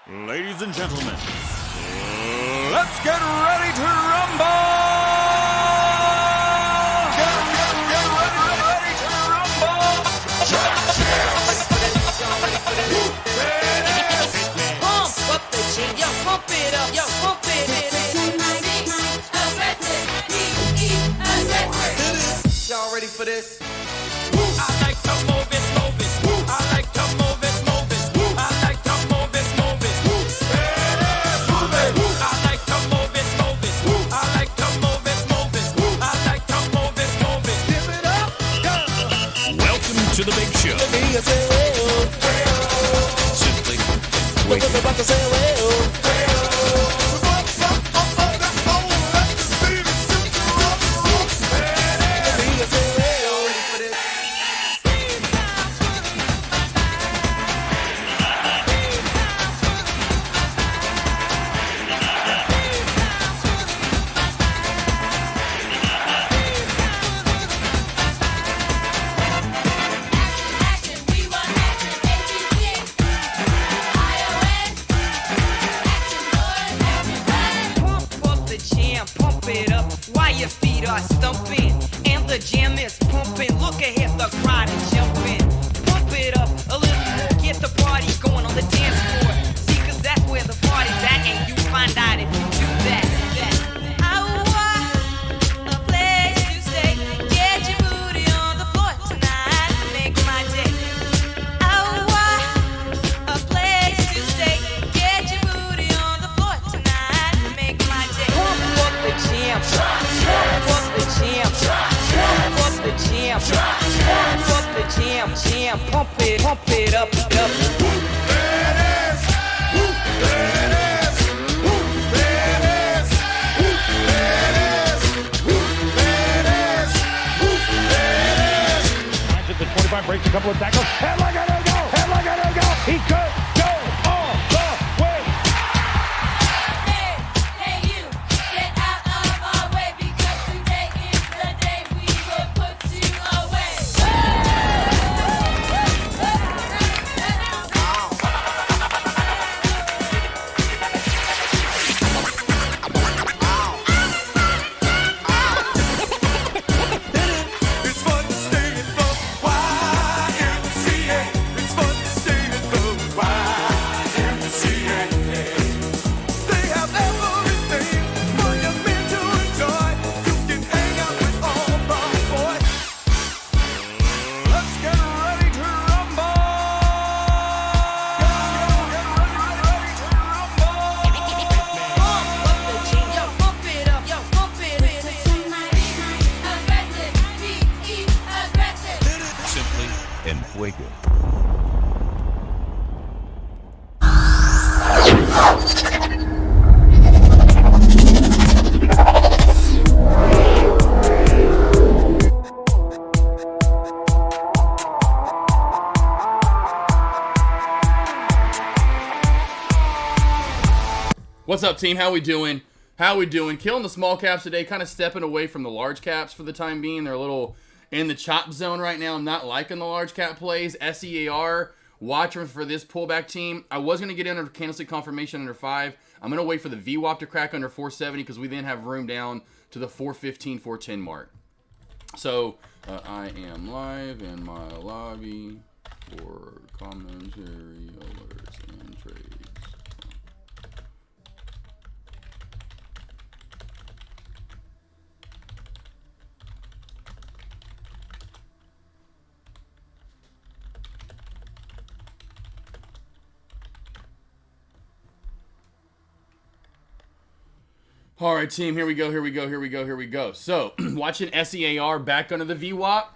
Ladies and gentlemen, let's get ready to rumble! Get ready to rumble! Pump up the jam, yo, pump it up, yo, pump it. Y'all ready for this? I like to move it, move it. I like to move it, move it. I like to move it, move it. Move it. I like to move it, move it. I like to move it, move it. I like to move it, move it. Give it up, go. Welcome to the big show. Simply Pump up the jam, pump it up while your feet are stumping. And the jam is pumping. Look ahead, the crowd is jumping. Pump it up a little more, get the party going on the dance floor. See, 'cause that's where the party's at, and you find out if you do that. I want a place to stay. Get your booty on the floor tonight, make my day. I want a place to stay. Get your booty on the floor tonight, make my day. Pump up the jam, pump up the jam, pump up the jam, pump up the jam, pump it up, up. At the 25, breaks a couple of tackles. Headlock, go! Headlock, go! He could go all the way. Hey, you, get out of our way because today is the day we will put you away. It's fun to stay in the YMCA. It's fun to stay in the YMCA. They have everything for young men to enjoy. You can hang out with all the boys. let's get ready to rumble! Get ready to rumble! Pump up the jam, yo, pump it up, yo, pump it. Aggressive, be aggressive. Simply en fuego. What's up, team? How we doing? Killing the small caps today, kind of stepping away from the large caps for the time being. They're a little in the chop zone right now. I'm not liking the large cap plays. SEAR, watching for this pullback team. I was going to get in under candlestick confirmation under 5. I'm going to wait for the VWAP to crack under 470 because we then have room down to the 415, 410 mark. So, I am live in my lobby for commentary, alerts, and trades. All right, team, here we go. So, watching SEAR back under the VWAP.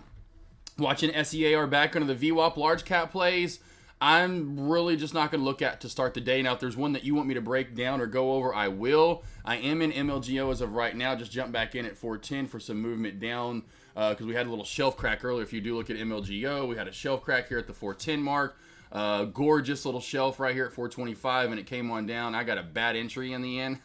Large cap plays. I'm really just not going to look at to start the day. Now, if there's one that you want me to break down or go over, I will. I am in MLGO as of right now. Just jump back in at 410 for some movement down because we had a little shelf crack earlier. If you do look at MLGO, we had a shelf crack here at the 410 mark. Gorgeous little shelf right here at 425, and it came on down. I got a bad entry in the end.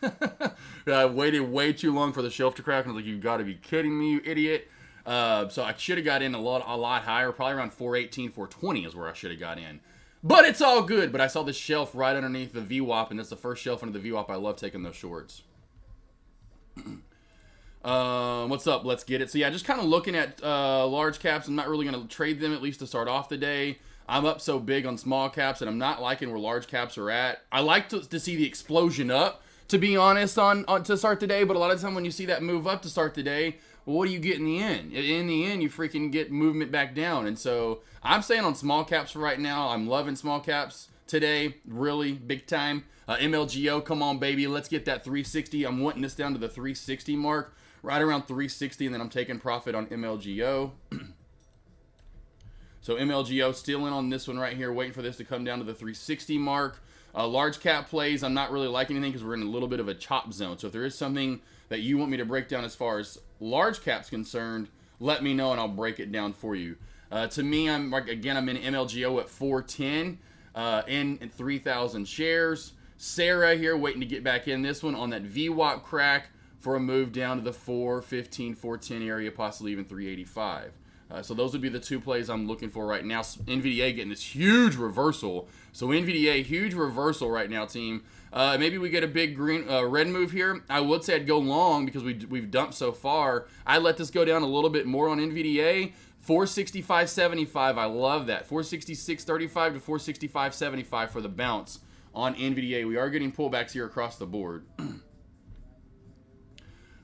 I waited way too long for the shelf to crack, and I was like, "You got to be kidding me, you idiot!" So I should have got in a lot higher, probably around 418, 420 is where I should have got in. But it's all good. But I saw this shelf right underneath the VWAP, and that's the first shelf under the VWAP. I love taking those shorts. What's up? Let's get it. So yeah, just kind of looking at large caps. I'm not really going to trade them, at least to start off the day. I'm up so big on small caps, and I'm not liking where large caps are at. I like to see the explosion up, to be honest, on to start the day. But a lot of time when you see that move up to start the day, well, what do you get in the end? In the end, you freaking get movement back down. And so I'm staying on small caps for right now. I'm loving small caps today, really big time. MLGO, come on, baby. Let's get that 360. I'm wanting this down to the 360 mark, right around 360, and then I'm taking profit on MLGO. So MLGO still in on this one right here, waiting for this to come down to the 360 mark. Large cap plays, I'm not really liking anything because we're in a little bit of a chop zone. So if there is something that you want me to break down as far as large caps concerned, let me know and I'll break it down for you. To me, I'm in MLGO at 410 in 3,000 shares. Sarah here waiting to get back in this one on that VWAP crack for a move down to the 415, 410 area, possibly even 385. So those would be the two plays I'm looking for right now. NVDA getting this huge reversal. So NVDA, huge reversal right now, team. Maybe we get a big red move here. I would say I'd go long because we've dumped so far. I'd let this go down a little bit more on NVDA. 465.75, I love that. 466.35 to 465.75 for the bounce on NVDA. We are getting pullbacks here across the board.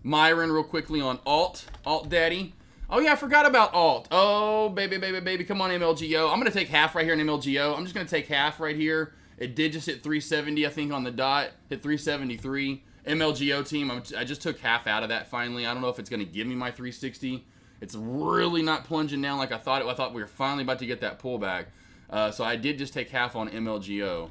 Myron, real quickly on Alt Daddy. Oh, yeah, I forgot about Alt. Oh, baby. Come on, MLGO. I'm going to take half right here in MLGO. I'm just going to take half right here. It did just hit 370, I think, on the dot. Hit 373. MLGO team, I just took half out of that finally. I don't know if it's going to give me my 360. It's really not plunging down like I thought it. I thought we were finally about to get that pullback. So I did just take half on MLGO.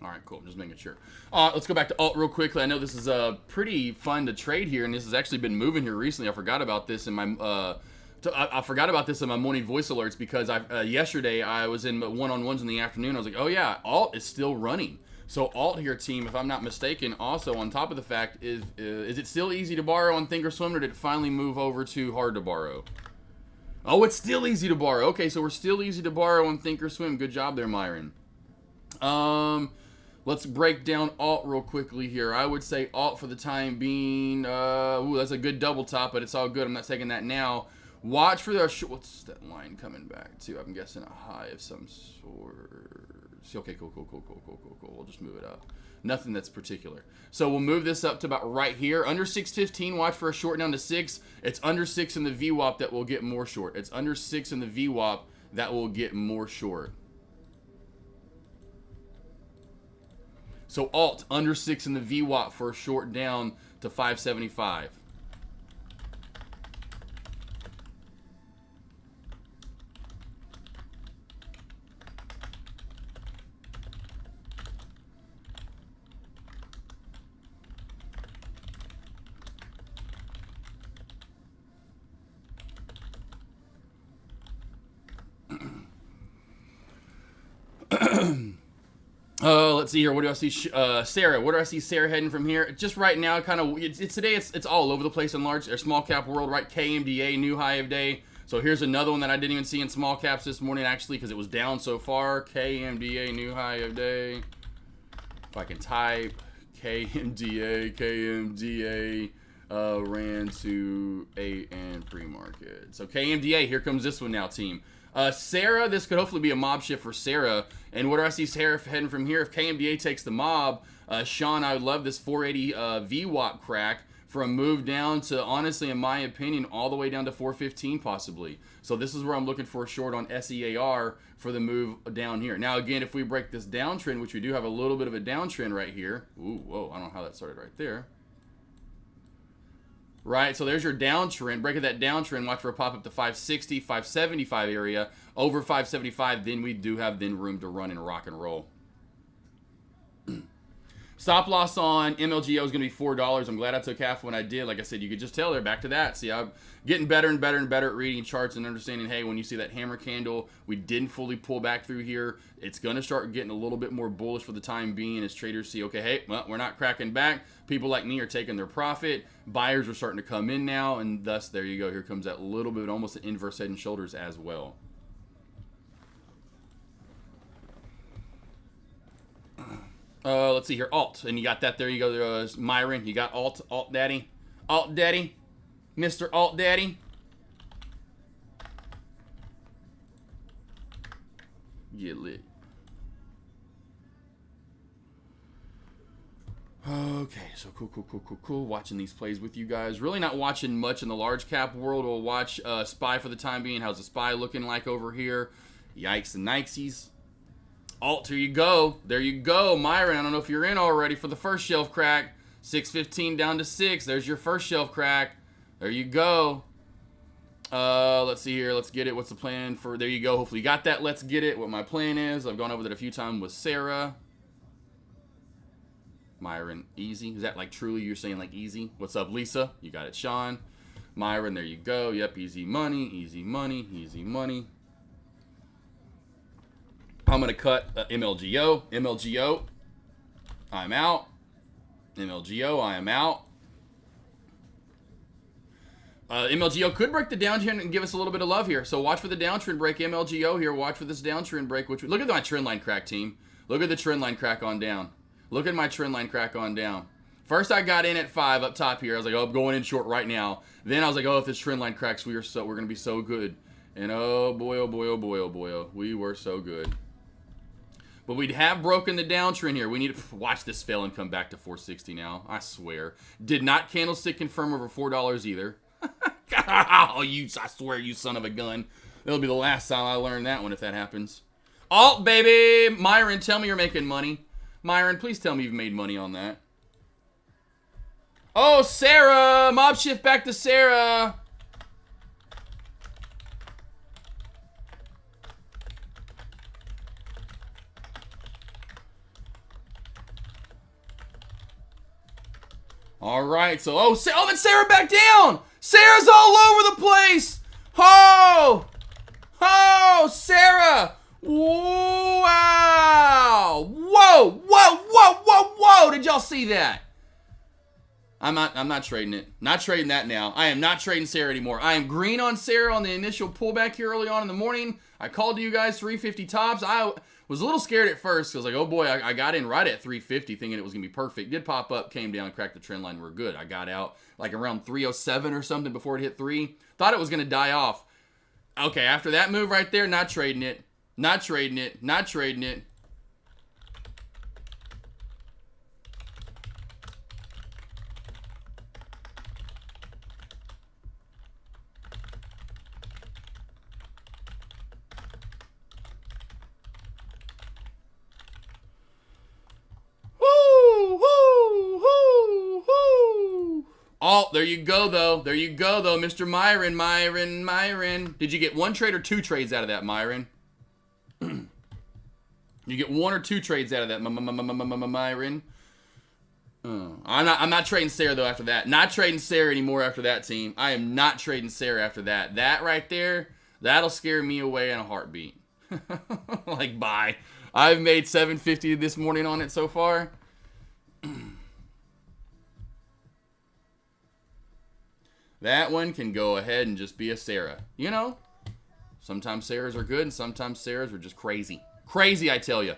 All right, cool. I'm just making sure. Let's go back to Alt real quickly. I know this is pretty fun to trade here, and this has actually been moving here recently. I forgot about this in my I forgot about this in my morning voice alerts because yesterday I was in one-on-ones in the afternoon. I was like, oh yeah, Alt is still running. So Alt here, team, if I'm not mistaken, also on top of the fact is it still easy to borrow on Thinkorswim, or did it finally move over to hard to borrow? Oh, it's still easy to borrow. Okay, so we're still easy to borrow on Thinkorswim. Good job there, Myron. Let's break down Alt real quickly here. I would say Alt for the time being. Ooh, that's a good double top, but it's all good. I'm not taking that now. Watch for the what's that line coming back to? I'm guessing a high of some sort. Okay, cool. We'll just move it up. Nothing that's particular. So we'll move this up to about right here. Under 615, watch for a short down to 6. It's under 6 in the VWAP that will get more short. It's under 6 in the VWAP that will get more short. So Alt, under 6 in the VWAP for a short down to 575. Let's see here. What do I see? Sarah. Where do I see Sarah heading from here? Just right now, kind of. It's today. It's all over the place in large or small cap world, right? KMDA new high of day. So here's another one that I didn't even see in small caps this morning actually because it was down so far. KMDA new high of day. If I can type KMDA ran to 8 and pre-market. So KMDA. Here comes this one now, team. Sarah, this could hopefully be a mob shift for Sarah. And where do I see Sarah heading from here? If KMDA takes the mob, Sean, I would love this 480 VWAP crack for a move down to, honestly, in my opinion, all the way down to 415 possibly. So this is where I'm looking for a short on SEAR for the move down here. Now, again, if we break this downtrend, which we do have a little bit of a downtrend right here. Ooh, whoa, I don't know how that started right there. Right, so there's your downtrend. Breaking that downtrend, watch for a pop up to 560, 575 area. Over 575, then we do have room to run and rock and roll. Stop loss on MLGO is going to be $4. I'm glad I took half when I did. Like I said, you could just tell they're back to that. See, I'm getting better and better and better at reading charts and understanding, hey, when you see that hammer candle, we didn't fully pull back through here. It's going to start getting a little bit more bullish for the time being as traders see, okay, hey, well, we're not cracking back. People like me are taking their profit. Buyers are starting to come in now, and thus, there you go. Here comes that little bit, almost an inverse head and shoulders as well. Let's see here, alt, and you got that. There you go, Myron. You got alt daddy, Mr. Alt Daddy. Get lit. Okay, so cool. Watching these plays with you guys. Really not watching much in the large cap world. We'll watch SPY for the time being. How's the SPY looking like over here? Yikes and nikesies. Alt, here you go. There you go, Myron. I don't know if you're in already for the first shelf crack. 615 down to 6. There's your first shelf crack. There you go. Let's see here. Let's get it. What's the plan for? There you go. Hopefully you got that. Let's get it. What my plan is. I've gone over that a few times with Sarah. Myron, easy. Is that like truly you're saying like easy? What's up, Lisa? You got it, Sean. Myron, there you go. Yep, easy money, easy money, easy money. I'm going to cut MLGO. MLGO, I'm out. MLGO, I am out. MLGO could break the downtrend and give us a little bit of love here. So watch for the downtrend break. MLGO here. Watch for this downtrend break. Look at my trend line crack, team. Look at the trend line crack on down. Look at my trend line crack on down. First, I got in at 5 up top here. I was like, oh, I'm going in short right now. Then I was like, oh, if this trend line cracks, we're going to be so good. And oh boy, oh boy, oh boy, oh boy, oh, we were so good. But we'd have broken the downtrend here. We need to watch this fail and come back to 460 now. I swear. Did not candlestick confirm over $4 either. Oh, I swear, you son of a gun. That'll be the last time I learn that one if that happens. Alt, baby. Myron, tell me you're making money. Myron, please tell me you've made money on that. Oh, Sarah. Mob shift back to Sarah. All right, so, oh, then Sarah back down. Sarah's all over the place. Oh, Sarah. Wow. Whoa. Did y'all see that? I'm not trading it. Not trading that now. I am not trading Sarah anymore. I am green on Sarah on the initial pullback here early on in the morning. I called to you guys 350 tops. I was a little scared at first because like, oh boy, I got in right at 350 thinking it was going to be perfect. Did pop up, came down, cracked the trend line. We're good. I got out like around 307 or something before it hit 3. Thought it was going to die off. Okay, after that move right there, not trading it. Not trading it. Not trading it. Oh, there you go, though. There you go, though, Mr. Myron. Did you get 1 trade or 2 trades out of that, Myron? You get 1 or 2 trades out of that, Myron. I'm not trading Sarah, though, after that. Not trading Sarah anymore after that, team. I am not trading Sarah after that. That right there, that'll scare me away in a heartbeat. Like, bye. I've made $750 this morning on it so far. That one can go ahead and just be a Sarah. You know, sometimes Sarahs are good and sometimes Sarahs are just crazy. Crazy, I tell you.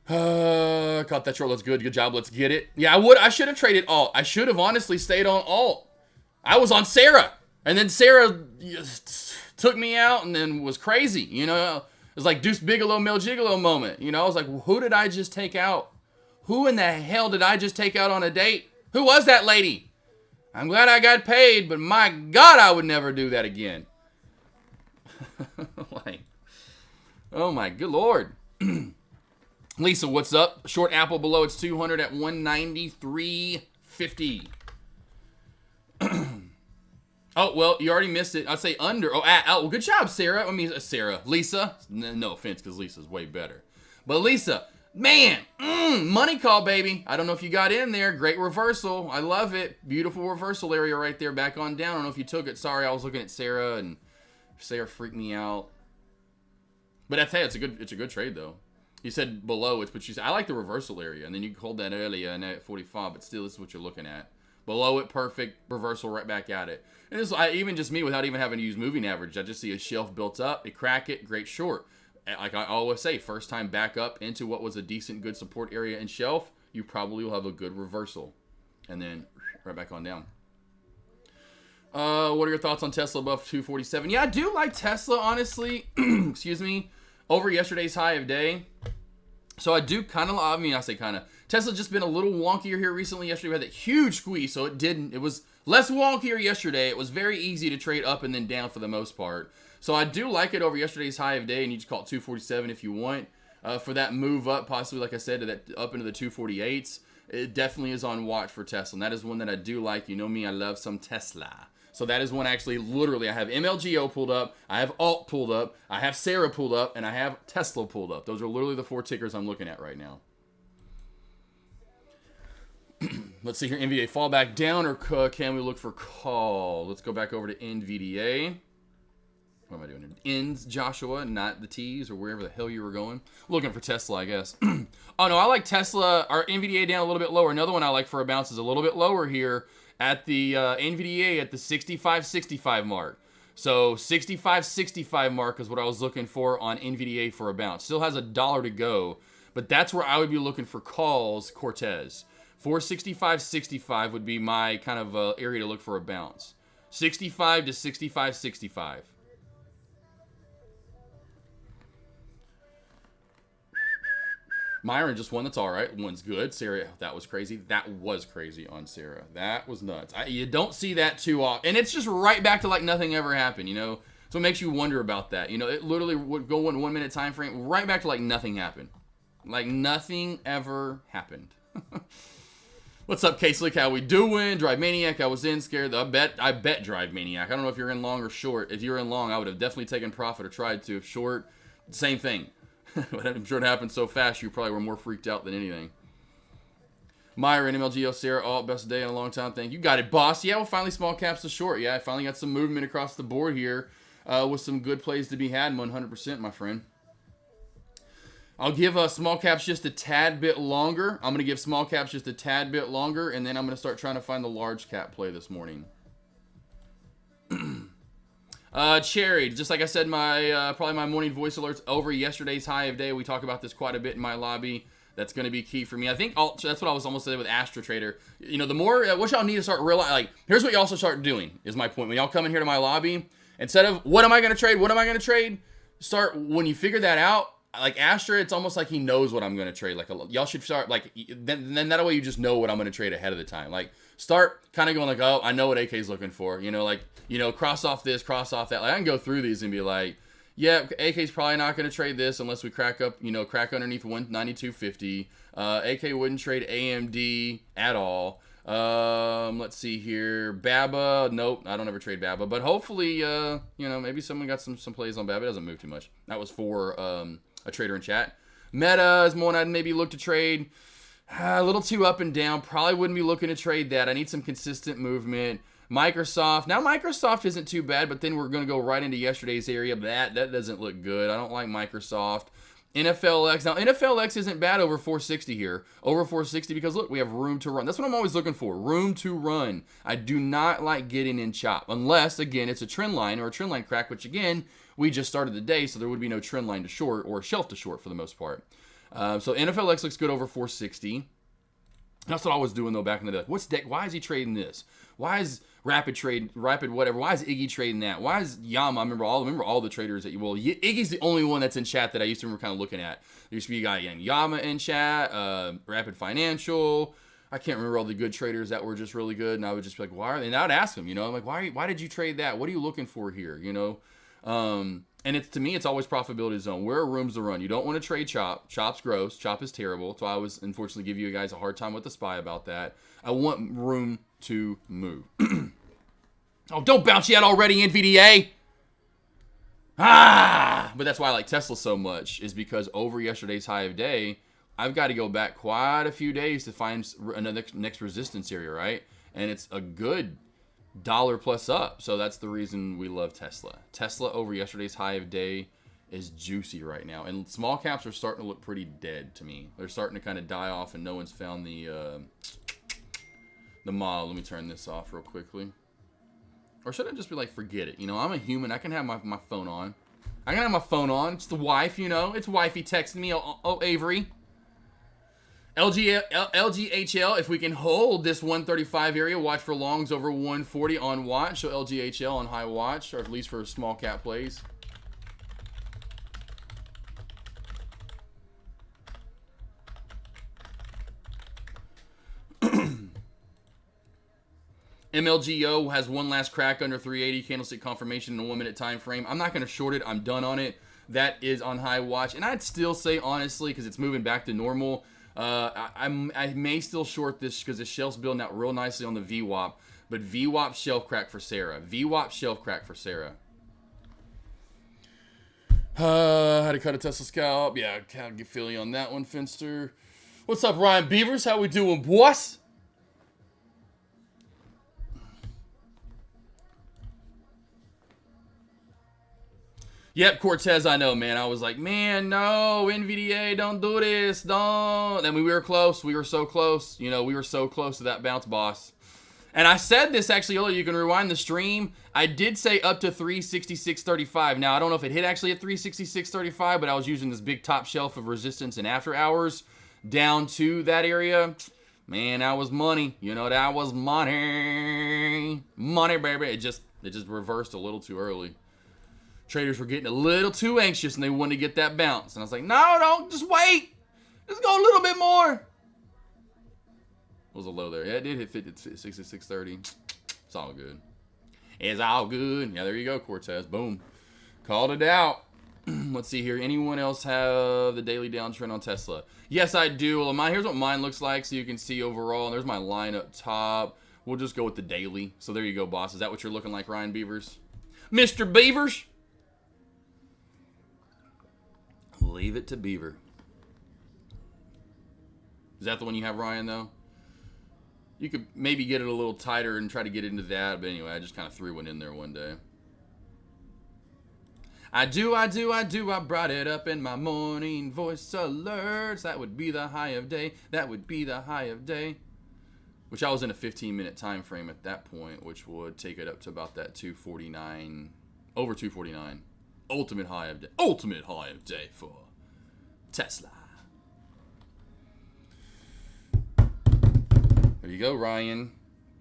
Caught that short. Let's good. Good job. Let's get it. Yeah, I should have traded alt. I should have honestly stayed on alt. I was on Sarah. And then Sarah took me out and then was crazy. You know, it was like Deuce Bigelow, Mel Gigolo moment. You know, I was like, who did I just take out? Who in the hell did I just take out on a date? Who was that lady? I'm glad I got paid, but my God, I would never do that again. Like, oh my good Lord. Lisa, what's up? Short Apple below its 200 at 193.50. Oh, well, you already missed it. I'd say under. Oh, well, good job, Sarah. I mean, Sarah. Lisa. No offense, because Lisa's way better. But Lisa, man, Money call, baby. I don't know if you got in there. Great reversal. I love it. Beautiful reversal area right there. Back on down. I don't know if you took it. Sorry, I was looking at Sarah, and Sarah freaked me out. But it's a good trade though. You said below it, but I like the reversal area, and then you hold that earlier and at 45. But still, this is what you're looking at. Below it, perfect reversal right back at it. And this, even just me, without even having to use moving average, I just see a shelf built up. You crack it, great short. Like I always say, first time back up into what was a decent, good support area and shelf, you probably will have a good reversal. And then right back on down. What are your thoughts on Tesla above 247? Yeah, I do like Tesla, honestly. Excuse me. Over yesterday's high of day. So I do kind of, I say kind of. Tesla's just been a little wonkier here recently. Yesterday we had that huge squeeze, so it was less wonkier yesterday. It was very easy to trade up and then down for the most part. So I do like it over yesterday's high of day, and you just call it 247 if you want. For that move up, possibly, like I said, to that up into the 248s, it definitely is on watch for Tesla. And that is one that I do like. You know me, I love some Tesla. So that is one actually, literally, I have MLGO pulled up, I have Alt pulled up, I have Sarah pulled up, and I have Tesla pulled up. Those are literally the 4 tickers I'm looking at right now. Let's see here, NVDA fall back down, or can we look for call? Let's go back over to NVDA. What am I doing? Ends, Joshua, not the T's, or wherever the hell you were going. Looking for Tesla, I guess. Oh no, I like Tesla, our NVDA down a little bit lower. Another one I like for a bounce is a little bit lower here at the NVDA at the 65.65 mark. So 65.65 mark is what I was looking for on NVDA for a bounce. Still has $1 to go, but that's where I would be looking for calls, Cortez. 465.65 would be my kind of area to look for a bounce. 65 to 65.65. Myron just won. That's all right. One's good. Sarah, that was crazy. That was crazy on Sarah. That was nuts. You don't see that too often. And it's just right back to like nothing ever happened, you know? So it makes you wonder about that. You know, it literally would go in 1 minute time frame right back to like nothing happened. Like nothing ever happened. What's up, K-Slick? How we doing? Drive Maniac, I was in scared. I bet Drive Maniac. I don't know if you're in long or short. If you're in long, I would have definitely taken profit or tried to. If short, same thing. But I'm sure it happened so fast you probably were more freaked out than anything. Myron, MLGO, Sarah, all best day in a long time. Thank you. Got it, boss. Yeah, well, finally small caps to short. Yeah, I finally got some movement across the board here with some good plays to be had. 100%, my friend. I'll give small caps just a tad bit longer. I'm going to give small caps just a tad bit longer, and then I'm going to start trying to find the large cap play this morning. Cherry, just like I said, probably my morning voice alerts over yesterday's high of day. We talk about this quite a bit in my lobby. That's going to be key for me. I think that's what I was almost saying with Astra Trader. You know, the more, what y'all need to start realizing, like, here's what y'all also start doing, is my point. When y'all come in here to my lobby, instead of, what am I going to trade? What am I going to trade? Start, when you figure that out, like Astra, it's almost like he knows what I'm going to trade. Like, y'all should start, like, then that way you just know what I'm going to trade ahead of the time. Like, start kind of going like, oh, I know what AK's looking for. You know, like, you know, cross off this, cross off that. Like, I can go through these and be like, yeah, AK's probably not going to trade this unless we crack underneath 192.50. AK wouldn't trade AMD at all. Let's see here. Baba, nope, I don't ever trade Baba. But hopefully, you know, maybe someone got some plays on Baba. It doesn't move too much. That was for a trader in chat. Meta is one I'd maybe look to trade. A little too up and down. Probably wouldn't be looking to trade that. I need some consistent movement. Microsoft. Now, Microsoft isn't too bad, but then we're going to go right into yesterday's area. That doesn't look good. I don't like Microsoft. NFLX. Now, NFLX isn't bad over 460 here. Over 460 because, look, we have room to run. That's what I'm always looking for. Room to run. I do not like getting in chop. Unless, again, it's a trend line or a trend line crack, which, again, we just started the day, so there would be no trend line to short or shelf to short for the most part. So NFLX looks good over 460. That's what I was doing, though, back in the day. Why is he trading this? Why is Rapid whatever? Why is Iggy trading that? Why is Yama? I remember all the traders that Iggy's the only one that's in chat that I used to remember kind of looking at. There used to be a guy Yama in chat, Rapid Financial. I can't remember all the good traders that were just really good, and I would just be like, why are they? And I would ask them, you know, I'm like, why did you trade that? What are you looking for here? You know, and to me, it's always profitability zone. Where are rooms to run? You don't want to trade chop. Chop's gross. Chop is terrible. So I always, unfortunately, give you guys a hard time with the spy about that. I want room to move. Oh, don't bounce yet already, NVDA. But that's why I like Tesla so much, is because over yesterday's high of day, I've got to go back quite a few days to find another next resistance area, right? And it's a good dollar plus up. So that's the reason we love Tesla. Tesla over yesterday's high of day is juicy right now. And small caps are starting to look pretty dead to me. They're starting to kind of die off, and no one's found the model. Let me turn this off real quickly. Or should I just be like, forget it? You know, I'm a human. I can have my phone on. I can have my phone on. It's the wife, you know. It's wifey texting me. Oh, Avery. LGHL, if we can hold this 135 area, watch for longs over 140 on watch. So LGHL on high watch, or at least for small cap plays. MLGO has one last crack under 380 candlestick confirmation in a 1 minute time frame. I'm not going to short it. I'm done on it. That is on high watch. And I'd still say, honestly, because it's moving back to normal, I may still short this because the shelf's building out real nicely on the VWAP. But VWAP shelf crack for Sarah. VWAP shelf crack for Sarah. How to cut a Tesla scalp. Yeah, can't get Philly on that one, Finster. What's up, Ryan Beavers? How we doing, boss? Yep, Cortez, I know, man. I was like, man, no, NVDA, don't do this, don't. I mean, we were close. We were so close. You know, we were so close to that bounce, boss. And I said this actually earlier. You can rewind the stream. I did say up to 366.35. Now, I don't know if it hit actually at 366.35, but I was using this big top shelf of resistance and after hours down to that area. Man, that was money. You know, that was money. Money, baby. It just reversed a little too early. Traders were getting a little too anxious and they wanted to get that bounce. And I was like, no, don't, just wait. Just go a little bit more. What was the low there? Yeah, it did hit 66.30. It's all good. It's all good. Yeah, there you go, Cortez. Boom. Called it out. Let's see here. Anyone else have the daily downtrend on Tesla? Yes, I do. Well, here's what mine looks like so you can see overall. And there's my line up top. We'll just go with the daily. So there you go, boss. Is that what you're looking like, Ryan Beavers? Mr. Beavers? Leave it to Beaver. Is that the one you have, Ryan, though? You could maybe get it a little tighter and try to get into that. But anyway, I just kind of threw one in there one day. I brought it up in my morning voice alerts. That would be the high of day. That would be the high of day. Which I was in a 15-minute time frame at that point, which would take it up to about that 249, over 249. Ultimate high of day for Tesla. There you go, Ryan.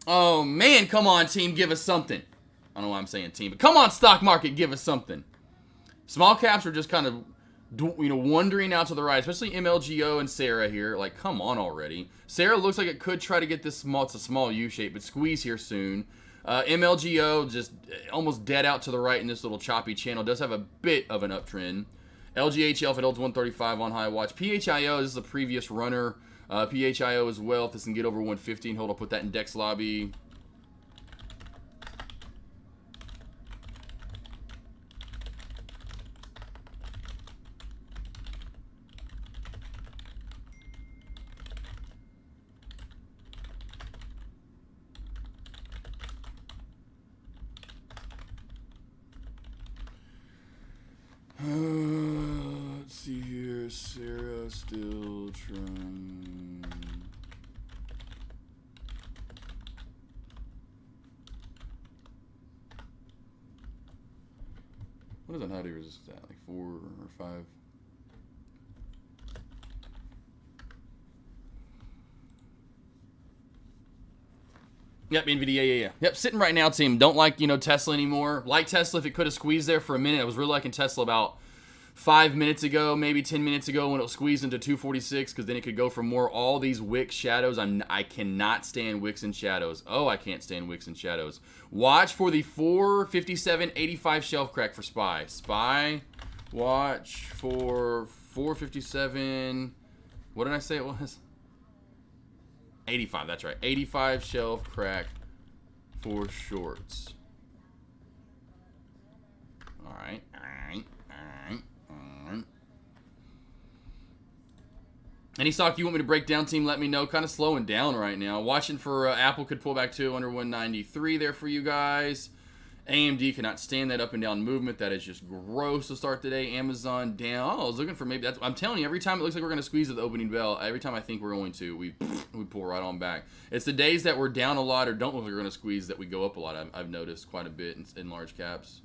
Oh man, come on, team, give us something. I don't know why I'm saying team, but come on, stock market, give us something. Small caps are just kind of, you know, wandering out to the right, especially MLGO and Sarah here. Like, come on already. Sarah looks like it could try to get this small. It's a small U shape, but squeeze here soon. MLGO just almost dead out to the right in this little choppy channel. Does have a bit of an uptrend. LGHL if it holds 135 on high watch. PHIO, this is the previous runner. PHIO as well. If this can get over 115, hold, I'll put that in Dex Lobby. Let's see here. Sarah still trying. What is that high resistance at? Like 4 or 5? Yep, NVDA, yeah. Yep, sitting right now, team. Don't like, you know, Tesla anymore. Like Tesla if it could have squeezed there for a minute. I was really liking Tesla about 5 minutes ago, maybe 10 minutes ago when it was squeezed into 246 because then it could go for more. All these wicks shadows. I cannot stand wicks and shadows. Oh, I can't stand wicks and shadows. Watch for the 457.85 shelf crack for SPY. SPY, watch for 457. What did I say it was? 85, that's right. 85 shelf crack for shorts. All right. Any stock you want me to break down, team, let me know. Kind of slowing down right now. Watching for Apple could pull back to under 193 there for you guys. AMD cannot stand that up and down movement. That is just gross to start the day. Amazon down. Oh, I was looking for maybe that's. I'm telling you, every time it looks like we're going to squeeze at the opening bell, every time I think we're going to, we pull right on back. It's the days that we're down a lot or don't look like we're going to squeeze that we go up a lot. I've noticed quite a bit in large caps.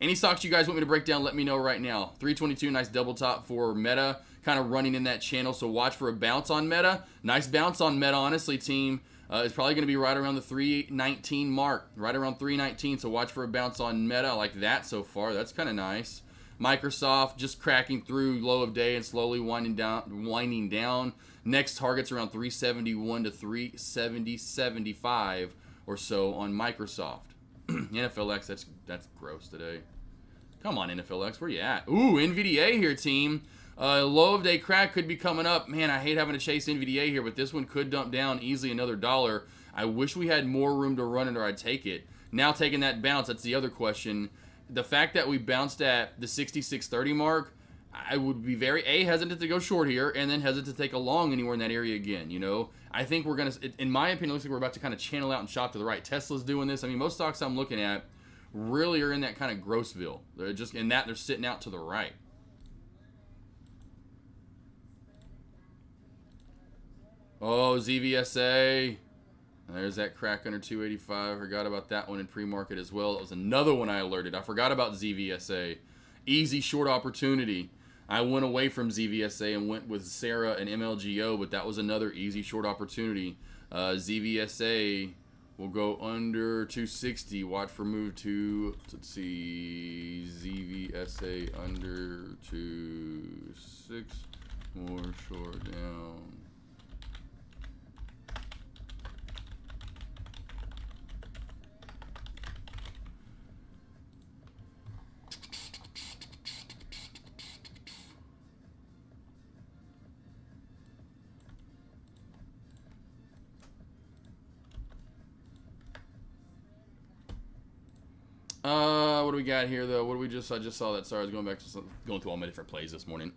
Any stocks you guys want me to break down, let me know right now. 322, nice double top for Meta. Kind of running in that channel, so watch for a bounce on Meta. Nice bounce on Meta, honestly, team. It's probably going to be right around the 319 mark. Right around 319, so watch for a bounce on Meta. I like that so far. That's kind of nice. Microsoft just cracking through low of day and slowly winding down. Next target's around 371 to 370.75 or so on Microsoft. NFLX, that's gross today. Come on, NFLX, where you at? Ooh, NVDA here, team. Low of day crack could be coming up. Man, I hate having to chase NVDA here, but this one could dump down easily another $1. I wish we had more room to run it or I'd take it. Now taking that bounce, that's the other question. The fact that we bounced at the 66.30 mark, I would be very, hesitant to go short here and then hesitant to take a long anywhere in that area again, you know? I think we're going to, in my opinion, it looks like we're about to kind of channel out and shop to the right. Tesla's doing this. I mean, most stocks I'm looking at really are in that kind of Grossville. They're just in that, they're sitting out to the right. Oh, ZVSA. There's that crack under 285. Forgot about that one in pre-market as well. That was another one I alerted. I forgot about ZVSA. Easy short opportunity. I went away from ZVSA and went with Sarah and MLGO, but that was another easy short opportunity. ZVSA will go under 260. Watch for move to, let's see, ZVSA under 26. More short down. What do we got here though? What do we just? I just saw that. Sorry, I was going back to going through all my different plays this morning.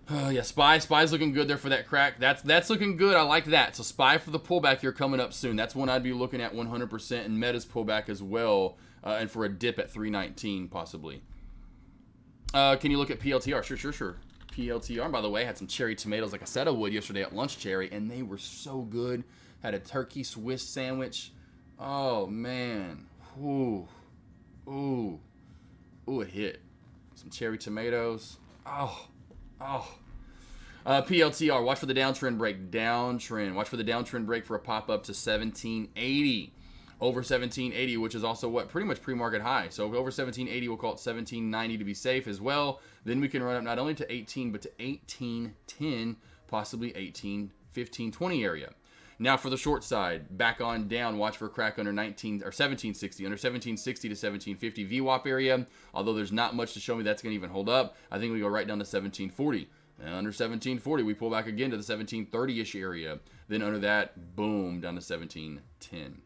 Yeah, Spy's looking good there for that crack. That's looking good. I like that. So Spy for the pullback here coming up soon. That's one I'd be looking at 100%, and Meta's pullback as well, and for a dip at 319 possibly. Can you look at PLTR? Sure. PLTR, by the way, had some cherry tomatoes like I said I would yesterday at lunch, Cherry, and they were so good. Had a turkey Swiss sandwich. Oh, man. Ooh, it hit. Some cherry tomatoes. Oh. PLTR, watch for the downtrend break. Watch for the downtrend break for a pop-up to 1780. Over 1780, which is also what? Pretty much pre-market high. So over 1780, we'll call it 1790 to be safe as well. Then we can run up not only to 18, but to 1810, possibly 1815-20 area. Now for the short side, back on down, watch for a crack under 1760, under 1760 to 1750 VWAP area. Although there's not much to show me that's going to even hold up. I think we go right down to 1740. And under 1740, we pull back again to the 1730-ish area. Then under that, boom, down to 1710.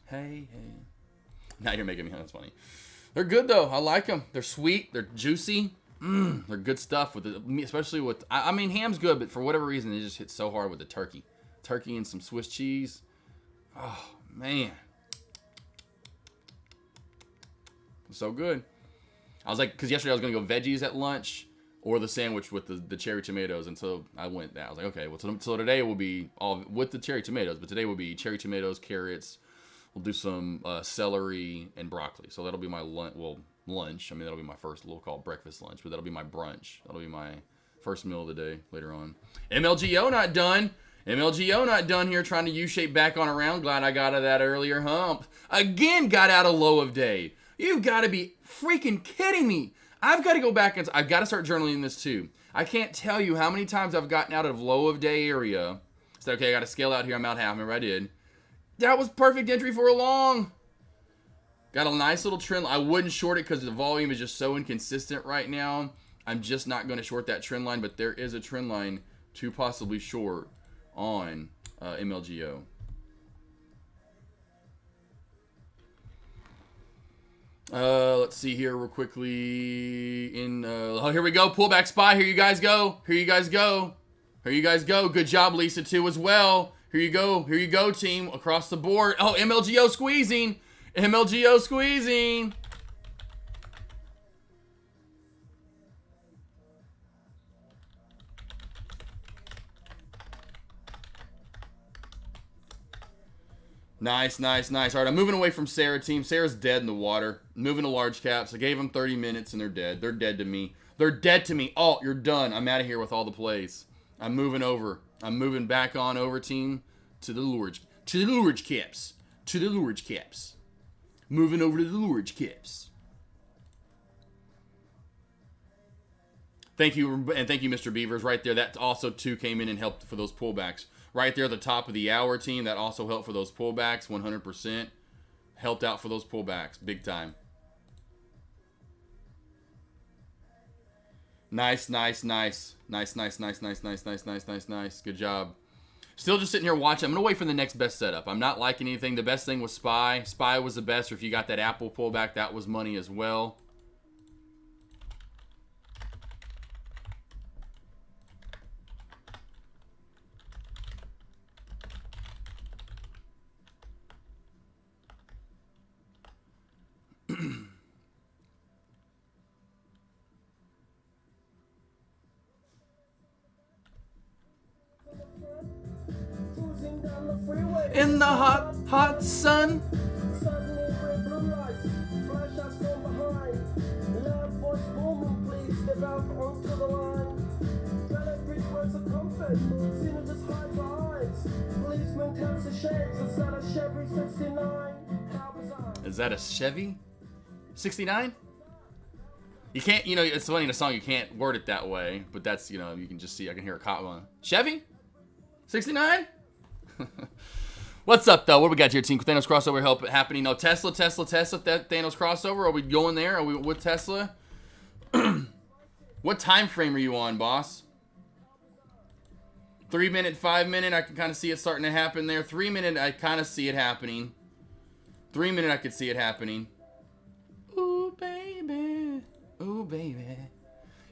Hey. Now you're making me, that's funny. They're good though. I like them. They're sweet. They're juicy. They're good stuff with the, especially with, I mean, ham's good, but for whatever reason, they just hit so hard with the turkey. Turkey and some Swiss cheese. Oh, man. So good. I was like, because yesterday I was going to go veggies at lunch or the sandwich with the cherry tomatoes. And so I went that. I was like, okay, well, so today will be all with the cherry tomatoes, but today will be cherry tomatoes, carrots. We'll do some celery and broccoli. So that'll be my lunch. Well, lunch. I mean, that'll be my first, we'll call it breakfast lunch, but that'll be my brunch. That'll be my first meal of the day later on. MLGO not done. MLGO not done here, trying to U-shape back on around. Glad I got out of that earlier hump. Again, got out of low of day. You've got to be freaking kidding me. I've got to go back and I've got to start journaling this too. I can't tell you how many times I've gotten out of low of day area. So, okay, I got to scale out here. I'm out half. Remember I did. That was perfect entry for a long. Got a nice little trend. I wouldn't short it because the volume is just so inconsistent right now. I'm just not going to short that trend line, but there is a trend line to possibly short on MLGO. Let's see here real quickly. Oh, here we go. Pullback spy. Here you guys go. Here you guys go. Here you guys go. Good job, Lisa, too, as well. Here you go. Here you go, team. Across the board. Oh, MLGO squeezing. MLGO squeezing. Nice, nice, nice. All right, I'm moving away from Sarah, team. Sarah's dead in the water. Moving to large caps. I gave them 30 minutes, and they're dead. They're dead to me. They're dead to me. Oh, you're done. I'm out of here with all the plays. I'm moving over. I'm moving back on over, team, to the Lurge. To the Lurge caps. To the Lurge caps. Moving over to the Lurge caps. Thank you, and thank you, Mr. Beavers. Right there, that also, too, came in and helped for those pullbacks. Right there at the top of the hour, team, that also helped for those pullbacks, 100%. Helped out for those pullbacks, big time. Nice, nice, nice. Nice, nice, nice, nice, nice, nice, nice, nice, nice. Good job. Still just sitting here watching. I'm going to wait for the next best setup. I'm not liking anything. The best thing was Spy. Spy was the best, or if you got that Apple pullback, that was money as well. In the hot, hot sun. Is that a Chevy 69? You can't, you know, it's funny in a song you can't word it that way, but that's, you know, you can just see, I can hear a cop going, Chevy 69? What's up, though? What do we got here, team? Thanos crossover help happening. No, Tesla, that Thanos crossover. Are we going there? Are we with Tesla? What time frame are you on, boss? 3 minute, 5 minute. I can kind of see it starting to happen there. 3 minute, I kind of see it happening. 3 minute, I could see it happening. Ooh, baby. Ooh, baby.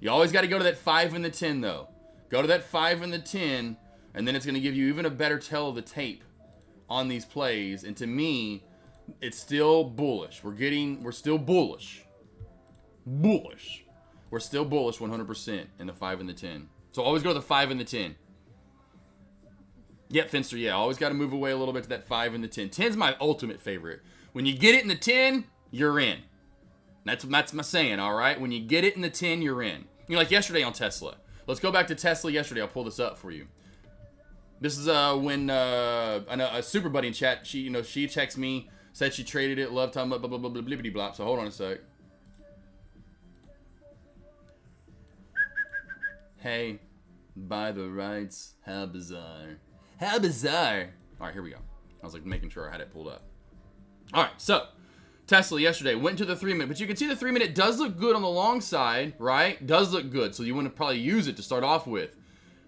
You always got to go to that 5 and the 10, though. Go to that 5 and the 10, and then it's going to give you even a better tell of the tape on these plays. And to me, it's still bullish. We're still bullish. We're still bullish 100% in the 5 and the 10. So always go to the 5 and the 10. Yep, Finster, yeah. Always got to move away a little bit to that 5 and the 10. 10's my ultimate favorite. When you get it in the 10, you're in. That's my saying, all right? When you get it in the 10, you're in. You know, like yesterday on Tesla. Let's go back to Tesla yesterday. I'll pull this up for you. This is when I know a super buddy in chat. She texts me, said she traded it. Love time, blah blah blah blah blah blah blah. So hold on a sec. Hey, buy the rights. How bizarre. How bizarre. All right, here we go. I was like making sure I had it pulled up. All right, so Tesla yesterday went to the 3 minute, but you can see the 3 minute does look good on the long side, right? Does look good, so you want to probably use it to start off with.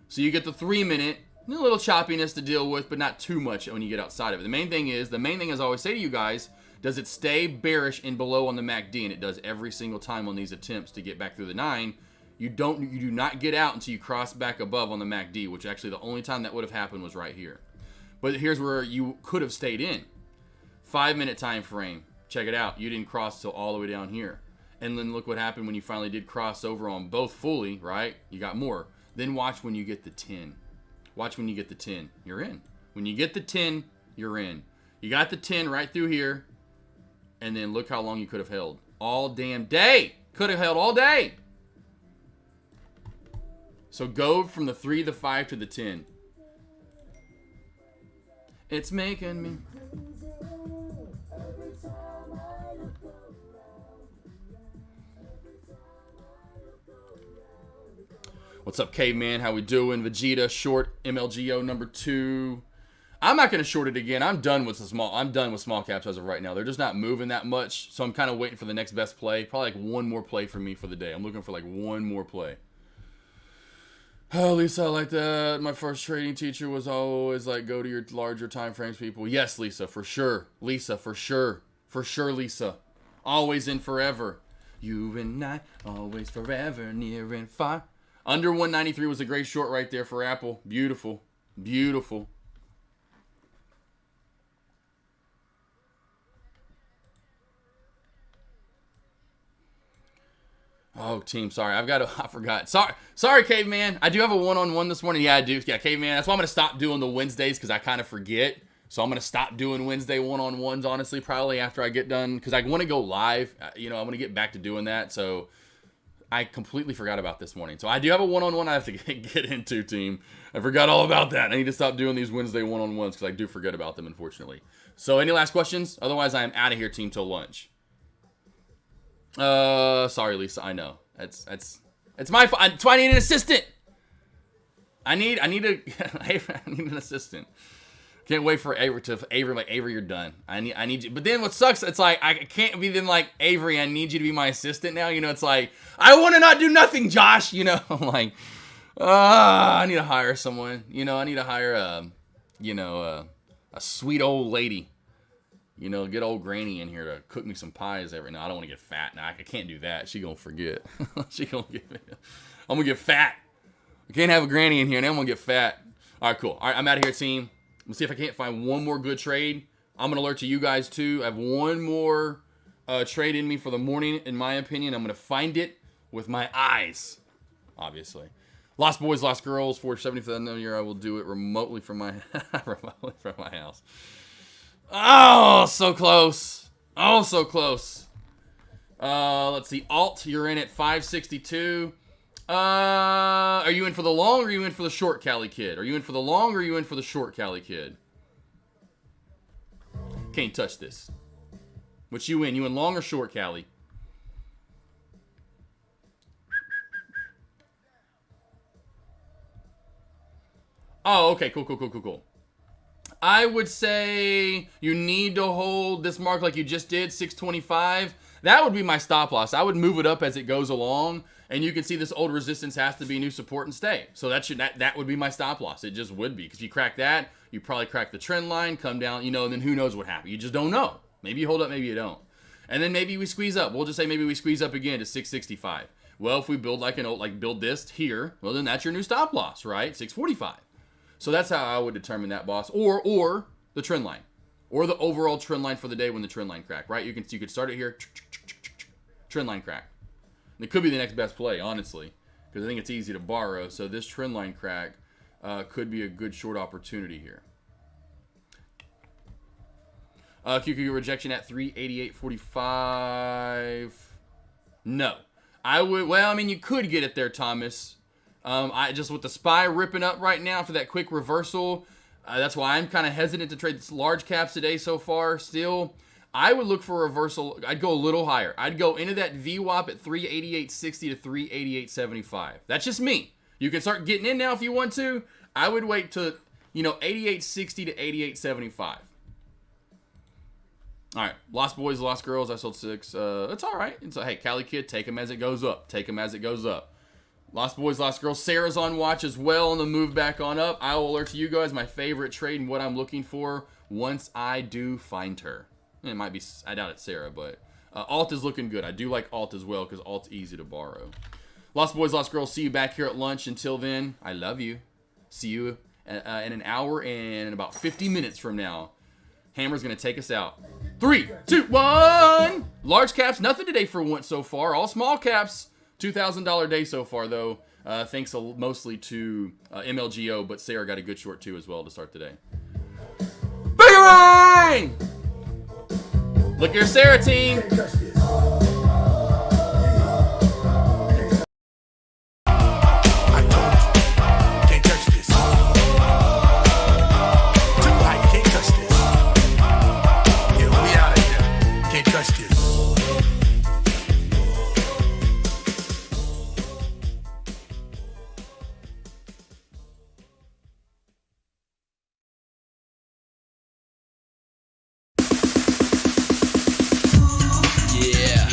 So you get the 3 minute. A little choppiness to deal with, but not too much when you get outside of it. The main thing is, as I always say to you guys, does it stay bearish and below on the MACD? And it does every single time on these attempts to get back through the 9. You do not get out until you cross back above on the MACD, which actually the only time that would have happened was right here. But here's where you could have stayed in. 5 minute time frame. Check it out. You didn't cross till all the way down here. And then look what happened when you finally did cross over on both fully, right? You got more. Then watch when you get the 10. Watch when you get the 10. You're in. When you get the 10, you're in. You got the 10 right through here. And then look how long you could have held. All damn day. Could have held all day. So go from the 3, the 5, to the 10. It's making me... What's up, Caveman? How we doing? Vegeta, short MLGO number 2. I'm not gonna short it again. I'm done with small caps as of right now. They're just not moving that much, so I'm kind of waiting for the next best play. Probably like one more play for me for the day. I'm looking for like one more play. Oh, Lisa, I like that. My first trading teacher was always like, go to your larger time frames, people. Yes, Lisa, for sure. Lisa, for sure. For sure, Lisa. always and forever. You and I, always forever, near and far. Under 193 was a great short right there for Apple. Beautiful. Beautiful. Oh, team, sorry. I forgot. Sorry, Caveman. I do have a one-on-one this morning. Yeah, I do. Yeah, Caveman. That's why I'm going to stop doing the Wednesdays because I kind of forget. So I'm going to stop doing Wednesday one-on-ones, honestly, probably after I get done because I want to go live. You know, I'm going to get back to doing that. So I completely forgot about this morning. So I do have a one-on-one I have to get into, team. I forgot all about that. I need to stop doing these Wednesday one-on-ones because I do forget about them, unfortunately. So any last questions? Otherwise, I am out of here, team, till lunch. Sorry, Lisa. I know. It's my fault. That's why I need an assistant. I need an assistant. Can't wait for Avery. Like, Avery, you're done. I need you. But then what sucks? It's like I can't be then like, Avery, I need you to be my assistant now. You know, it's like I want to not do nothing, Josh. You know, I'm like, I need to hire someone. You know, I need to hire a sweet old lady. You know, get old Granny in here to cook me some pies every night. I don't want to get fat. Now, I can't do that. She gonna forget. I'm gonna get fat. I can't have a Granny in here, and I'm gonna get fat. All right, cool. All right, I'm out of here, team. Let's see if I can't find one more good trade. I'm gonna alert to you guys too. I have one more trade in me for the morning, in my opinion. I'm gonna find it with my eyes, obviously. Lost boys, lost girls. 470 for the end of the year. I will do it remotely from my house. Oh, so close. Oh, so close. Let's see. Alt, you're in at 562. Are you in for the long or are you in for the short, Cali Kid? Are you in for the long or are you in for the short, Cali Kid? Can't touch this. What you in? You in long or short, Cali? Oh, okay. Cool. I would say you need to hold this mark like you just did, 625. That would be my stop loss. I would move it up as it goes along, and you can see this old resistance has to be new support and stay. So that would be my stop loss. It just would be. Because if you crack that, you probably crack the trend line, come down, and then who knows what happened. You just don't know. Maybe you hold up, maybe you don't. And then maybe we squeeze up. We'll just say maybe we squeeze up again to 665. Well, if we build build this here, well, then that's your new stop loss, right? 645. So that's how I would determine that, boss. Or the trend line. Or the overall trend line for the day when the trend line crack, right? You could start it here. Trend line crack. And it could be the next best play, honestly. Because I think it's easy to borrow. So this trend line crack could be a good short opportunity here. QQ rejection at 388.45. No. You could get it there, Thomas. I just with the SPY ripping up right now for that quick reversal, that's why I'm kind of hesitant to trade large caps today so far. Still, I would look for a reversal. I'd go a little higher. I'd go into that VWAP at 388.60 to 388.75. That's just me. You can start getting in now if you want to. I would wait to 88.60 to 88.75. All right, lost boys, lost girls. I sold 6. It's all right. Hey, Cali Kid, take them as it goes up. Take them as it goes up. Lost boys, lost girls. Sarah's on watch as well on the move back on up. I will alert to you guys my favorite trade and what I'm looking for once I do find her. It might be, I doubt it's Sarah, but Alt is looking good. I do like Alt as well because Alt's easy to borrow. Lost boys, lost girls. See you back here at lunch. Until then, I love you. See you in an hour and about 50 minutes from now. Hammer's going to take us out. 3, 2, 1. Large caps, nothing today for once so far. All small caps. $2,000 day so far, though, thanks mostly to MLGO, but Sarah got a good short, too, as well to start the day. Bang! Look here, Sarah team. Yeah.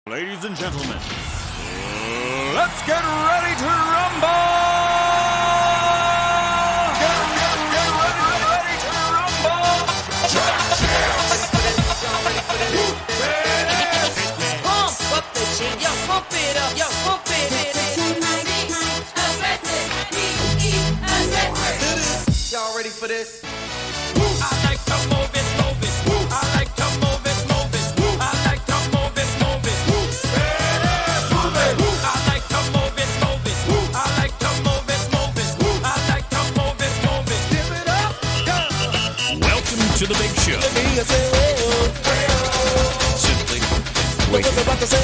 Ladies and gentlemen, let's get ready to rumble! Get ready to rumble! Pump up the jam, yo, pump it up, yo, pump it. Y'all ready for this? I like to move it, move it. I like to move it, move it. I like to move it, move it. Move it. I like to move it, move it. I like to move it, move it. I like to move it, move it. Give it up, go. Welcome to the big show. Simply wait. Y'all ready for this?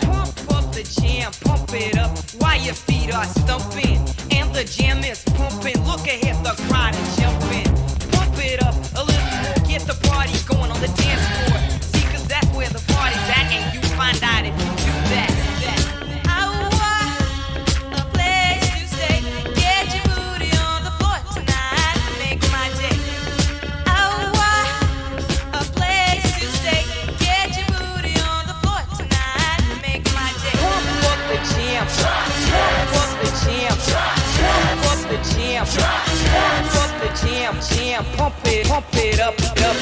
Pump up the jam, pump it up while your feet are stumping. And the jam is pumping. Look ahead, the crowd is jumping. Pump it up a little more, get the party going on the dance floor. See, 'cause that's where the party's at, and you find out if you do that. I want a place to stay. Get your booty on the floor tonight. Make my day. I want a place to stay. Get your booty on the floor tonight. Make my day. Pump up the jam. Pump up the jam. Pump up the jam. Pump up the jam. Jam. Pump it up, up.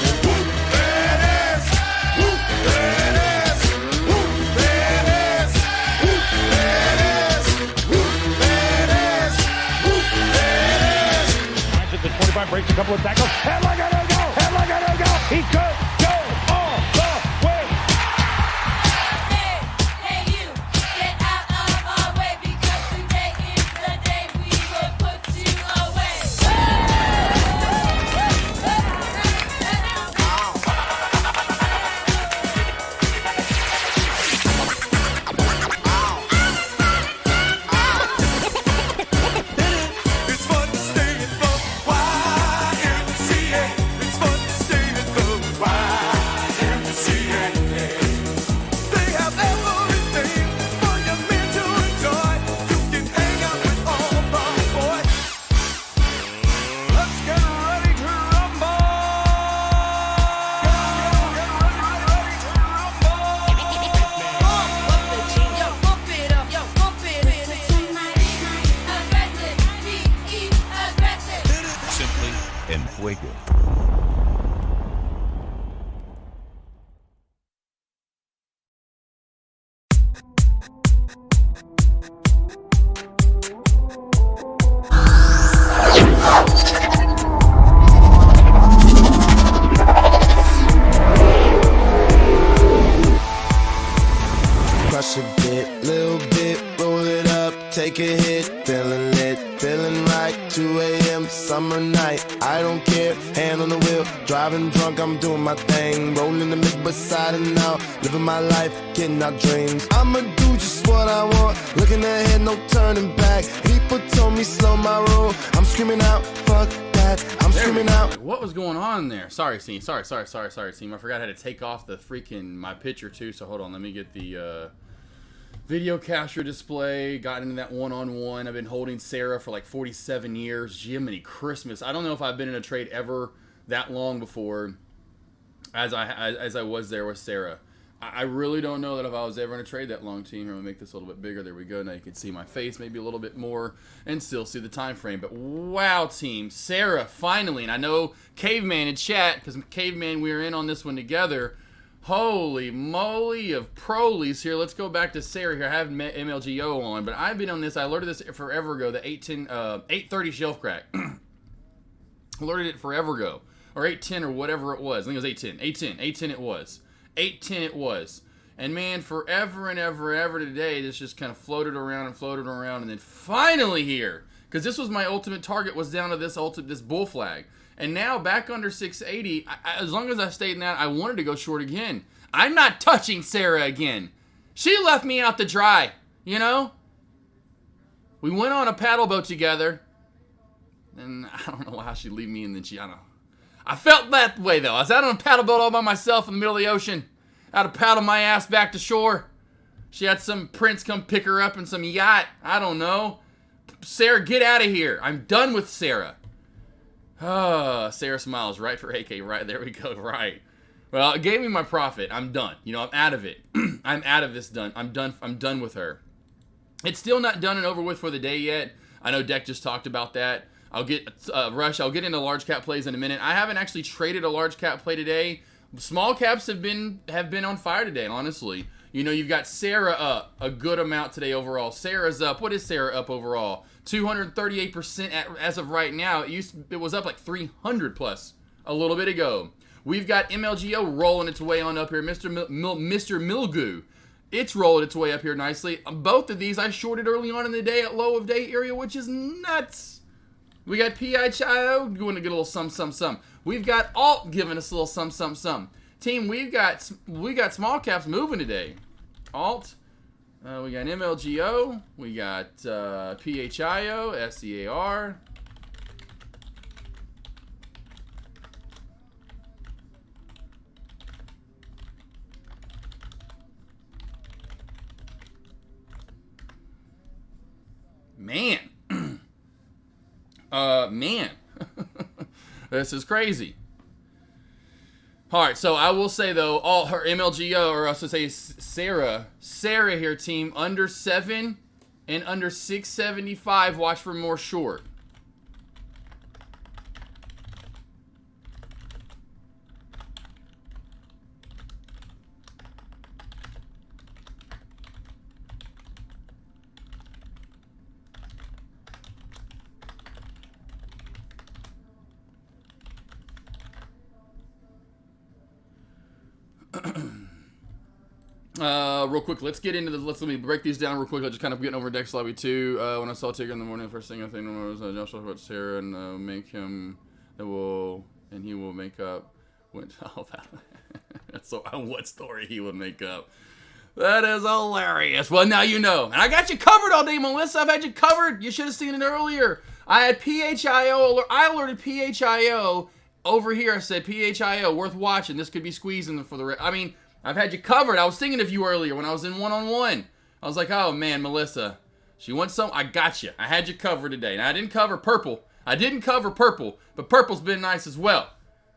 Finds it to 25, breaks a couple of tackles. And look at him go! And look at him go! He could go all the way. Hey, hey you, get out of our way because today is the day we will put you away. It's fun to stay in the YMCA. It's fun to stay in the YMCA. They have everything for your men to enjoy. You can hang out with all the boys. Let's get ready to rumble! Get ready to rumble! Pump up the jam, yo, pump it up, yo, pump it. Aggressive, be aggressive. Simply en fuego. Crush a bit, little bit, roll it up, take a hit, feeling lit, feeling right, 2 a.m. summer night, I don't care, hand on the wheel, driving drunk, I'm doing my thing, rolling the mid beside and out, living my life, getting our dreams, I'ma do just what I want, looking ahead, no turning back, people told me slow my roll, I'm screaming out, fuck that, I'm screaming out. What was going on there? Sorry, team. Sorry, team. I forgot how to take off the freaking my picture too. So hold on, let me get the video capture display. Got into that one-on-one. I've been holding Sarah for like 47 years. Jiminy Christmas. I don't know if I've been in a trade ever that long before, as I was there with Sarah. I really don't know that if I was ever in a trade that long, team. I'm gonna make this a little bit bigger. There we go. Now you can see my face maybe a little bit more and still see the time frame. But wow, team, Sarah finally. And I know Caveman in chat, because Caveman, we were in on this one together. Holy moly of prolies here. Let's go back to Sarah here. I have MLGO on, but I've been on this. I alerted this forever ago. The 830 shelf crack. Alerted it forever ago, or 810 or whatever it was. I think it was 810. 810 it was. 810 it was. And man, forever and ever today, this just kind of floated around, and then finally here, because this was my ultimate target, was down to this bull flag. And now back under 680, as long as I stayed in that, I wanted to go short again. I'm not touching Sarah again. She left me out to dry, you know? We went on a paddle boat together. And I don't know how she'd leave me and then I don't know. I felt that way, though. I was out on a paddle boat all by myself in the middle of the ocean. I had to paddle my ass back to shore. She had some prince come pick her up in some yacht. I don't know. Sarah, get out of here. I'm done with Sarah. Oh, Sarah smiles. Right for AK. Right, there we go. Right. Well, it gave me my profit. I'm done. You know, I'm out of it. I'm out of this done. I'm done with her. It's still not done and over with for the day yet. I know Deck just talked about that. I'll get Rush. I'll get into large cap plays in a minute. I haven't actually traded a large cap play today. Small caps have been on fire today, honestly. You know, you've got Sarah up a good amount today overall. Sarah's up. What is Sarah up overall? 238% as of right now. It was up like 300 plus a little bit ago. We've got MLGO rolling its way on up here. Mr. Milgoo. It's rolling its way up here nicely. Both of these I shorted early on in the day at low of day area, which is nuts. We got PHIO going to get a little some. We've got Alt giving us a little some. Team, we got small caps moving today. Alt, we got MLGO, we got PHIO, SEAR. Man. Man. This is crazy. Alright, so I will say though, all her MLGO, or I should say Sarah here, team, under 7 and under 675, watch for more short. Real quick, let me break these down real quick. I'm just kind of getting over Dex Lobby 2. When I saw Tigger in the morning, first thing I think was Josh talked about Sarah and make him he will make up. So what story he would make up? That is hilarious. Well, now you know. And I got you covered all day, Melissa. I've had you covered. You should have seen it earlier. I had PHIO. I alerted PHIO over here. I said PHIO worth watching. This could be squeezing for the. I mean. I've had you covered. I was thinking of you earlier when I was in one-on-one. I was like, oh, man, Melissa. She wants some. I got you. I had you covered today. Now, I didn't cover purple. But purple's been nice as well.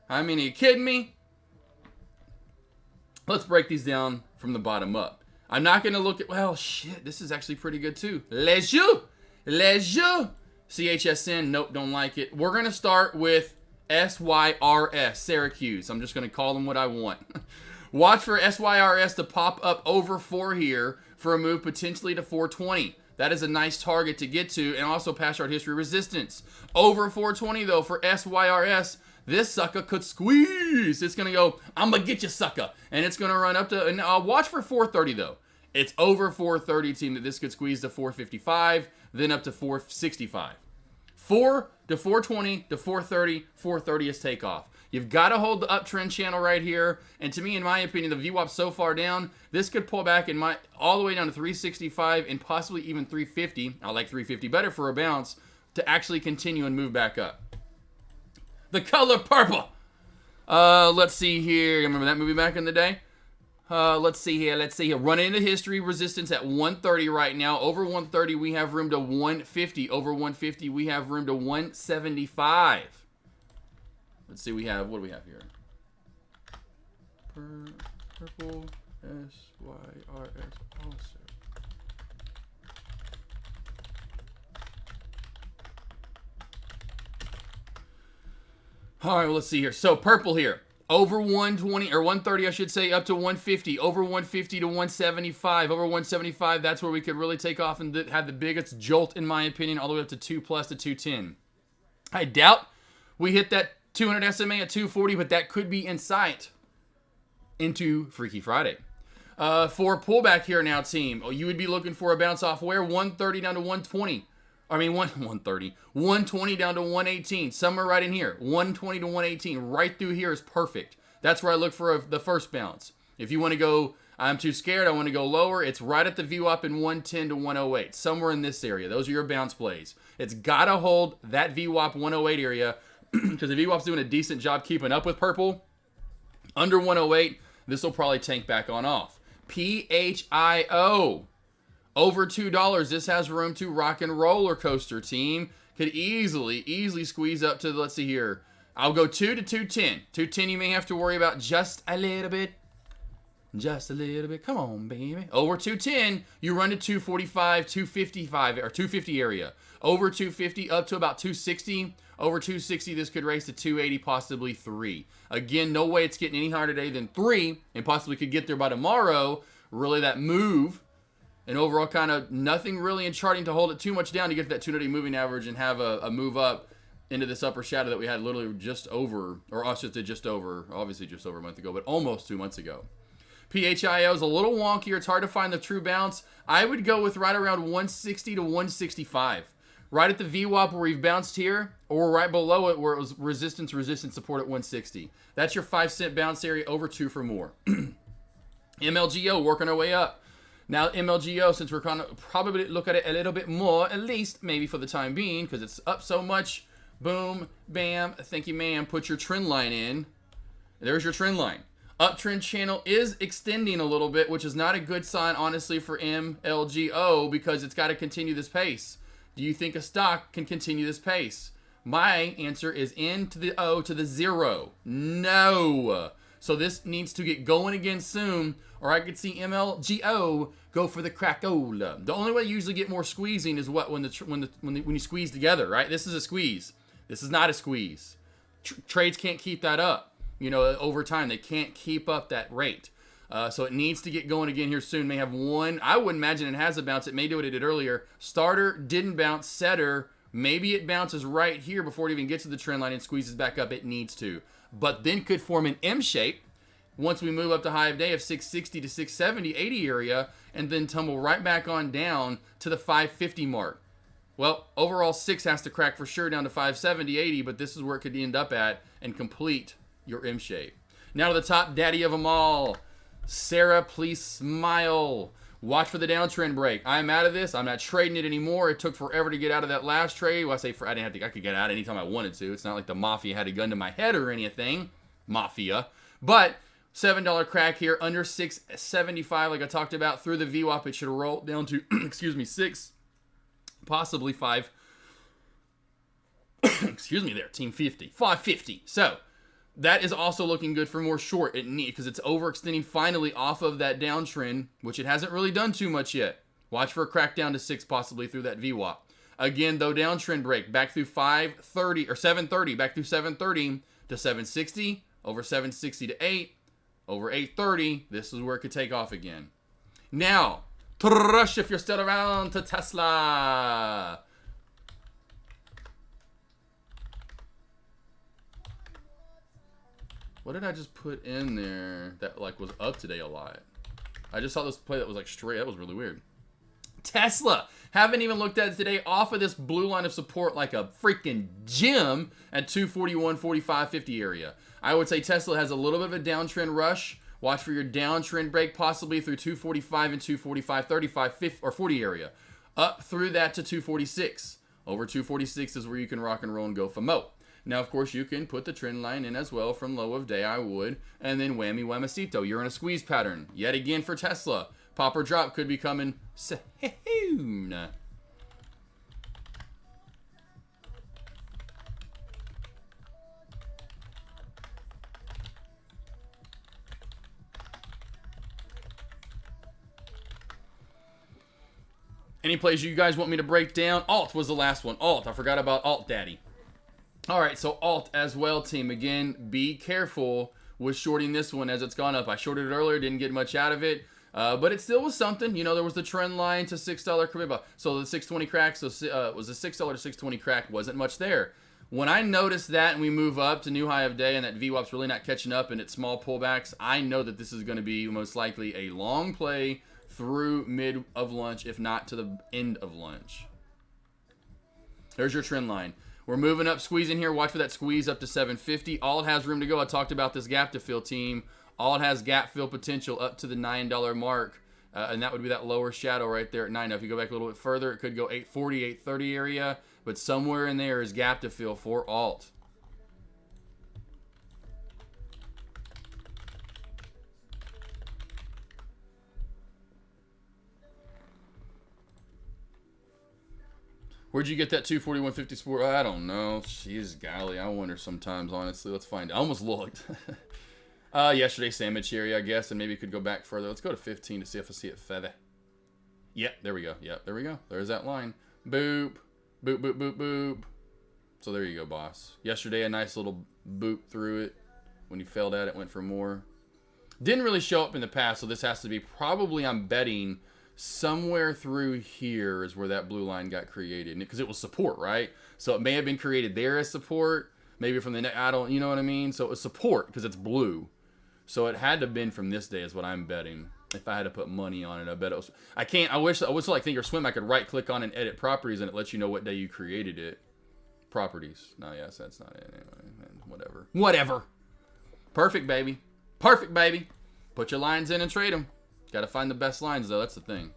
I mean, are you kidding me? Let's break these down from the bottom up. I'm not going to look at, well, shit, this is actually pretty good, too. Les Jeux. CHSN, nope, don't like it. We're going to start with SYRS, Syracuse. I'm just going to call them what I want. Watch for SYRS to pop up over 4 here for a move potentially to 420. That is a nice target to get to, and also pass chart history resistance. Over 420, though, for SYRS, this sucker could squeeze. It's going to go, I'm going to get you, sucker. And it's going to run up to, and watch for 430, though. It's over 430, team, that this could squeeze to 455, then up to 465. 4 to 420 to 430, 430 is takeoff. You've got to hold the uptrend channel right here. And to me, in my opinion, the VWAP's so far down, this could pull back all the way down to 365 and possibly even 350. I like 350 better for a bounce to actually continue and move back up. The color purple. Let's see here. Remember that movie back in the day? Let's see here. Running into history resistance at 130 right now. Over 130, we have room to 150. Over 150, we have room to 175. Let's see, what do we have here? Purple SYRS also. All right, well, let's see here. So purple here. Over 120, or 130, I should say, up to 150. Over 150 to 175. Over 175, that's where we could really take off and have the biggest jolt, in my opinion, all the way up to 2 plus to 210. I doubt we hit that 200 SMA at 240, but that could be in sight into Freaky Friday. For pullback here now, team, you would be looking for a bounce off where? 130 down to 120. I mean, 130. 120 down to 118. Somewhere right in here. 120 to 118. Right through here is perfect. That's where I look for the first bounce. If you want to go, I'm too scared, I want to go lower, it's right at the VWAP in 110 to 108, somewhere in this area. Those are your bounce plays. It's got to hold that VWAP 108 area because the VWAP's doing a decent job keeping up with purple. Under 108, this will probably tank back on off. PHIO. Over $2. This has room to rock and roller coaster, team. Could easily squeeze up to, let's see here. I'll go 2 to 210. 210 you may have to worry about just a little bit. Just a little bit. Come on, baby. Over 210, you run to 245, 255, or 250 area. Over 250, up to about 260. Over 260, this could race to 280, possibly 3. Again, no way it's getting any higher today than 3, and possibly could get there by tomorrow. Really, that move, and overall kind of nothing really in charting to hold it too much down to get to that 280 moving average and have a move up into this upper shadow that we had literally just over, or I should say just over, obviously just over a month ago, but almost 2 months ago. PHIO is a little wonkier. It's hard to find the true bounce. I would go with right around 160 to 165. Right at the VWAP where we've bounced here, or right below it where it was resistance support at 160. That's your 5-cent bounce area, over 2 for more. MLGO working our way up. Now MLGO, since we're going to probably look at it a little bit more, at least maybe for the time being, because it's up so much. Boom, bam, thank you, ma'am. Put your trend line in. There's your trend line. Uptrend channel is extending a little bit, which is not a good sign, honestly, for MLGO, because it's got to continue this pace. Do you think a stock can continue this pace? My answer is N to the O to the 0. No. So this needs to get going again soon, or I could see MLGO go for the crack-ola. The only way you usually get more squeezing is what when you squeeze together, right? This is a squeeze. This is not a squeeze. Trades can't keep that up. You know, over time they can't keep up that rate. So it needs to get going again here soon. May have one. I wouldn't imagine it has a bounce. It may do what it did earlier. Starter didn't bounce. Setter, maybe it bounces right here before it even gets to the trend line and squeezes back up. It needs to. But then could form an M shape once we move up to high of day of 660 to 670, 80 area, and then tumble right back on down to the 550 mark. Well, overall 6 has to crack for sure down to 570, 80, but this is where it could end up at and complete your M shape. Now to the top daddy of them all. Sarah, please smile. Watch for the downtrend break. I'm out of this. I'm not trading it anymore. It took forever to get out of that last trade. Well, I say I didn't have to. I could get out anytime I wanted to. It's not like the mafia had a gun to my head or anything. Mafia. But $7 crack here under 675, like I talked about, through the VWAP. It should roll down to, excuse me, 6, possibly 5. Excuse me there, team 50. 550. So that is also looking good for more short, because it's overextending finally off of that downtrend, which it hasn't really done too much yet. Watch for a crack down to 6 possibly through that VWAP. Again, though, downtrend break back through 530 or 730, back through 730 to 760, over 760 to 8, over 830. This is where it could take off again. Now, Trush, if you're still around, to Tesla. What did I just put in there that like was up today a lot? I just saw this play that was like straight. That was really weird. Tesla. Haven't even looked at it today. Off of this blue line of support like a freaking gym at 241, 45, 50 area. I would say Tesla has a little bit of a downtrend rush. Watch for your downtrend break possibly through 245 and 245, 35, 50, or 40 area. Up through that to 246. Over 246 is where you can rock and roll and go for mo. Now, of course, you can put the trend line in as well from low of day, I would. And then whammy whamacito. You're in a squeeze pattern. Yet again for Tesla. Pop or drop could be coming soon. Any plays you guys want me to break down? Alt was the last one. Alt. I forgot about Alt Daddy. All right, so Alt as well, team. Again, be careful with shorting this one as it's gone up. I shorted it earlier, didn't get much out of it, but it still was something. You know, there was the trend line to $6 Kariba. So the 620 crack, so it was a $6 to 620 crack, wasn't much there. When I noticed that and we move up to new high of day and that VWAP's really not catching up and it's small pullbacks, I know that this is going to be most likely a long play through mid of lunch, if not to the end of lunch. There's your trend line. We're moving up, squeezing here. Watch for that squeeze up to 750. Alt has room to go. I talked about this gap to fill, team. Alt has gap fill potential up to the $9 mark. And that would be that lower shadow right there at 9. Now, if you go back a little bit further, it could go 840, 830 area. But somewhere in there is gap to fill for Alt. Where'd you get that 241.50 sport? I don't know. Jeez, golly. I wonder sometimes, honestly. Let's find out. I almost looked. Yesterday, sandwich area, I guess, and maybe could go back further. Let's go to 15 to see if I see it feather. Yep, there we go. Yep, there we go. There's that line. Boop. Boop, boop, boop, boop. So there you go, boss. Yesterday, a nice little boop through it. When you failed at it, went for more. Didn't really show up in the past, so this has to be probably, I'm betting, somewhere through here is where that blue line got created. Because it was support, right? So it may have been created there as support. Maybe from the neck, I don't, you know what I mean? So it was support because it's blue. So it had to have been from this day is what I'm betting. If I had to put money on it, I bet it was. I can't, I wish like Thinkorswim, I could right click on and edit properties and it lets you know what day you created it. Properties. No, yes, that's not it. Anyway, whatever. Whatever. Perfect, baby. Perfect, baby. Put your lines in and trade them. Got to find the best lines, though. That's the thing.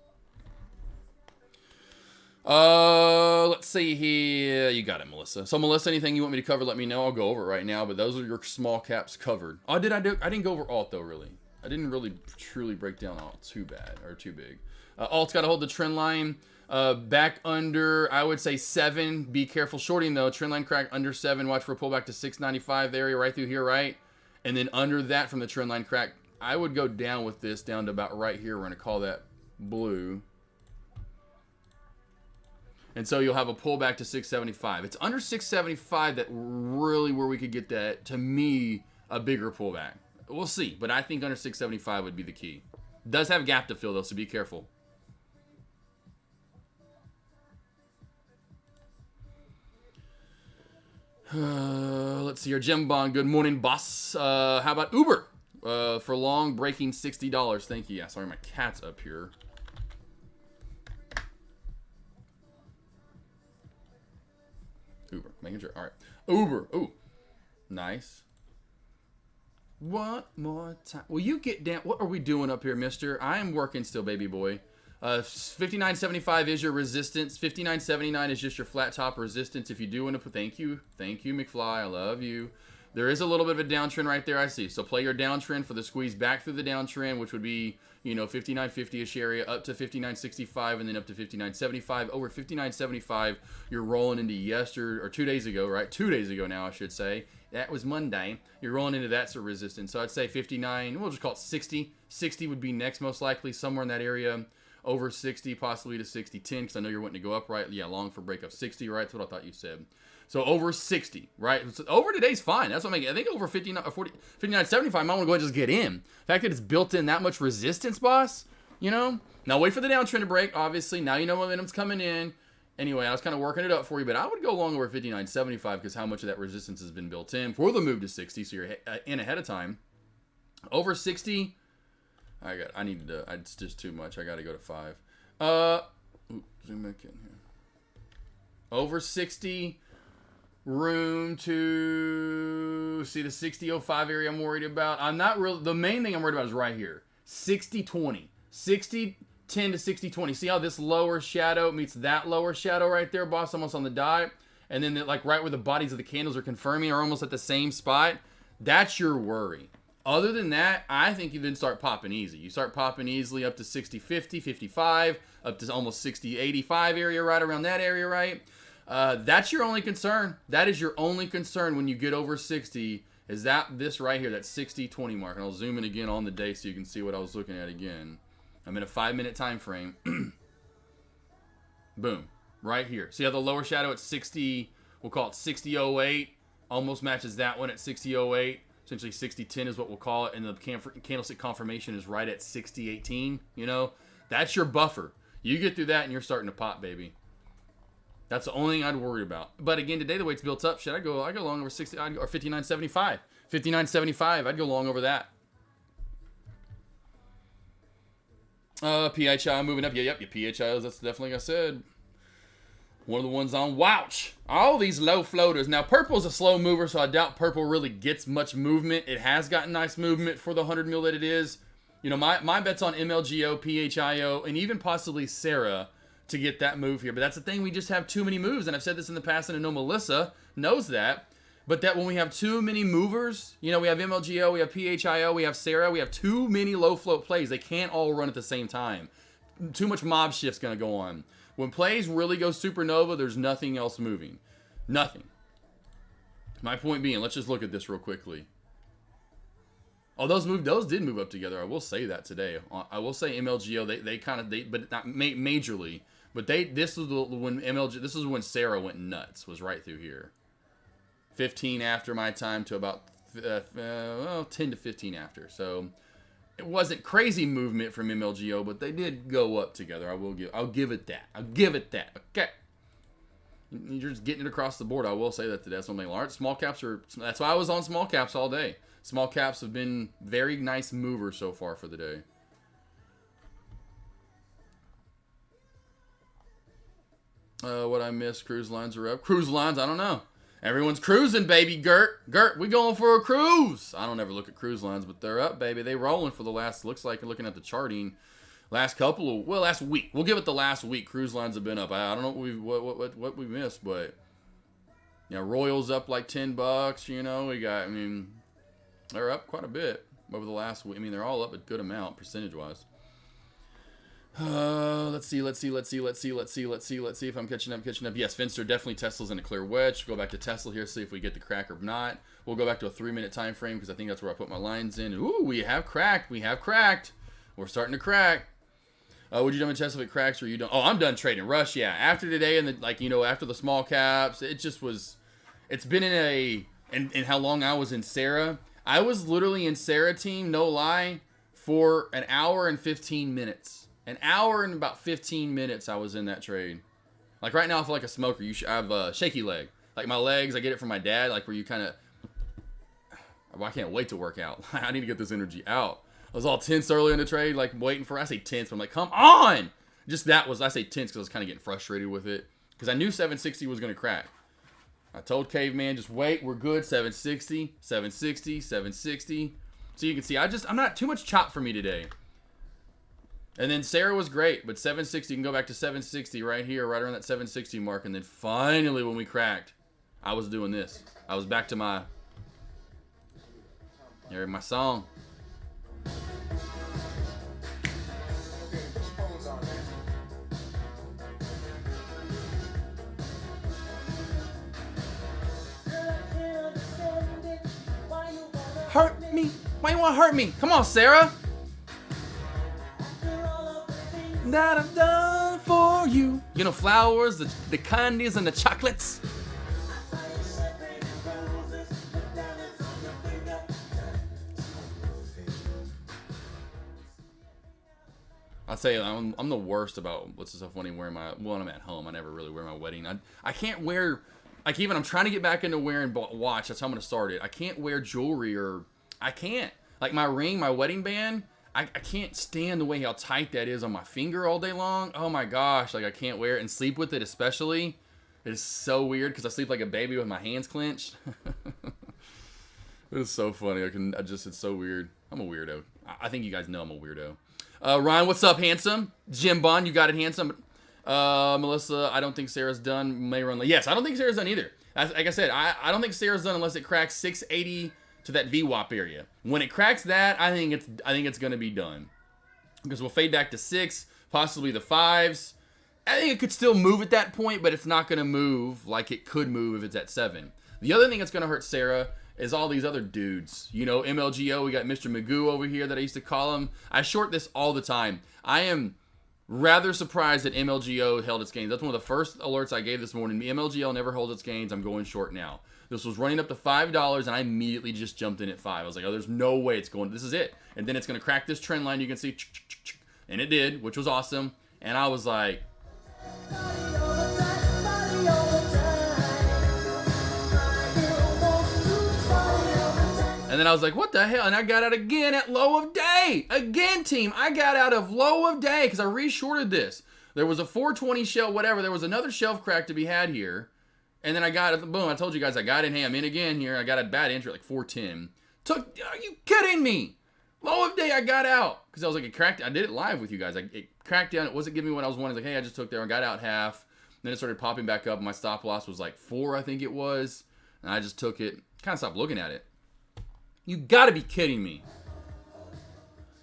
Let's see here. You got it, Melissa. So, Melissa, anything you want me to cover, let me know. I'll go over it right now. But those are your small caps covered. Oh, I didn't go over alt, though, really. I didn't really truly break down alt too bad or too big. Alt's got to hold the trend line back under, I would say, 7. Be careful shorting, though. Trend line crack under 7. Watch for a pullback to 695 area right through here, right? And then under that from the trend line crack, I would go down with this down to about right here. We're going to call that blue. And so you'll have a pullback to 675. It's under 675 that really where we could get that, to me, a bigger pullback. We'll see. But I think under 675 would be the key. Does have gap to fill, though, so be careful. Let's see here. Jim Bond, good morning, boss. How about Uber? For long, breaking $60. Thank you. Yeah, sorry, my cat's up here. Uber, making sure. All right. Uber. Ooh, nice. One more time. Will you get down? What are we doing up here, mister? I am working still, baby boy. 59.75 is your resistance. 59.79 is just your flat top resistance. If you do want to put, thank you, McFly. I love you. There is a little bit of a downtrend right there, I see. So play your downtrend for the squeeze back through the downtrend, which would be, 59.50-ish area up to 59.65 and then up to 59.75. Over 59.75, you're rolling into yesterday, or 2 days ago, right? 2 days ago now, I should say. That was Monday. You're rolling into that sort of resistance. So I'd say 59, we'll just call it 60. 60 would be next most likely, somewhere in that area. Over 60, possibly to 60.10, because I know you're wanting to go up, right? Yeah, long for break of 60, right? That's what I thought you said. So over 60, right? So over today's fine. That's what I'm making. I think over 59, 40, 59.75, I might want to go ahead and just get in. The fact that it's built in that much resistance, boss, Now wait for the downtrend to break, obviously. Now you know momentum's coming in. Anyway, I was kind of working it up for you, but I would go long over 59.75 because how much of that resistance has been built in for the move to 60, so you're in ahead of time. Over 60, it's just too much. I got to go to 5. Zoom back in here. Over 60, room to see the 60.05 area I'm worried about. I'm not really, the main thing I'm worried about is right here. 60.20. 60.10 to 60.20. See how this lower shadow meets that lower shadow right there, boss, almost on the dot? And then right where the bodies of the candles are confirming are almost at the same spot. That's your worry. Other than that, I think you then start popping easy. You start popping easily up to 60.50, 55, up to almost 60.85 area, right around that area, right? That's your only concern. That is your only concern when you get over 60, is this right here, that 60.20 mark. And I'll zoom in again on the day so you can see what I was looking at again. I'm in a 5-minute time frame. Boom. Right here. See how the lower shadow at 60, we'll call it 60.08, almost matches that one at 60.08. Essentially 60.10 is what we'll call it, and the candlestick confirmation is right at 60.18. That's your buffer. You get through that and you're starting to pop, baby. That's the only thing I'd worry about. But again, today the way it's built up, I go long over 60 or 59.75. 59.75, I'd go long over that. PHI moving up. Yep, your PHIs, that's definitely like I said. One of the ones on Wouch. All these low floaters. Now, purple's a slow mover, so I doubt purple really gets much movement. It has gotten nice movement for the 100 mil that it is. You know, my bet's on MLGO, PHIO, and even possibly Sarah to get that move here. But that's the thing. We just have too many moves, and I've said this in the past, and I know Melissa knows that. But that when we have too many movers, you know, we have MLGO, we have PHIO, we have Sarah, we have too many low float plays. They can't all run at the same time. Too much mob shift's going to go on. When plays really go supernova, there's nothing else moving. Nothing. My point being, let's just look at this real quickly. Oh, those did move up together. I will say that today. I will say MLGO, they kind of, but not majorly. But this was this is when Sarah went nuts. Was right through here. 15 after my time to about 10 to 15 after. So it wasn't crazy movement from MLGO, but they did go up together. I'll give it that. Okay. You're just getting it across the board. I will say that today. That's something large. Small caps that's why I was on small caps all day. Small caps have been very nice movers so far for the day. What I missed, cruise lines are up. Cruise lines, I don't know. Everyone's cruising, baby. Gert, we going for a cruise. I don't ever look at cruise lines, but they're up, baby. They rolling for the last, looks like, looking at the charting, last week. We'll give it the last week. Cruise lines have been up. I don't know what we missed, but yeah, Royals up like $10. You know, they're up quite a bit over the last week. I mean, they're all up a good amount percentage-wise. Let's see if I'm catching up. Yes, Finster, definitely Tesla's in a clear wedge. Go back to Tesla here, see if we get the crack or not. We'll go back to a 3-minute time frame because I think that's where I put my lines in. Ooh, we have cracked. We're starting to crack. Would you done with Tesla if it cracks or you don't? Oh, I'm done trading. Rush, yeah. After today and after the small caps, it just was, it's been in how long I was in Sarah. I was literally in Sarah team, no lie, for an hour and 15 minutes. An hour and about 15 minutes I was in that trade. Like right now I feel like a smoker. I have a shaky leg. Like my legs, I get it from my dad, like where you kind of, I can't wait to work out. I need to get this energy out. I was all tense early in the trade, like waiting for, I say tense, but I'm like, come on! I say tense because I was kind of getting frustrated with it. Because I knew 760 was going to crack. I told Caveman, just wait, we're good, 760. So you can see, I'm not too much chop for me today. And then Sarah was great, but 760, you can go back to 760 right here, right around that 760 mark. And then finally when we cracked, I was doing this. I was back to my song. Hurt me? Why you want to hurt me? Come on, Sarah. That I've done for you. You know, flowers, the candies, and the chocolates. I'll say I'm the worst about what's so funny wearing when I'm at home. I never really wear my wedding. I can't wear, like even I'm trying to get back into wearing watch. That's how I'm gonna start it. I can't wear jewelry I can't. Like my ring, my wedding band. I can't stand the way how tight that is on my finger all day long. Oh my gosh, like I can't wear it and sleep with it especially. It is so weird because I sleep like a baby with my hands clenched. It's so funny. It's so weird. I'm a weirdo. I think you guys know I'm a weirdo. Ryan, what's up, handsome? Jim Bond, you got it, handsome. Melissa, I don't think Sarah's done. May run. Yes, I don't think Sarah's done either. Like I said, I don't think Sarah's done unless it cracks 680 to that VWAP area. When it cracks that, I think it's gonna be done. Because we'll fade back to 6, possibly the 5s. I think it could still move at that point, but it's not gonna move like it could move if it's at 7. The other thing that's gonna hurt Sarah is all these other dudes. You know, MLGO, we got Mr. Magoo over here that I used to call him. I short this all the time. I am rather surprised that MLGO held its gains. That's one of the first alerts I gave this morning. MLGO never holds its gains. I'm going short now. This was running up to $5, and I immediately just jumped in at 5. I was like, oh, there's no way it's going. This is it. And then it's going to crack this trend line. You can see, and it did, which was awesome. And I was like, and then I was like, what the hell? And I got out again at low of day. Again, team, I got out of low of day because I re-shorted this. There was a 420 shelf, whatever. There was another shelf crack to be had here. And then I got it. Boom, I told you guys I got in. Hey, I'm in again here. I got a bad entry, like 410. Are you kidding me? Low of day, I got out. Because I was like, it cracked. I did it live with you guys. It cracked down. It wasn't giving me what I was wanting. Like, hey, I just took there and got out half. Then it started popping back up. My stop loss was like 4, I think it was. And I just took it. Kind of stopped looking at it. You got to be kidding me.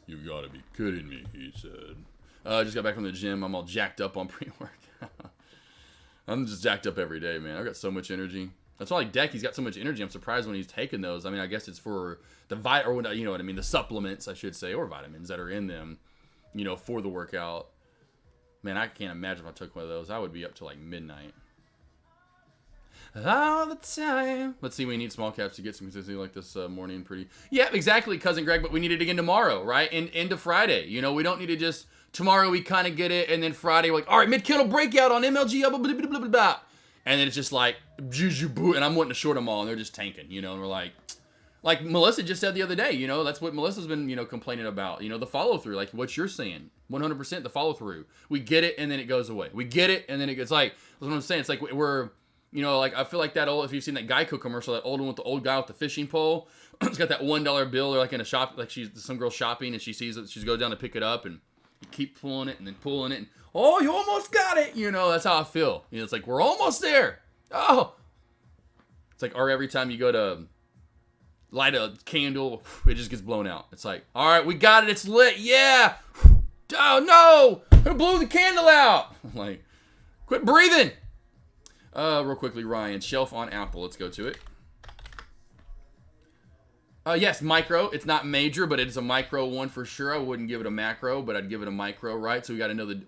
You got to be kidding me, he said. I just got back from the gym. I'm all jacked up on pre-workout. I'm just jacked up every day, man. I've got so much energy. That's why, like, Decky's got so much energy. I'm surprised when he's taking those. I mean, I guess it's for the you know what I mean, the supplements, I should say, or vitamins that are in them, you know, for the workout. Man, I can't imagine if I took one of those. I would be up to like midnight. All the time. Let's see, we need small caps to get some consistency like this morning. Yeah, exactly, Cousin Greg, but we need it again tomorrow, right? And into Friday. You know, we don't need to just, tomorrow we kind of get it, and then Friday we're like, all right, mid-kennel breakout on MLG, blah, blah, blah, blah, blah, blah. And then it's just like, and I'm wanting to short them all, and they're just tanking, you know, and we're like Melissa just said the other day, you know, that's what Melissa's been, you know, complaining about, you know, the follow-through, like what you're saying, 100% the follow-through. We get it, and then it goes away. We get it, and then it gets like, that's what I'm saying, it's like we're, you know, like I feel like that old, if you've seen that Geico commercial, that old one with the old guy with the fishing pole, it's got that $1 bill, or like in a shop, like some girl shopping, and she sees it, she goes down to pick it up, and you keep pulling it, and then pulling it, and oh, you almost got it, you know, that's how I feel. You know, it's like, we're almost there. Oh, it's like, or every time you go to light a candle, it just gets blown out. It's like, all right, we got it. It's lit. Yeah. Oh, no. Who blew the candle out? I'm like, quit breathing. Real quickly, Ryan. Shelf on Apple. Let's go to it. Yes, micro. It's not major, but it's a micro one for sure. I wouldn't give it a macro, but I'd give it a micro, right? So we got another...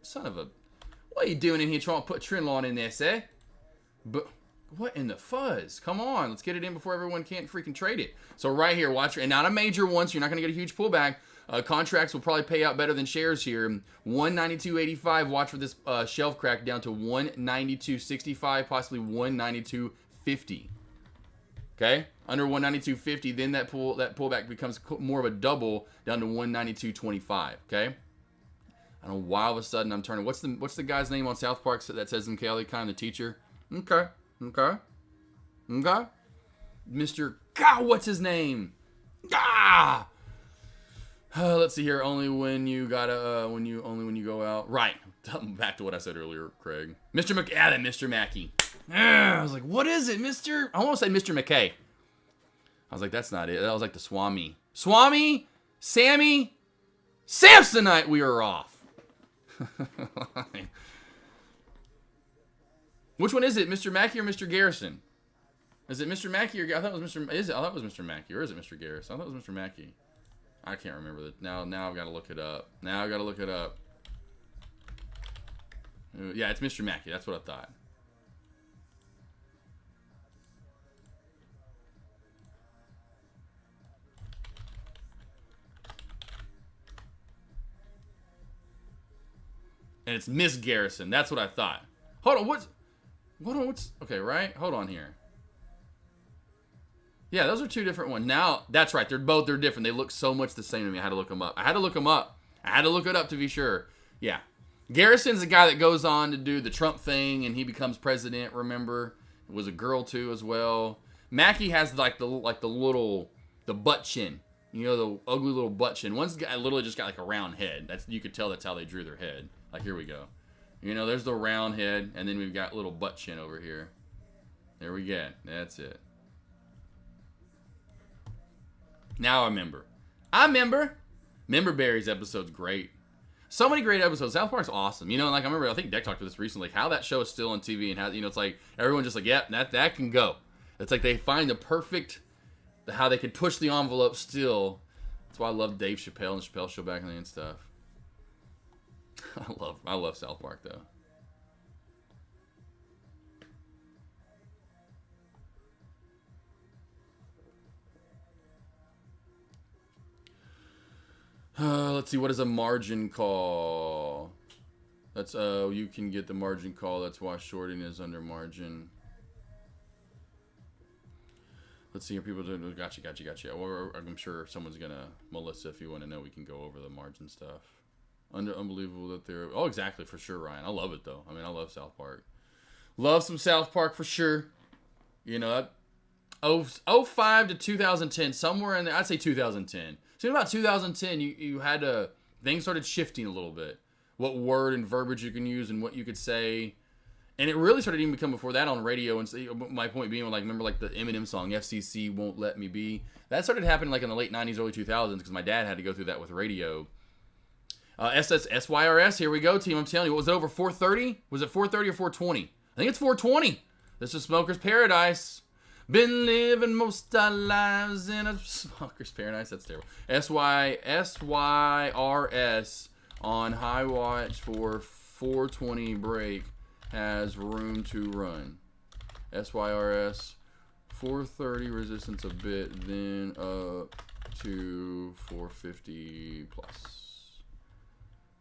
Son of a... What are you doing in here trying to put trend line in this, eh? But... What in the fuzz? Come on, let's get it in before everyone can't freaking trade it. So right here, watch, and not a major one, so you're not going to get a huge pullback. Contracts will probably pay out better than shares here. 192.85. Watch for this shelf crack down to 192.65, possibly 192.50. Okay, under 192.50, then that pullback becomes more of a double down to 192.25. Okay. I don't know why all of a sudden I'm turning. What's the guy's name on South Park that says in Kelly, kind of the teacher? Okay. Mr. God, what's his name? Let's see here. Only when you gotta, when you go out. Right. Back to what I said earlier, Craig. Mr. McKay. That Mr. Mackey. I was like, what is it, Mr.? I want to say Mr. McKay. I was like, that's not it. That was like the Swami. Sammy, Samsonite. We are off. Which one is it, Mr. Mackey or Mr. Garrison? Is it Mr. Mackey or I thought it was Mr. Is it? I thought it was Mr. Mackey, or is it Mr. Garrison? I thought it was Mr. Mackey. I can't remember that. Now I've got to look it up. Yeah, it's Mr. Mackey. That's what I thought. And it's Miss Garrison. That's what I thought. Hold on, what's okay, right? Hold on here. Yeah, those are two different ones. Now, that's right. They're different. They look so much the same to me. I had to look them up. I had to look it up to be sure. Yeah. Garrison's the guy that goes on to do the Trump thing, and he becomes president, remember? It was a girl, too, as well. Mackey has, the butt chin. You know, the ugly little butt chin. One's guy literally just got, like, a round head. You could tell that's how they drew their head. Like, here we go. You know, there's the round head, and then we've got little butt chin over here. There we go. That's it. Now I remember. Member Berry's episode's great. So many great episodes. South Park's awesome. You know, like I think Deck talked about this recently, like how that show is still on TV and how, you know, it's like everyone's just like, yeah, that can go. It's like they find the perfect, how they can push the envelope still. That's why I love Dave Chappelle and the Chappelle Show back in the day and stuff. I love South Park though. Let's see, what is a margin call? That's you can get the margin call. That's why shorting is under margin. Let's see, people doing. Gotcha. Well, I'm sure someone's gonna, Melissa, if you want to know, we can go over the margin stuff. Unbelievable that they're... Oh, exactly, for sure, Ryan. I love it, though. I mean, I love South Park. Love some South Park for sure. You know, 05 to 2010, somewhere in there. I'd say 2010. So about 2010, you had to... Things started shifting a little bit. What word and verbiage you can use and what you could say. And it really started even becoming before that on radio. And so, my point being, like, remember like the Eminem song, FCC Won't Let Me Be? That started happening like in the late 90s, early 2000s because my dad had to go through that with radio. SYRS, here we go, team. I'm telling you, was it over 430? Was it 430 or 420? I think it's 420. This is Smoker's Paradise. Been living most our lives in a Smoker's Paradise. That's terrible. SYRS on high watch for 420 break has room to run. SYRS 430 resistance a bit, then up to 450 plus.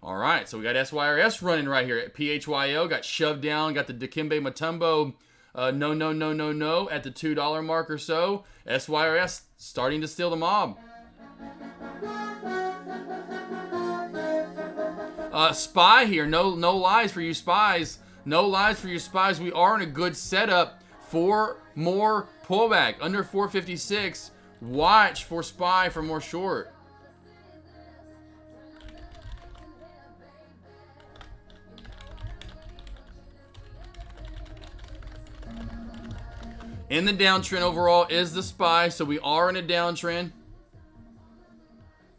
All right, so we got SYRS running right here at PHYO. Got shoved down, got the Dikembe Mutombo no at the $2 mark or so. SYRS starting to steal the mob. Spy here, no lies for you spies. No lies for you spies. We are in a good setup for more pullback. Under 456, watch for Spy for more short. In the downtrend overall is the Spy, so we are in a downtrend.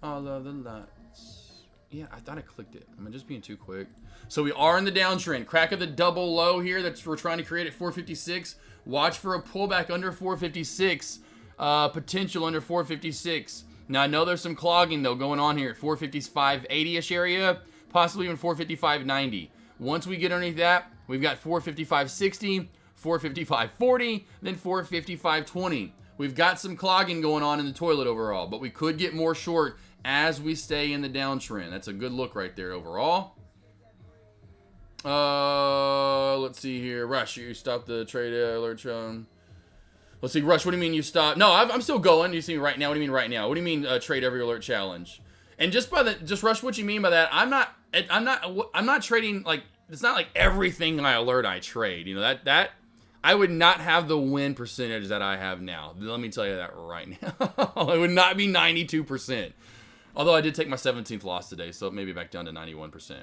All of the lights. Yeah, I thought I clicked it. Am I just being too quick? So we are in the downtrend. Crack of the double low here that we're trying to create at 456. Watch for a pullback under 456. Potential under 456. Now, I know there's some clogging, though, going on here at 455.80-ish area. Possibly even 455.90. Once we get underneath that, we've got 455.60. 455.40, then 455.20. We've got some clogging going on in the toilet overall, but we could get more short as we stay in the downtrend. That's a good look right there overall. Let's see here. Rush, you stopped the trade alert. Let's see, Rush, what do you mean you stopped? No, I'm still going. You see me right now. What do you mean right now? What do you mean trade every alert challenge? And just Rush, what you mean by that? I'm not trading, like, it's not like everything I alert I trade. You know, that I would not have the win percentage that I have now. Let me tell you that right now. It would not be 92%. Although I did take my 17th loss today, so maybe back down to 91%.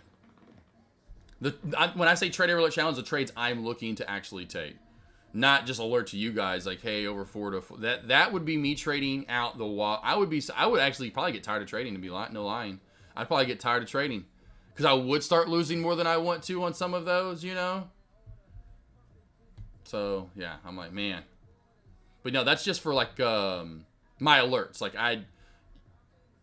When I say trade every alert challenge, the trades I'm looking to actually take. Not just alert to you guys like, hey, over 4 to 4. That would be me trading out the wall. I would actually probably get tired of trading, to be no lying. I'd probably get tired of trading. Because I would start losing more than I want to on some of those, you know? So, yeah, I'm like, man. But no, that's just for, like, my alerts. Like, I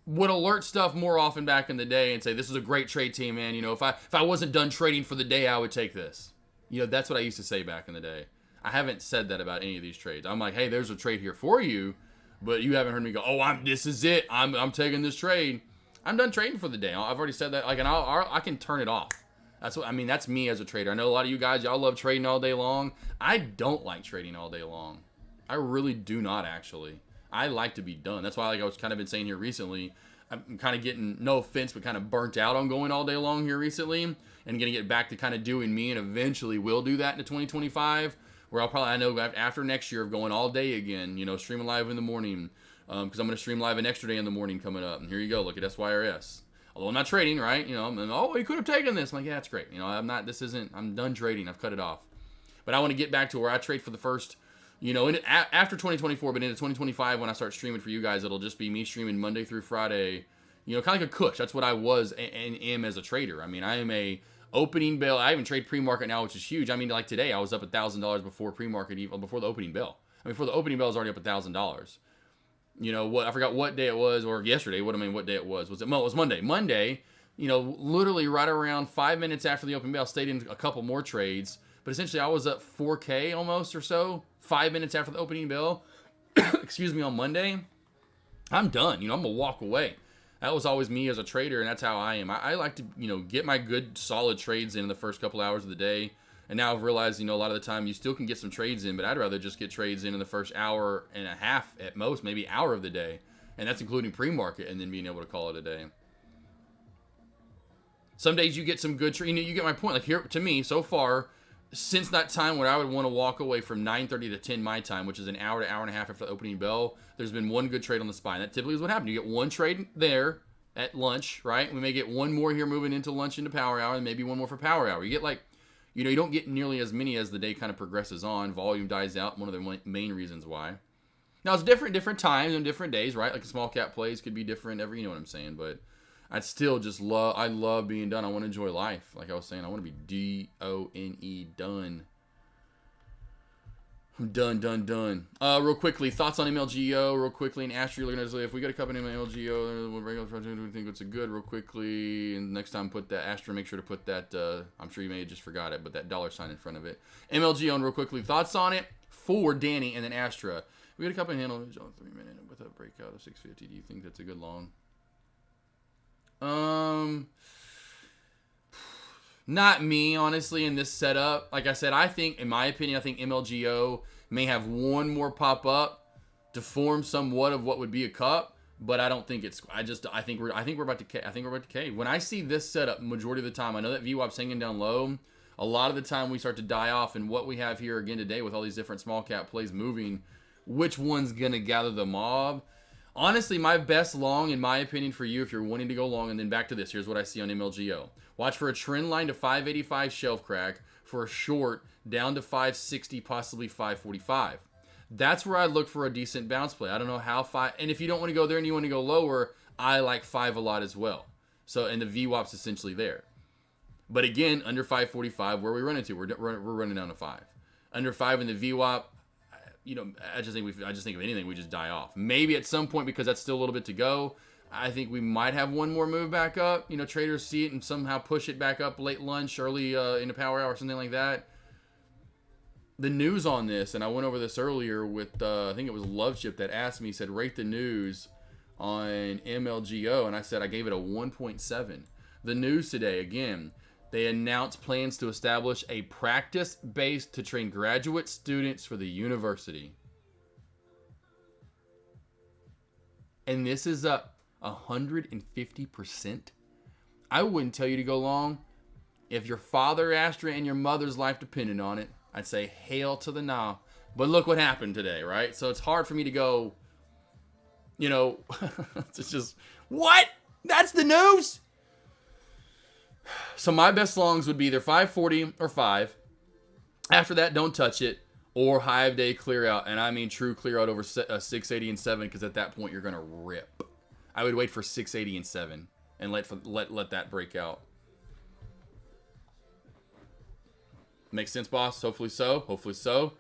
would alert stuff more often back in the day and say, this is a great trade team, man. You know, if I wasn't done trading for the day, I would take this. You know, that's what I used to say back in the day. I haven't said that about any of these trades. I'm like, hey, there's a trade here for you. But you haven't heard me go, oh, this is it. I'm taking this trade. I'm done trading for the day. I've already said that. Like, and I can turn it off. That's me as a trader. I know a lot of you guys, y'all love trading all day long. I don't like trading all day long. I really do not, actually. I like to be done. That's why, like I was kind of been saying here recently, I'm kind of getting, no offense, but kind of burnt out on going all day long here recently, and going to get back to kind of doing me, and eventually will do that into 2025, where I know after next year of going all day again, you know, streaming live in the morning, because I'm going to stream live an extra day in the morning coming up. And here you go. Look at SYRS. Although I'm not trading, right? You know, you could have taken this. I'm like, yeah, that's great. You know, I'm done trading. I've cut it off. But I want to get back to where I trade for the first, you know, after 2024, but into 2025 when I start streaming for you guys, it'll just be me streaming Monday through Friday, you know, kind of like a Kush. That's what I was and am as a trader. I mean, I am a opening bell. I even trade pre-market now, which is huge. I mean, like today, I was up $1,000 before pre-market, even before the opening bell. I mean, before the opening bell, I was already up $1,000. You know, I forgot what day it was, or yesterday, what day it was. It was Monday. Monday, you know, literally right around 5 minutes after the open bell, stayed in a couple more trades. But essentially, I was up 4K almost or so, 5 minutes after the opening bell. Excuse me, on Monday. I'm done. You know, I'm going to walk away. That was always me as a trader, and that's how I am. I like to, you know, get my good, solid trades in the first couple hours of the day. And now I've realized, you know, a lot of the time you still can get some trades in, but I'd rather just get trades in the first hour and a half at most, maybe hour of the day. And that's including pre-market and then being able to call it a day. Some days you get some good, you know, you get my point. Like here, to me, so far, since that time when I would want to walk away from 9:30 to 10 my time, which is an hour to hour and a half after the opening bell, there's been one good trade on the SPY. And that typically is what happened. You get one trade there at lunch, right? We may get one more here moving into lunch into power hour, and maybe one more for power hour. You get like, you know, you don't get nearly as many as the day kind of progresses on. Volume dies out. One of the main reasons why. Now it's different times and different days, right? Like a small cap plays could be different every, you know what I'm saying? But I still just love being done. I want to enjoy life. Like I was saying, I want to be D-O-N-E, done. I'm done. Real quickly, thoughts on MLGO, real quickly, and Astro, you're looking at if we get a couple in MLGO, regular project, we think it's a good, real quickly, and next time put that, Astro, make sure to put that, I'm sure you may have just forgot it, but that $sign in front of it. MLGO, and real quickly, thoughts on it for Danny, and then Astra. We got a couple in handle, 3 minutes with a breakout of 650. Do you think that's a good long? Not me, honestly, in this setup. Like I said, I think, in my opinion, I think MLGO may have one more pop up to form somewhat of what would be a cup, but I don't think it's. I think we're about to cave. When I see this setup, majority of the time, I know that VWAP's hanging down low. A lot of the time, we start to die off, and what we have here again today with all these different small cap plays moving, which one's gonna gather the mob? Honestly, my best long, in my opinion, for you, if you're wanting to go long, and then back to this, here's what I see on MLGO. Watch for a trend line to 585 shelf crack, for a short down to 560, possibly 545. That's where I look for a decent bounce play. I don't know how 5, and if you don't want to go there and you want to go lower, I like 5 a lot as well. So, and the VWAP's essentially there. But again, under 545, where are we running to? We're running down to 5. Under 5 in the VWAP, you know, I just think if anything, we just die off. Maybe at some point, because that's still a little bit to go, I think we might have one more move back up. You know, traders see it and somehow push it back up late lunch, early in the power hour, something like that. The news on this, and I went over this earlier with, I think it was Love Chip that asked me, said, rate the news on MLGO, and I said I gave it a 1.7. The news today, again, they announced plans to establish a practice base to train graduate students for the university. And this is up 150%. I wouldn't tell you to go long. If your father, Astra, and your mother's life depended on it, I'd say hail to the nah. But look what happened today, right? So it's hard for me to go, you know, it's just, what? That's the news? So my best longs would be either 540 or 5. After that, don't touch it. Or high of day clear out. And I mean true clear out over 680 and 7, because at that point you're going to rip. I would wait for 680 and 7 and let that break out. Makes sense, boss? Hopefully so. Hopefully so.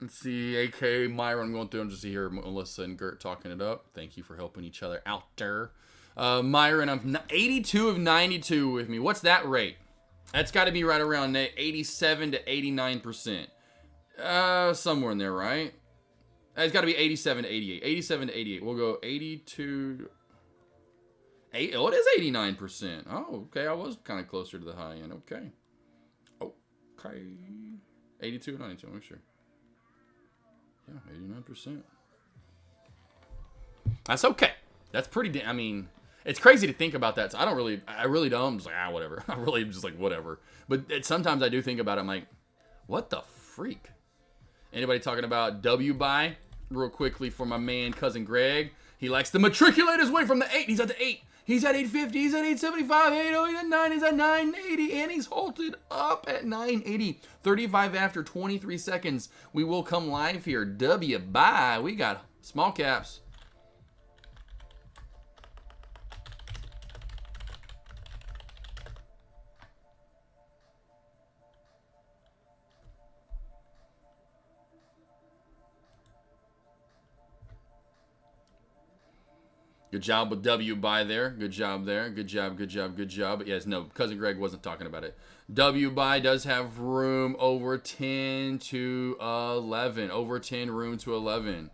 Let's see, AK, Myron, I'm going through them just to hear Melissa and Gert talking it up. Thank you for helping each other out there. Myron, I'm 82 of 92 with me. What's that rate? That's got to be right around 87 to 89%. Somewhere in there, right? It's got to be 87 to 88. 87 to 88. We'll go 82. Oh, it is 89%. Oh, okay. I was kind of closer to the high end. Okay. Okay. 82 or 92, I'm sure. Yeah, 89%. That's okay. That's pretty, I mean, it's crazy to think about that. So I really don't. I'm just like, whatever. I really am just like, whatever. But sometimes I do think about it. I'm like, what the freak? Anybody talking about W-buy? Real quickly for my man, Cousin Greg. He likes to matriculate his way from the 8. He's at the 8. He's at 850. He's at 875. 880. He's at 9. He's at 980. And he's halted up at 980. 35 after 23 seconds. We will come live here. W-buy. We got small caps. Good job with W-buy there. Good job there. Good job, good job, good job. But yes, no, Cousin Greg wasn't talking about it. W-buy does have room over 10 to 11. Over 10, room to 11.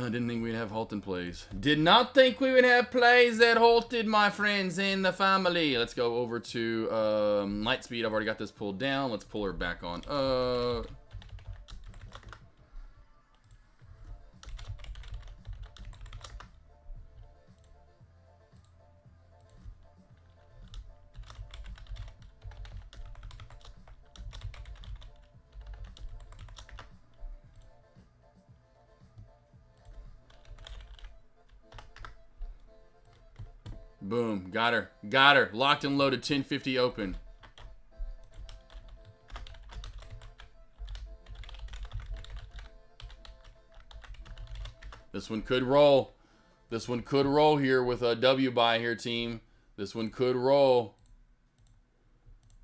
Didn't think we'd have halting plays. Did not think we would have plays that halted, my friends in the family. Let's go over to light speed. I've already got this pulled down. Let's pull her back on. Boom. Got her. Got her. Locked and loaded. 1050 open. This one could roll. This one could roll here with a W buy here, team. This one could roll.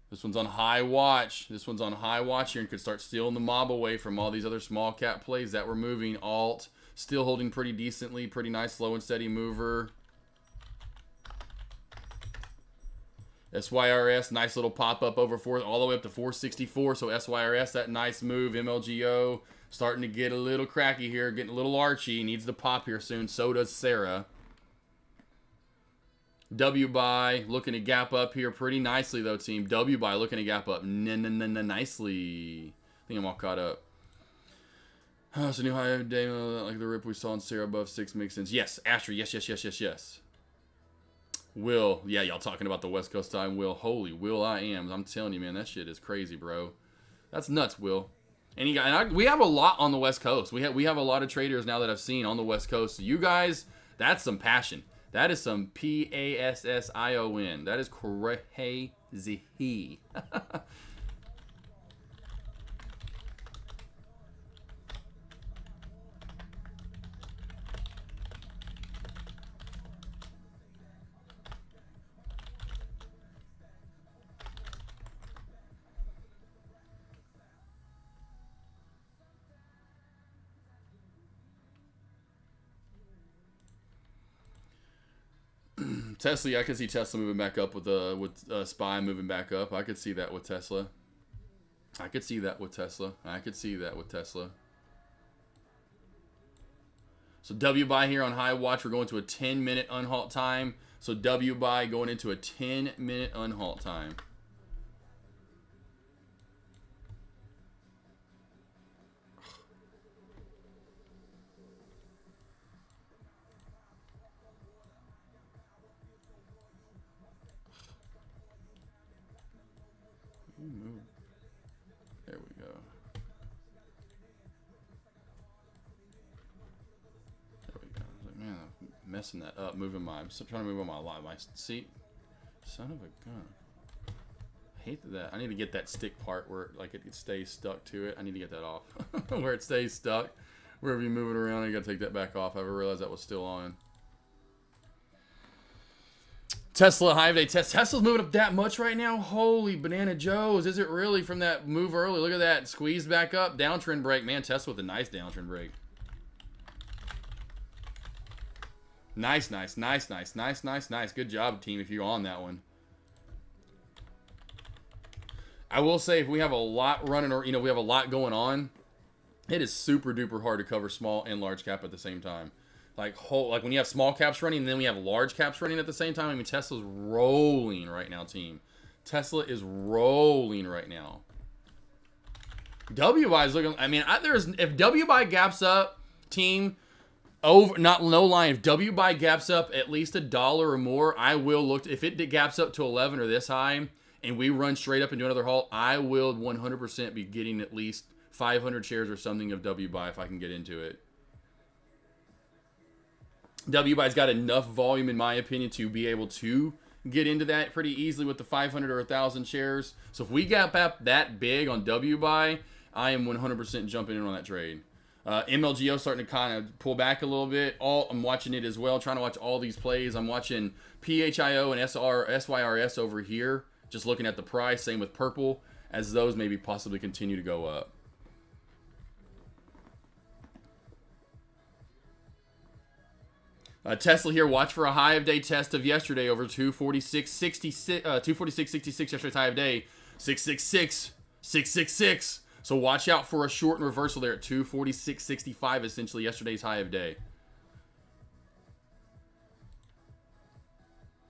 This one's on high watch. This one's on high watch here and could start stealing the mob away from all these other small cap plays that we're moving. Alt. Still holding pretty decently. Pretty nice slow and steady mover. SYRS, nice little pop-up over 4, all the way up to 464. So SYRS, that nice move. MLGO, starting to get a little cracky here, getting a little archy. Needs to pop here soon. So does Sarah. W buy, looking to gap up here pretty nicely, though, team. W buy, looking to gap up nicely. I think I'm all caught up. Oh, it's a new high of day, like the rip we saw in Sarah above 6 makes sense. Yes, Asher, yes. Will, yeah, y'all talking about the West Coast time, Will. Holy Will I am. I'm telling you, man, that shit is crazy, bro. That's nuts, Will. And we have a lot on the West Coast. We have a lot of traders now that I've seen on the West Coast. So you guys, that's some passion. That is some PASSION. That is crazy. Tesla, I could see Tesla moving back up with Spy moving back up. I could see that with Tesla. I could see that with Tesla. So W buy here on high watch. We're going to a 10-minute unhalt time. So W buy going into a 10-minute unhalt time. There we go. There we go. I was like, man, I'm messing that up, moving I'm still trying to move on my seat. Son of a gun. I hate that. I need to get that stick part where it stays stuck to it. I need to get that off. Where it stays stuck. Wherever you move it around, you gotta take that back off. I ever realized that was still on. Tesla high day test. Tesla's moving up that much right now. Holy banana joes. Is it really from that move early? Look at that. Squeeze back up. Downtrend break. Man, Tesla with a nice downtrend break. Nice. Good job, team, if you're on that one. I will say, if we have a lot running, or we have a lot going on, it is super duper hard to cover small and large cap at the same time. Like when you have small caps running and then we have large caps running at the same time. I mean, Tesla's rolling right now, team. Tesla is rolling right now. WBuy is looking. I mean, if WBuy gaps up, team, no line. If WBuy gaps up at least $1 or more, I will look. If it gaps up to 11 or this high, and we run straight up and do another halt, I will 100% be getting at least 500 shares or something of WBuy if I can get into it. WBuy's got enough volume, in my opinion, to be able to get into that pretty easily with the 500 or 1,000 shares. So if we gap up that big on WBuy, I am 100% jumping in on that trade. MLGO starting to kind of pull back a little bit. I'm watching it as well, trying to watch all these plays. I'm watching PHIO and SYRS over here, just looking at the price. Same with purple, as those maybe possibly continue to go up. Tesla here, watch for a high of day test of yesterday over 246.66. 246.66 yesterday's high of day. 666. 666. So watch out for a short and reversal there at 246.65, essentially yesterday's high of day.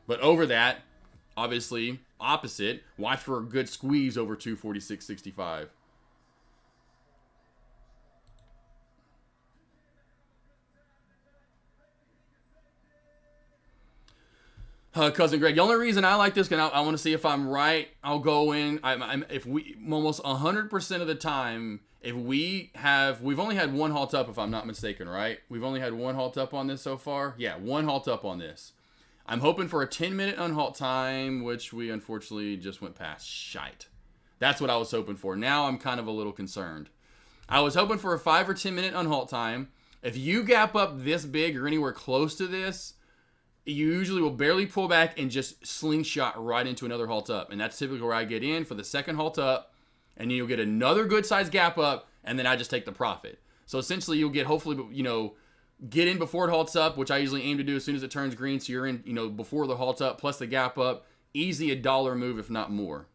But over that, obviously, opposite, watch for a good squeeze over 246.65. Cousin Greg, the only reason I like this, and I want to see if I'm right, I'll go in. If we almost 100% of the time, if we've only had one halt up, if I'm not mistaken, right? We've only had one halt up on this so far. Yeah, one halt up on this. I'm hoping for a 10-minute unhalt time, which we unfortunately just went past. Shite. That's what I was hoping for. Now I'm kind of a little concerned. I was hoping for a 5 or 10-minute unhalt time. If you gap up this big or anywhere close to this, you usually will barely pull back and just slingshot right into another halt up. And that's typically where I get in for the second halt up. And then you'll get another good sized gap up. And then I just take the profit. So essentially you'll get, hopefully, get in before it halts up, which I usually aim to do as soon as it turns green. So you're in, before the halt up plus the gap up. Easy $1 move, if not more.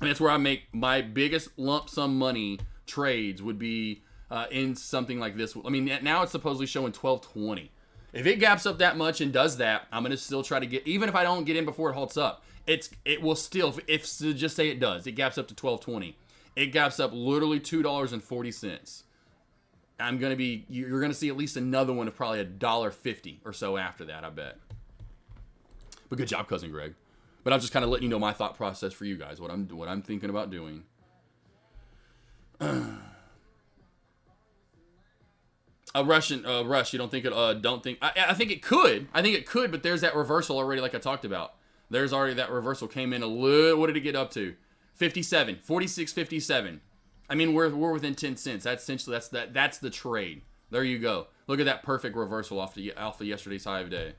And that's where I make my biggest lump sum money trades would be in something like this. I mean, now it's supposedly showing 12.20. If it gaps up that much and does that, I'm going to still try to get, even if I don't get in before it halts up, it will still, if just say it does, it gaps up to 12.20. It gaps up literally $2.40. You're going to see at least another one of probably $1.50 or so after that, I bet. But good job, Cousin Greg. But I'm just kind of letting you know my thought process for you guys, what I'm thinking about doing. Rush, you don't think I think it could. I think it could, but there's that reversal already, like I talked about. There's already that reversal came in a little. What did it get up to? 46.57. I mean, we're within 10 cents. That's essentially that's the trade. There you go. Look at that perfect reversal off of yesterday's high of day.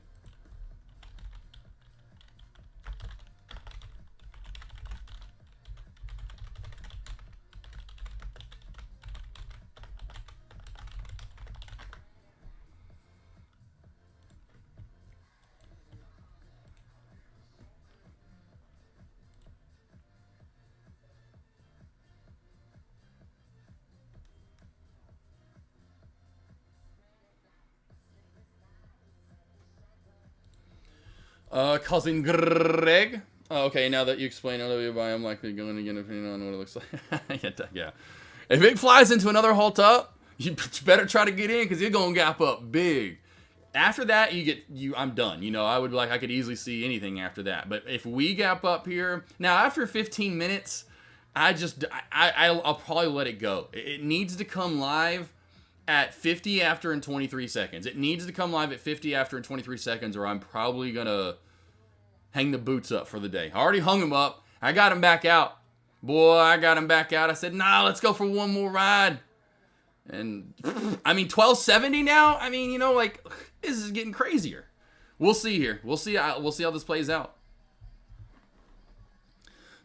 Cousin Greg. Oh, okay, now that you explain LWBI, I'm likely going to get an opinion on what it looks like. Yeah. If it flies into another halt up, you better try to get in because you're going to gap up big. After that, I'm done. I could easily see anything after that. But if we gap up here, now after 15 minutes, I'll probably let it go. It needs to come live at 50 after and 23 seconds. It needs to come live at 50 after and 23 seconds or I'm probably going to hang the boots up for the day. I already hung them up. I got him back out. Boy, I got him back out. I said, nah, let's go for one more ride. And, 1270 now? This is getting crazier. We'll see here. We'll see how this plays out.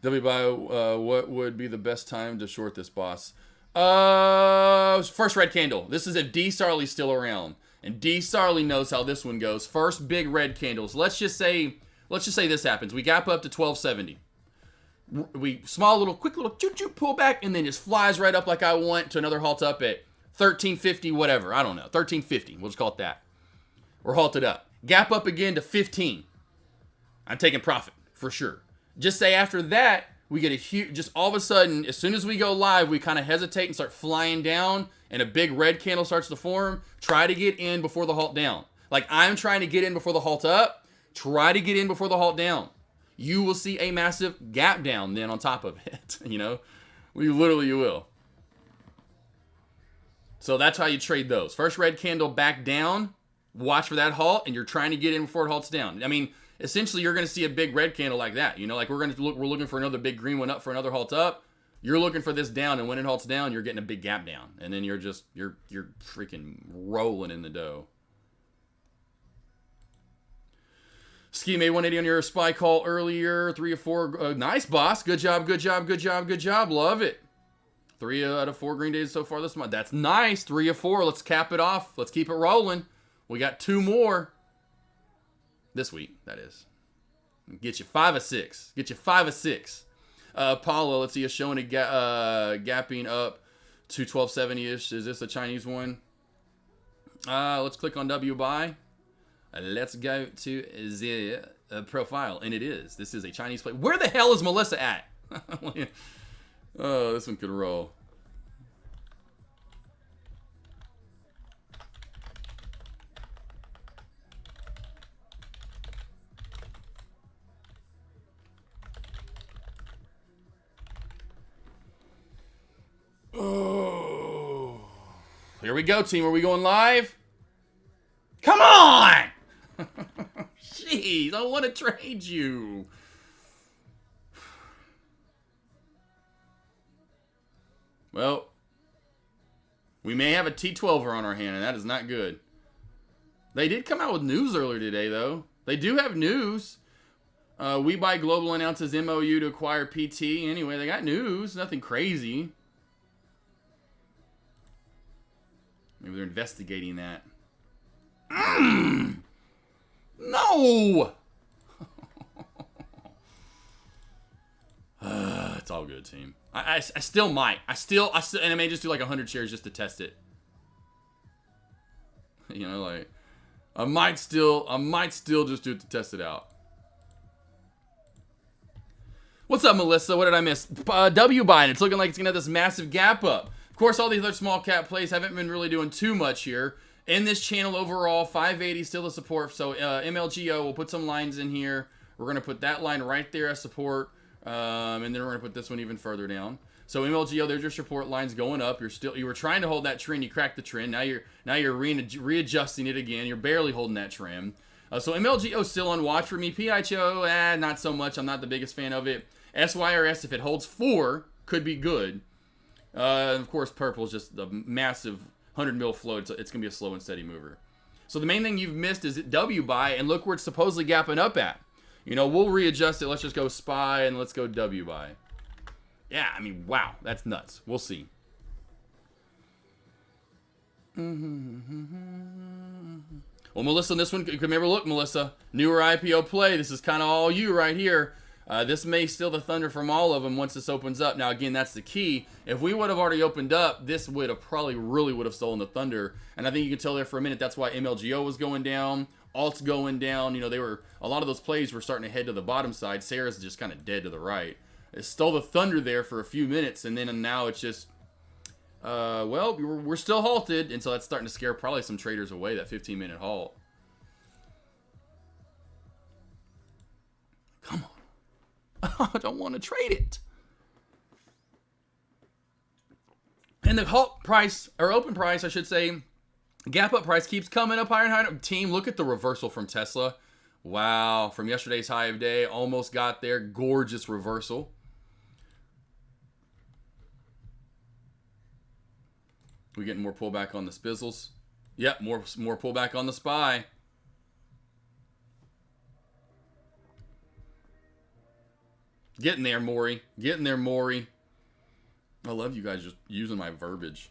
WBI, what would be the best time to short this, boss? First red candle. This is if D. Sarley's still around. And D. Sarley knows how this one goes. First big red candles. Let's just say this happens. We gap up to 1270. We quick little choo-choo pull back and then just flies right up like I want to another halt up at 1350, whatever. I don't know. 1350. We'll just call it that. We're halted up. Gap up again to 15. I'm taking profit for sure. Just say after that, we get a huge, just all of a sudden, as soon as we go live, we kind of hesitate and start flying down and a big red candle starts to form. Try to get in before the halt down. Like I'm trying to get in before the halt up. Try to get in before the halt down. You will see a massive gap down then on top of it. You will. So that's how you trade those. First red candle back down. Watch for that halt and you're trying to get in before it halts down. Essentially, you're going to see a big red candle like that. Like we're looking for another big green one up for another halt up. You're looking for this down, and when it halts down, you're getting a big gap down, and then you're freaking rolling in the dough. Ski made 180 on your spy call earlier. 3 or 4. Nice, boss. Good job. Love it. 3 out of 4 green days so far this month. That's nice. 3 or 4. Let's cap it off. Let's keep it rolling. We got 2 more. This week, that is. Get you 5 or 6. Paulo, let's see us showing a gapping up to 1270-ish. Is this a Chinese one? Let's click on WBuy. Let's go to the profile, and it is. This is a Chinese player. Where the hell is Melissa at? Oh, this one could roll. Oh, here we go, team. Are we going live? Come on! Jeez, I want to trade you. Well, we may have a T12er on our hand, and that is not good. They did come out with news earlier today, though. They do have news. We Buy Global announces MOU to acquire PT. Anyway, they got news. Nothing crazy. Maybe they're investigating that. No! It's all good, team. I still might. I still, and I may just do like 100 shares just to test it. You know, like, I might still just do it to test it out. What's up, Melissa? What did I miss? W buy, and it's looking like it's gonna have this massive gap up. Of course, all these other small cap plays haven't been really doing too much here. In this channel overall, 580 still the support. So MLGO, we'll put some lines in here. We're going to put that line right there as support. And then we're going to put this one even further down. So MLGO, there's your support lines going up. You were trying to hold that trend. You cracked the trend. Now you're readjusting it again. You're barely holding that trend. So MLGO is still on watch for me. PHO, not so much. I'm not the biggest fan of it. SYRS, if it holds 4, could be good. Of course, purple is just a massive 100 mil float. It's going to be a slow and steady mover. So the main thing you've missed is W buy, and look where it's supposedly gapping up at. You know, we'll readjust it. Let's just go SPY, and let's go W buy. Yeah, I mean, wow, that's nuts. We'll see. Well, Melissa, on this one, remember, look, Melissa, newer IPO play. This is kind of all you right here. This may steal the thunder from all of them once this opens up. Now, again, that's the key. If we would have already opened up, this would have probably really would have stolen the thunder. And I think you can tell there for a minute that's why MLGO was going down, Alt's going down. You know, a lot of those plays were starting to head to the bottom side. Sarah's just kind of dead to the right. It stole the thunder there for a few minutes, and then now it's just, well, we're still halted, and so that's starting to scare probably some traders away, that 15-minute halt. Come on. I don't want to trade it. And the halt price, or open price, I should say, gap up price keeps coming up higher and higher. Team, look at the reversal from Tesla. Wow, from yesterday's high of day, almost got there. Gorgeous reversal. We getting more pullback on the Spizzles. Yep, more pullback on the SPY. Getting there, Maury. Getting there, Maury. I love you guys just using my verbiage.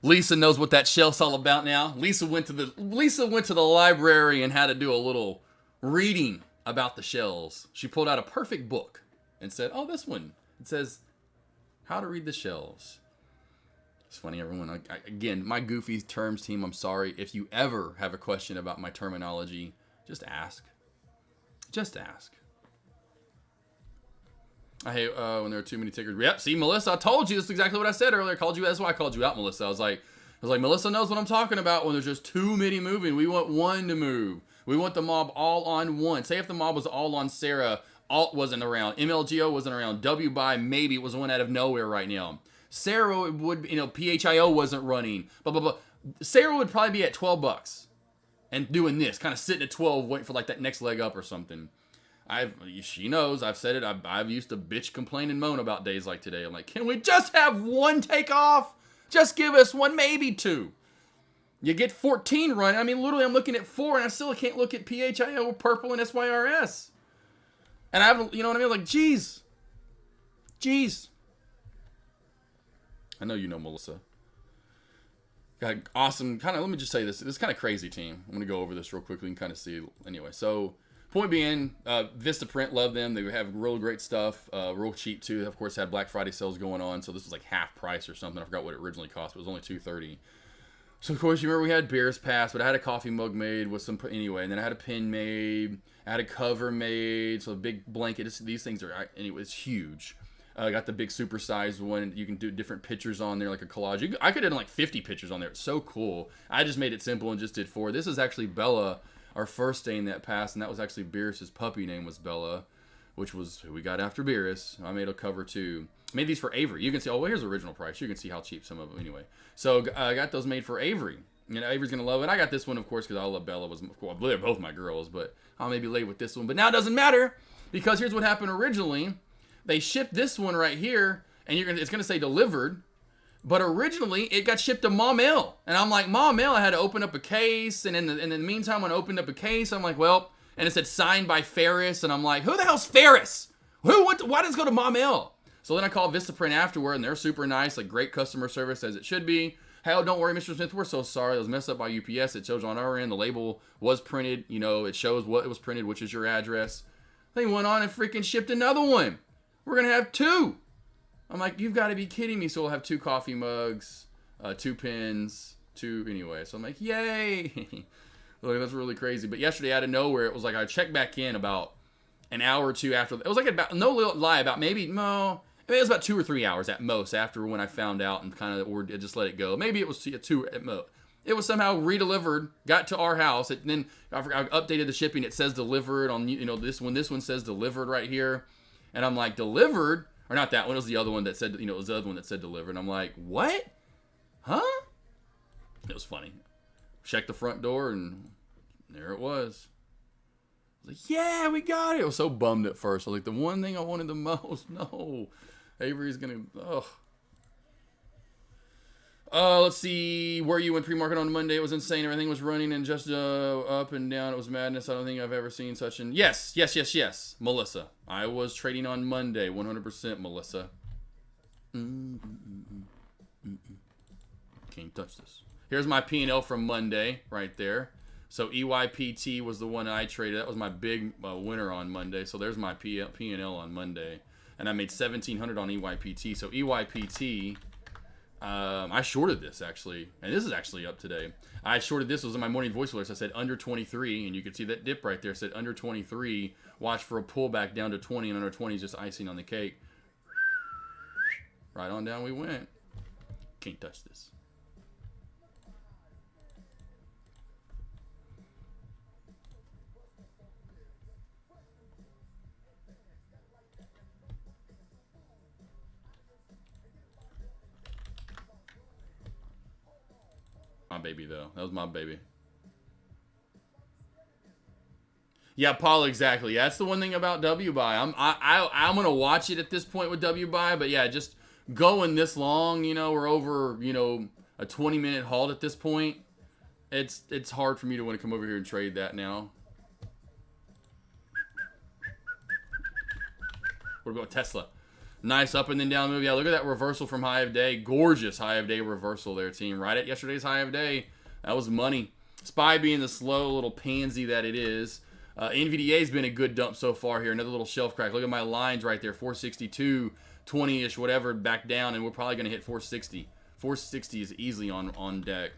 Lisa knows what that shelf's all about now. Lisa went to the library and had to do a little reading about the shells. She pulled out a perfect book and said, "Oh, this one. It says how to read the shelves." It's funny, everyone. Again, my goofy terms team, I'm sorry. If you ever have a question about my terminology, just ask. Just ask. I hate when there are too many tickers. Yep, see, Melissa, I told you. This is exactly what I said earlier. That's why I called you out, Melissa. I was like, Melissa knows what I'm talking about when there's just too many moving. We want one to move. We want the mob all on one. Say if the mob was all on Sarah, Alt wasn't around, MLGO wasn't around, W buy maybe it was one out of nowhere right now. Sarah would, PHIO wasn't running, blah, blah, blah. Sarah would probably be at $12 and doing this, kind of sitting at 12, waiting for like that next leg up or something. She knows, I've said it, I've used to bitch, complain, and moan about days like today. I'm like, can we just have one takeoff? Just give us one, maybe two. You get 14 running. I mean, literally, I'm looking at 4, and I still can't look at PHIO, Purple, and SYRS. And I haven't, you know what I mean? Like, geez. I know you know, Melissa. Got awesome, let me just say this. This is kind of crazy, team. I'm going to go over this real quickly and kind of see. Anyway, so point being, Vistaprint, love them. They have real great stuff, real cheap too. They, of course, had Black Friday sales going on, so this was like half price or something. I forgot what it originally cost, but it was only $230. So, of course, you remember we had beers passed, but I had a coffee mug made with some, anyway, and then I had a pin made, I had a cover made, so a big blanket. These things are, anyway, it's huge. I got the big supersized one. You can do different pictures on there, like a collage. I could have done like 50 pictures on there. It's so cool. I just made it simple and just did 4. This is actually Bella, our first stain that passed, and that was actually Beerus's puppy name was Bella, which was who we got after Beerus. I made a cover too. Made these for Avery. You can see, oh, well, here's the original price. You can see how cheap some of them anyway. So I got those made for Avery. You know, Avery's going to love it. I got this one, of course, because I love Bella. Well, they're both my girls, but I'll maybe late with this one. But now it doesn't matter, because here's what happened originally. They shipped this one right here, and it's going to say delivered. But originally, it got shipped to Mom L. And I'm like, Mom L, I had to open up a case. And in the meantime, when I opened up a case, I'm like, well, and it said signed by Ferris. And I'm like, who the hell's Ferris? Why does it go to Mom L? So then I called Vistaprint afterward, and they're super nice, like great customer service as it should be. Hell, don't worry, Mr. Smith, we're so sorry. It was messed up by UPS. It shows on our end. The label was printed. You know, it shows what it was printed, which is your address. They went on and freaking shipped another one. We're going to have 2. I'm like, you've got to be kidding me. So we'll have 2 coffee mugs, 2 pins, 2 anyway. So I'm like, yay. Like, that's really crazy. But yesterday, out of nowhere, it was like I checked back in about an hour or 2 after. It was like about, no lie, about maybe, no. I mean, it was about 2 or 3 hours at most after when I found out and kind of or just let it go. Maybe it was 2 at most. It was somehow redelivered, got to our house, and then I updated the shipping. It says delivered on, you know, this one. This one says delivered right here, and I'm like, delivered, or not that one. It was the other one that said, you know, it was the other one that said delivered. And I'm like, what? Huh? It was funny. Checked the front door, and there it was. I was like, yeah, we got it. I was so bummed at first. I was like, the one thing I wanted the most, no. Avery's gonna, let's see. Were you in pre-market on Monday? It was insane. Everything was running and just up and down. It was madness. I don't think I've ever seen such an... Yes. Melissa. I was trading on Monday. 100% Melissa. Can't touch this. Here's my P&L from Monday right there. So EYPT was the one I traded. That was my big winner on Monday. So there's my P&L on Monday. And I made 1,700 on EYPT. So EYPT, I shorted this actually. And this is actually up today. I shorted this. It was in my morning voice alerts. I said under 23. And you can see that dip right there. It said under 23. Watch for a pullback down to 20. And under 20 is just icing on the cake. Right on down we went. Can't touch this. My baby though. That was my baby. Yeah, Paul, exactly. Yeah, that's the one thing about WBuy. I'm gonna watch it at this point with WBuy, but yeah, just going this long, you know, we're over, you know, a 20-minute halt at this point. It's hard for me to want to come over here and trade that now. What about Tesla? Nice up and then down move. Yeah, look at that reversal from high of day. Gorgeous high of day reversal there, team. Right at yesterday's high of day. That was money. SPY being the slow little pansy that it is. NVDA's been a good dump so far here. Another little shelf crack. Look at my lines right there. 462, 20-ish, whatever, back down. And we're probably going to hit 460. 460 is easily on deck.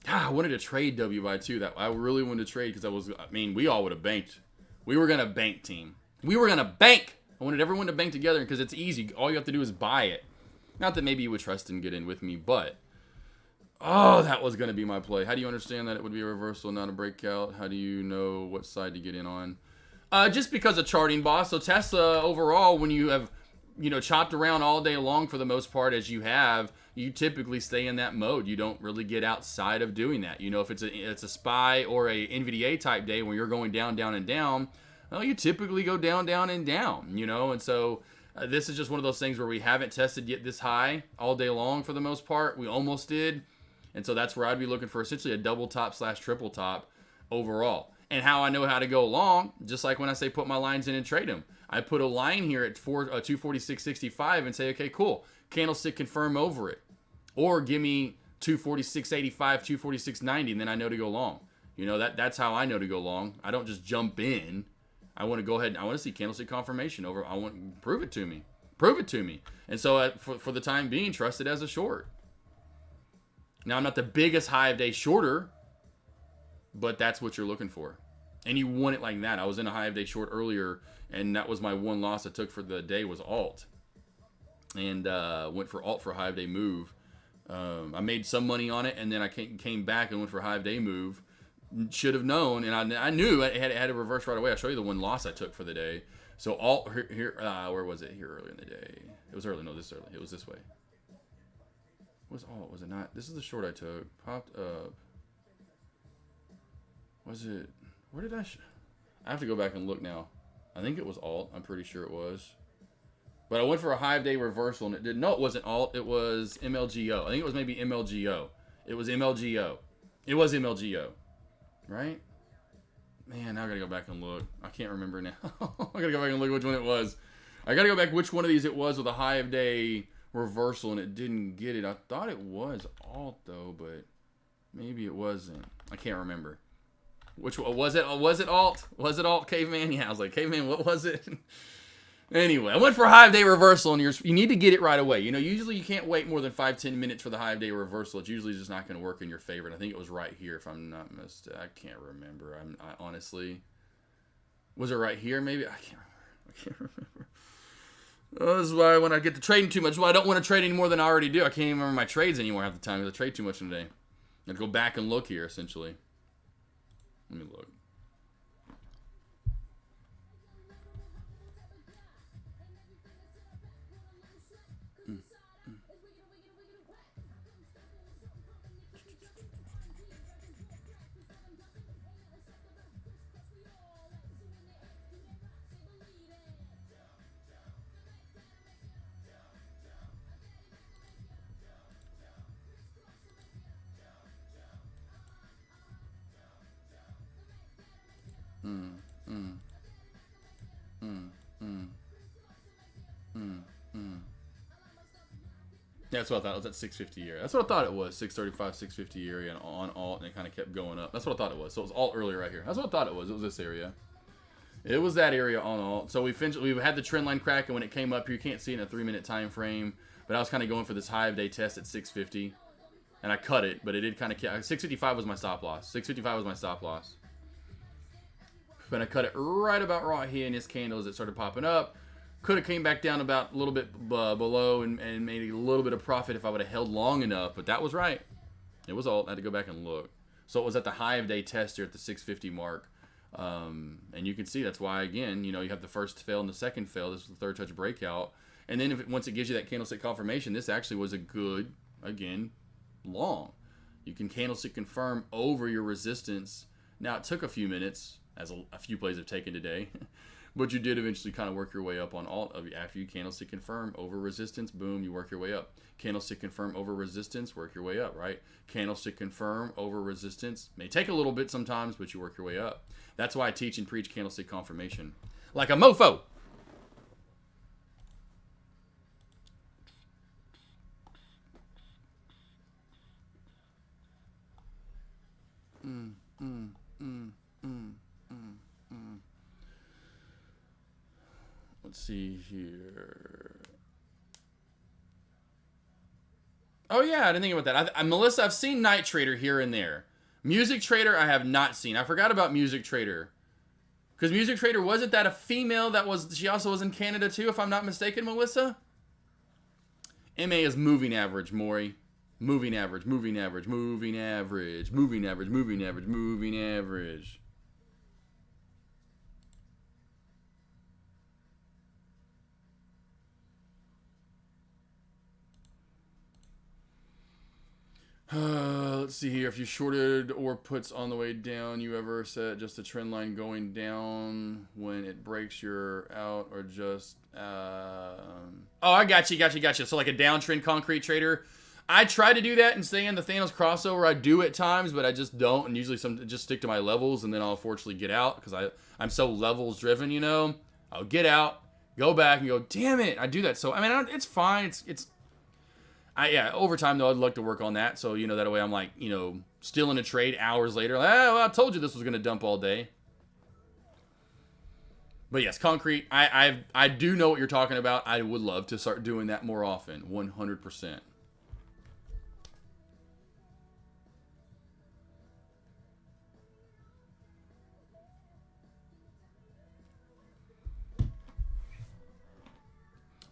I wanted to trade WBuy too. That I really wanted to trade because we all would have banked. We were gonna bank, team. We were gonna bank. I wanted everyone to bank together because it's easy. All you have to do is buy it. Not that maybe you would trust and get in with me, but that was gonna be my play. How do you understand that it would be a reversal, not a breakout? How do you know what side to get in on? Just because of charting, boss. So Tesla overall, when you have, you know, chopped around all day long for the most part as you have, you typically stay in that mode. You don't really get outside of doing that. You know, if it's a SPY or a NVDA type day when you're going down, down, and down, well, you typically go down, down, and down, you know. And so this is just one of those things where we haven't tested yet this high all day long for the most part. We almost did. And so that's where I'd be looking for essentially a double top / triple top overall. And how I know how to go along, just like when I say put my lines in and trade them. I put a line here at 246.65 and say, okay, cool. Candlestick confirm over it. Or give me 246.85, 246.90, and then I know to go long. You know, that's how I know to go long. I don't just jump in. I want to go ahead and I want to see candlestick confirmation over. I want prove it to me. Prove it to me. And so for the time being, trust it as a short. Now, I'm not the biggest high of day shorter, but that's what you're looking for. And you want it like that. I was in a high of day short earlier, and that was my one loss I took for the day was alt. And went for alt for a high of day move. I made some money on it, and then I came back and went for a high of day move. Should have known, and I knew it had to reverse right away. I'll show you the one loss I took for the day. So alt here, where was it? Here early in the day. It was early. No, this early. It was this way. Was alt? Was it not? This is the short I took. Popped up. Was it? Where did I have to go back and look now. I think it was alt. I'm pretty sure it was. But I went for a high of day reversal, and it did. No, it wasn't alt. It was MLGO. I think it was maybe MLGO. It was MLGO. It was MLGO. Right? Man, now I gotta go back and look. I can't remember now. I gotta go back and look which one it was. I gotta go back which one of these it was with a high of day reversal, and it didn't get it. I thought it was alt though, but maybe it wasn't. I can't remember. Which one was it? Was it alt? Was it alt, Caveman? Yeah, I was like, Caveman, what was it? Anyway, I went for a high of day reversal, and you need to get it right away. You know, usually you can't wait more than 5-10 minutes for the high of day reversal. It's usually just not going to work in your favor. And I think it was right here, if I'm not mistaken. I can't remember. I honestly, was it right here? Maybe I can't remember. Oh, this is why when I get to trading too much, this is why I don't want to trade any more than I already do. I can't even remember my trades anymore half the time because I trade too much in a day. I have to go back and look here, essentially. Let me look. Yeah, that's what I thought. It was at 650 area. That's what I thought it was. 635, 650 area and on alt, and it kind of kept going up. That's what I thought it was. So it was alt earlier right here. That's what I thought it was. It was this area. It was that area on alt. So we had the trend line crack, and when it came up here, you can't see it in a 3-minute time frame. But I was kind of going for this high of day test at 650, and I cut it. But it did kind of 655 was my stop loss. 655 was my stop loss. But I cut it right about right here in this candle as it started popping up. Could have came back down about a little bit below and made a little bit of profit if I would have held long enough. But that was right. It was alt. I had to go back and look. So it was at the high of day test here at the 650 mark. And you can see that's why, again, you know, you have the first fail and the second fail. This was the third touch breakout. And then once it gives you that candlestick confirmation, this actually was a good, again, long. You can candlestick confirm over your resistance. Now, it took a few minutes, as a few plays have taken today. But you did eventually kind of work your way up on alt. After you candlestick confirm over resistance, boom, you work your way up. Candlestick confirm over resistance, work your way up, right? Candlestick confirm over resistance. May take a little bit sometimes, but you work your way up. That's why I teach and preach candlestick confirmation. Like a mofo. Let's see here. Oh yeah, I didn't think about that. Melissa, I've seen Night Trader here and there. Music Trader, I have not seen. I forgot about Music Trader. Because Music Trader, wasn't that a female that was, she also was in Canada too, if I'm not mistaken, Melissa? MA is moving average, Maury. Moving average, moving average, moving average, moving average, moving average, moving average. Let's see here. If you shorted or puts on the way down, you ever set just a trend line going down when it breaks your out or just... Oh, I got you. So like a downtrend concrete trader. I try to do that and stay in the Thanos crossover. I do at times, but I just don't. And usually just stick to my levels, and then I'll unfortunately get out because I'm so levels driven, you know. I'll get out, go back, and go, damn it, I do that. So, I mean, it's fine. It's Yeah, over time though, I'd like to work on that. So, you know, that way I'm like, you know, still in a trade hours later. Like, oh, well, I told you this was going to dump all day. But yes, concrete. I do know what you're talking about. I would love to start doing that more often. 100%.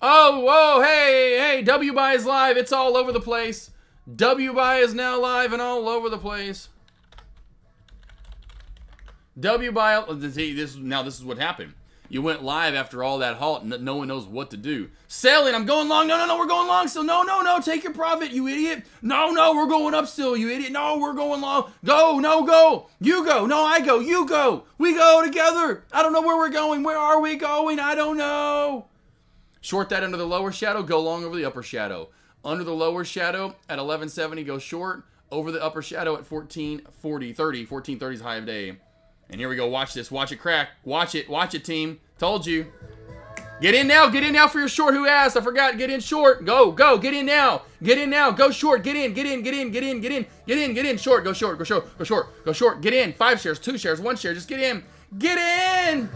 Oh, whoa, hey, WBuy is live. It's all over the place. WBuy is now live and all over the place. WBuy, see, this is what happened. You went live after all that halt, and no one knows what to do. Selling, I'm going long. No, we're going long still. No, take your profit, you idiot. No, we're going up still, you idiot. No, we're going long. Go. You go. No, I go. You go. We go together. I don't know where we're going. Where are we going? I don't know. Short that under the lower shadow, go long over the upper shadow. Under the lower shadow at 1170, go short. Over the upper shadow at 1440, 30. 1430 is high of day. And here we go. Watch this. Watch it crack. Watch it, team. Told you. Get in now. Get in now for your short. Who asked? I forgot. Get in short. Go. Get in now. Get in now. Go short. Get in. Short. Go short. Get in. 5 shares, 2 shares, 1 share. Just get in. Get in.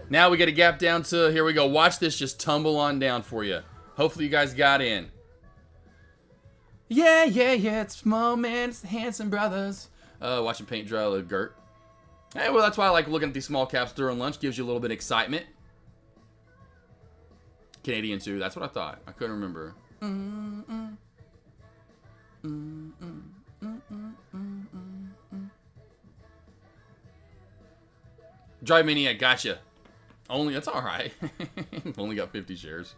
Now we get a gap down to, here we go. Watch this just tumble on down for you. Hopefully you guys got in. Yeah, it's Mo Man, it's the Hanson Brothers. Watching paint dry a Gert. Hey, well, that's why I like looking at these small caps during lunch. Gives you a little bit of excitement. Canadian too, that's what I thought. I couldn't remember. Drive Maniac, gotcha. Only, that's alright. Only got 50 shares.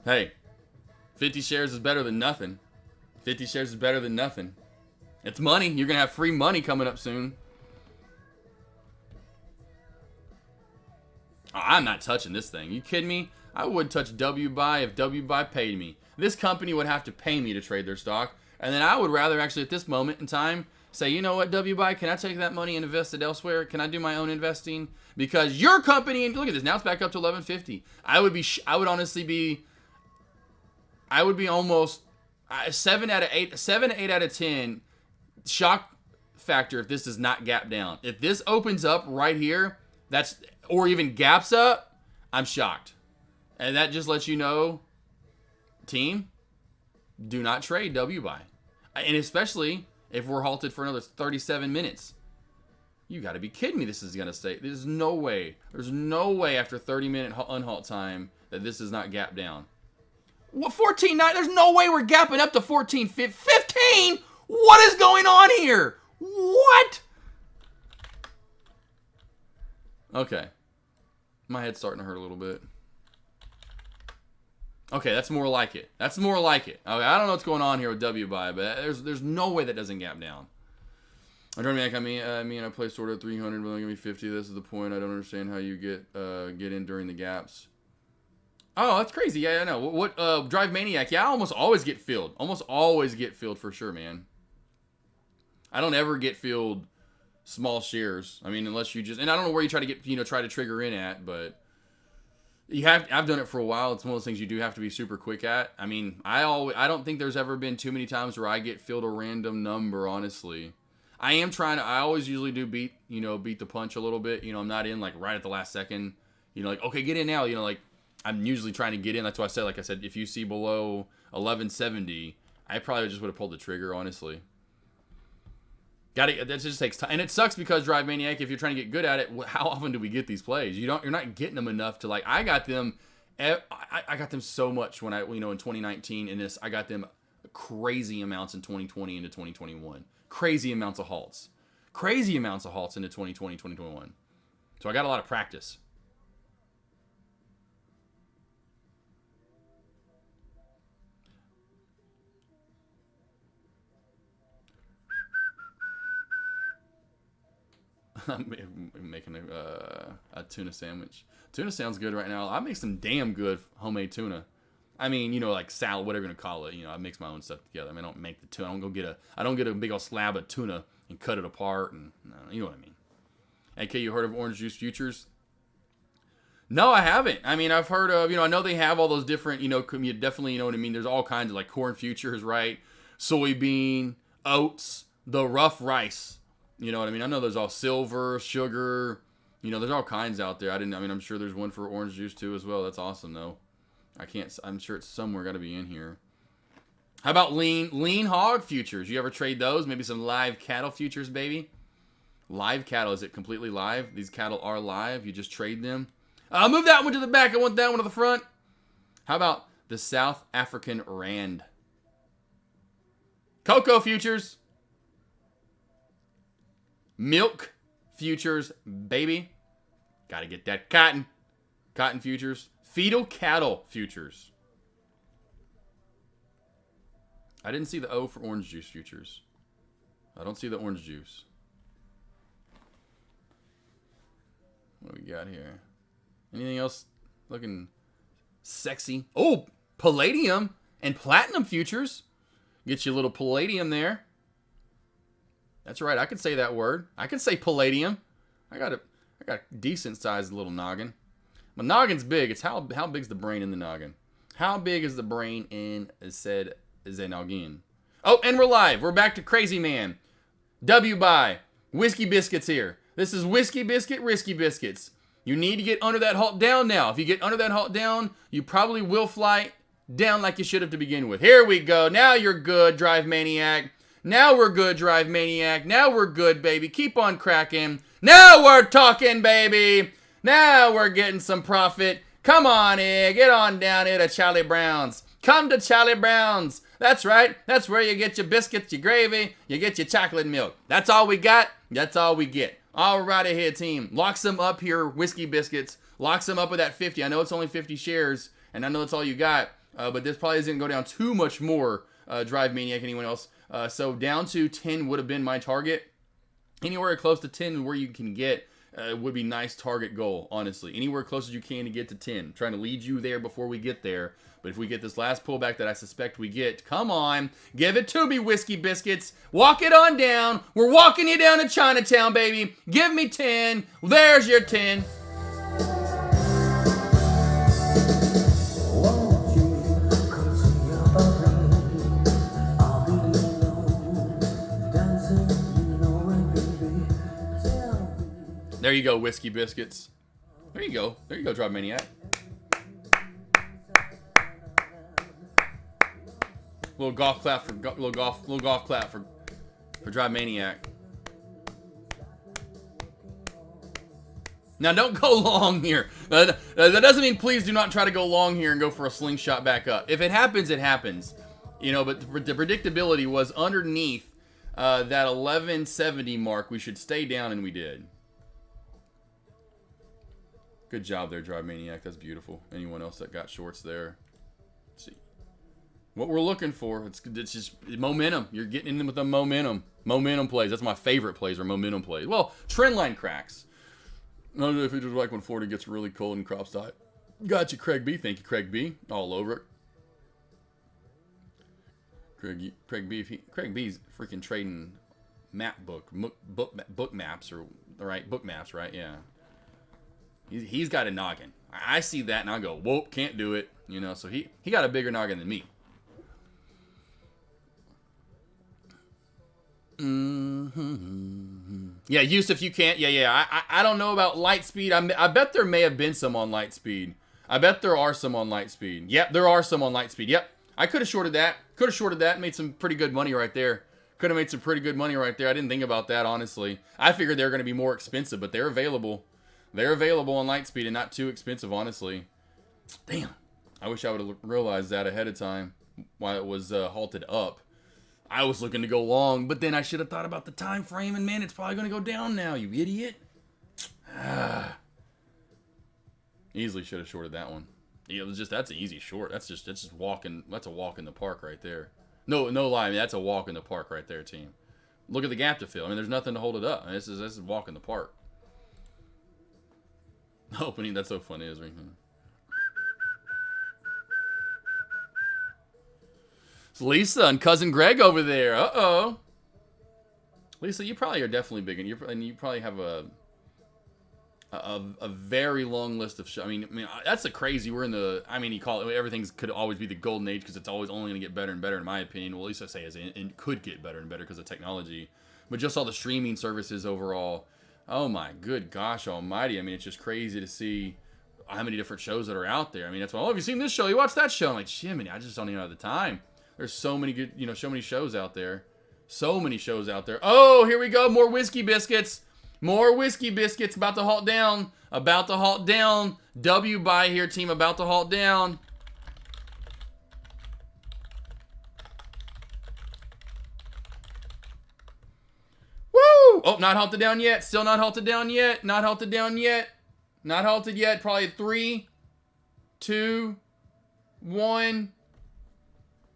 Hey, 50 shares is better than nothing. 50 shares is better than nothing. It's money. You're going to have free money coming up soon. Oh, I'm not touching this thing. You kidding me? I would touch WBuy if WBuy paid me. This company would have to pay me to trade their stock. And then I would rather actually at this moment in time say, you know what, WBuy, can I take that money and invest it elsewhere? Can I do my own investing? Because your company, and look at this, now it's back up to 1150. I would be almost 7 out of 8 out of 10 shock factor if this does not gap down. If this opens up right here, or even gaps up, I'm shocked. And that just lets you know, team, do not trade WBuy. And especially if we're halted for another 37 minutes. You got to be kidding me. This is going to stay. There's no way. There's no way after 30-minute unhalt time that this does not gap down. What, 14.9? There's no way we're gapping up to 14.15. 15? What is going on here? What? Okay. My head's starting to hurt a little bit. Okay, that's more like it. That's more like it. Okay, I don't know what's going on here with WBuy, but there's no way that doesn't gap down. I placed order at 300, but they'll give me 50. This is the point. I don't understand how you get in during the gaps. Oh, that's crazy. Yeah, I know. What Drive Maniac? Yeah, I almost always get filled. Almost always get filled for sure, man. I don't ever get filled small shares. I mean, unless you just, and I don't know where you try to get, try to trigger in at, but I've done it for a while. It's one of those things you do have to be super quick at. I mean, I don't think there's ever been too many times where I get filled a random number, honestly. I always usually do beat the punch a little bit. I'm not in like right at the last second, okay, get in now. I'm usually trying to get in. That's why I said, if you see below 1170, I probably just would have pulled the trigger, honestly. That just takes time. And it sucks because Drive Maniac, if you're trying to get good at it, how often do we get these plays? You're not getting them enough to I got them so much when in 2019 and I got them crazy amounts in 2020 into 2021. Crazy amounts of halts. Crazy amounts of halts into 2020, 2021. So I got a lot of practice. I'm making a tuna sandwich. Tuna sounds good right now. I make some damn good homemade tuna. I mean, you know, like salad, whatever you're gonna call it. You know, I mix my own stuff together. I mean, I don't make the tuna. I don't get a big old slab of tuna and cut it apart, and you know what I mean. AK, you heard of orange juice futures? No, I haven't. I mean, I've heard of, you know, I know they have all those different, you know, you definitely, you know what I mean. There's all kinds of like corn futures, right? Soybean, oats, the rough rice. You know what I mean? I know there's all silver, sugar. You know, there's all kinds out there. I'm sure there's one for orange juice too as well. That's awesome though. I'm sure it's somewhere got to be in here. How about lean hog futures? You ever trade those? Maybe some live cattle futures, baby. Live cattle, is it completely live? These cattle are live. You just trade them. I'll move that one to the back. I want that one to the front. How about the South African Rand? Cocoa futures. Milk futures, baby. Got to get that cotton. Cotton futures. Fetal cattle futures. I didn't see the O for orange juice futures. I don't see the orange juice. What do we got here? Anything else looking sexy? Oh, palladium and platinum futures. Get you a little palladium there. That's right. I can say that word. I can say palladium. I got a decent sized little noggin. My noggin's big. It's how big's the brain in the noggin? How big is the brain in said noggin? Oh, and we're live. We're back to Crazy Man. W by Whiskey Biscuits here. This is Whiskey Biscuit Risky Biscuits. You need to get under that halt down now. If you get under that halt down, you probably will fly down like you should have to begin with. Here we go. Now you're good, Drive Maniac. Now we're good, Drive Maniac. Now we're good, baby. Keep on cracking. Now we're talking, baby. Now we're getting some profit. Come on here. Get on down here to Charlie Brown's. Come to Charlie Brown's. That's right. That's where you get your biscuits, your gravy, you get your chocolate milk. That's all we got. That's all we get. All right here, team. Locks them up here, Whiskey Biscuits. Locks them up with that 50. I know it's only 50 shares, and I know that's all you got, but this probably isn't going to go down too much more, Drive Maniac, anyone else. So down to 10 would have been my target. Anywhere close to 10 where you can get would be nice target goal, honestly. Anywhere close as you can to get to 10. Trying to lead you there before we get there. But if we get this last pullback that I suspect we get, come on, give it to me, Whiskey Biscuits. Walk it on down. We're walking you down to Chinatown, baby. Give me 10. There's your 10. There you go, Whiskey Biscuits. There you go. There you go, Drive Maniac. Little golf clap for Drive Maniac. Now don't go long here. That doesn't mean please do not try to go long here and go for a slingshot back up. If it happens, it happens. You know, but the predictability was underneath that 1170 mark. We should stay down, and we did. Good job there, Drive Maniac. That's beautiful. Anyone else that got shorts there? Let's see. What we're looking for, it's just momentum. You're getting in with the momentum. Momentum plays. That's my favorite plays, are momentum plays. Well, trend line cracks. No, if you just like when Florida gets really cold and crops die. Gotcha, Craig B. Thank you, Craig B. All over it. Craig B's freaking trading book maps, right? Yeah. He's got a noggin. I see that and I go, whoop, can't do it. You know, so he got a bigger noggin than me. Mm-hmm. Yeah, Yusuf, you can't. Yeah. I don't know about Lightspeed. I bet there may have been some on Lightspeed. I bet there are some on Lightspeed. Yep, there are some on Lightspeed. Yep. I could have shorted that. Made some pretty good money right there. I didn't think about that, honestly. I figured they were going to be more expensive, but they're available. They're available on Lightspeed and not too expensive, honestly. Damn. I wish I would have realized that ahead of time while it was halted up. I was looking to go long, but then I should have thought about the time frame, and man, it's probably going to go down now, you idiot. Easily should have shorted that one. Yeah, it was that's an easy short. That's just walking. That's a walk in the park right there. No lie. I mean, that's a walk in the park right there, team. Look at the gap to fill. I mean, there's nothing to hold it up. I mean, this is walk in the park. Opening, that's so funny, isn't it? It's Lisa and cousin Greg over there. Uh-oh. Lisa, you probably are definitely big, and you probably have a very long list of shows. I mean, that's a crazy. We're in the. I mean, you call it everything's could always be the golden age because it's always only going to get better and better, in my opinion. Well, at least I say it could get better and better because of technology. But just all the streaming services overall. Oh my good gosh almighty! I mean, it's just crazy to see how many different shows that are out there. I mean, that's why. Oh, have you seen this show? You watch that show? I'm like, Jiminy, I just don't even have the time. There's so many good, so many shows out there. So many shows out there. Oh, here we go. More whiskey biscuits. More whiskey biscuits. About to halt down. About to halt down. W by here, team. About to halt down. Woo! Oh, not halted down yet. Still not halted down yet. Not halted down yet. Not halted yet. Probably 3, 2, 1.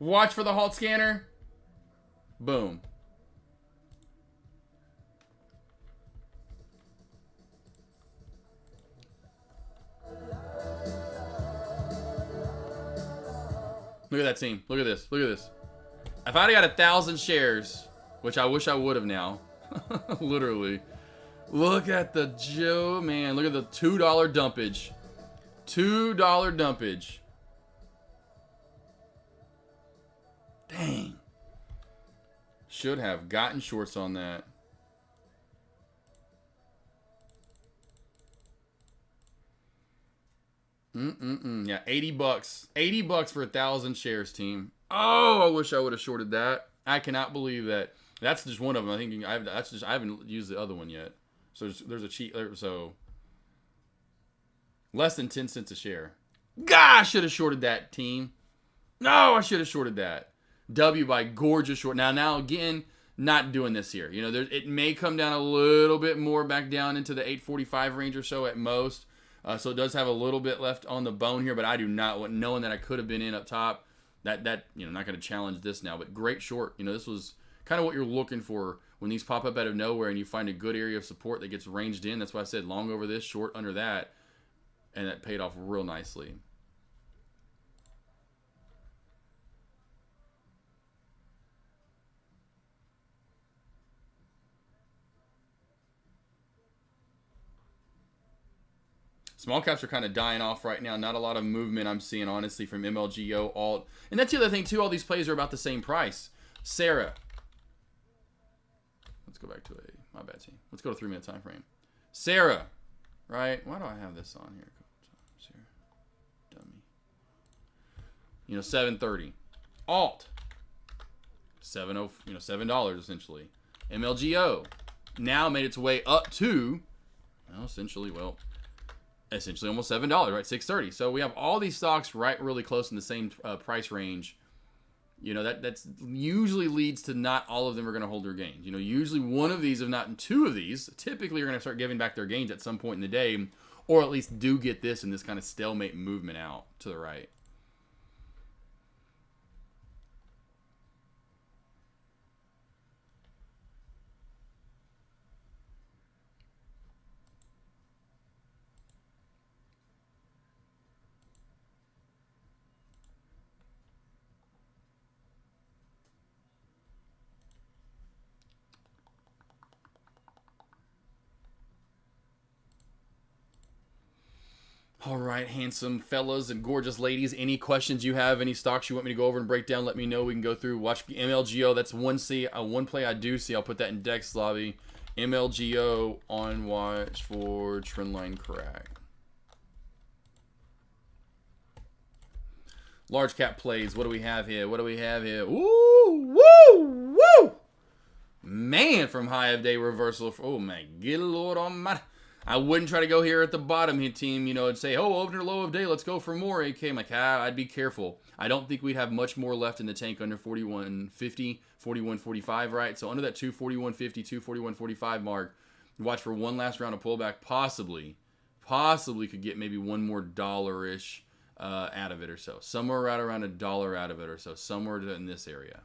Watch for the halt scanner. Boom. Look at that team. Look at this. Look at this. If I'd got 1,000 shares, which I wish I would have now, literally. Look at the Joe, man. Look at the $2 dumpage. $2 dumpage. Dang. Should have gotten shorts on that. Yeah, 80 bucks. 80 bucks for 1,000 shares, team. Oh, I wish I would have shorted that. I cannot believe that. That's just one of them. I think I haven't used the other one yet. So there's a cheat. So less than 10 cents a share. God, I should have shorted that, team. No, I should have shorted that. W by gorgeous short. Now again, not doing this here. It may come down a little bit more back down into the 845 range or so at most. So it does have a little bit left on the bone here, but I do not want, knowing that I could have been in up top, that not going to challenge this now. But great short. This was kind of what you're looking for when these pop up out of nowhere and you find a good area of support that gets ranged in. That's why I said long over this, short under that, and that paid off real nicely. Small caps are kind of dying off right now. Not a lot of movement I'm seeing, honestly, from MLGO, alt. And that's the other thing, too. All these plays are about the same price. Sarah. Let's go back to my bad team. Let's go to 3-minute time frame. Sarah. Right? Why do I have this on here? Sarah. Dummy. $7.30. Alt. $7 essentially. MLGO. Now made its way up to, essentially almost $7, right? $6.30. So we have all these stocks right really close in the same price range. That's usually leads to not all of them are going to hold their gains. Usually one of these, if not two of these, typically are going to start giving back their gains at some point in the day, or at least do get this in this kind of stalemate movement out to the right. All right, handsome fellas and gorgeous ladies. Any questions you have, any stocks you want me to go over and break down, let me know. We can go through. Watch MLGO. That's one play I do see. I'll put that in Dex lobby. MLGO on watch for trendline crack. Large cap plays. What do we have here? Ooh, woo, woo! Man, from high of day reversal. Oh, my good Lord almighty. I wouldn't try to go here at the bottom here, team, and say, oh, opener low of day, let's go for more, AK. I'm like, I'd be careful. I don't think we'd have much more left in the tank under 41.50, 41.45, right? So under that 241.50, 241.45 mark, watch for one last round of pullback, possibly could get maybe one more dollar-ish out of it or so. Somewhere right around $1 out of it or so, somewhere in this area.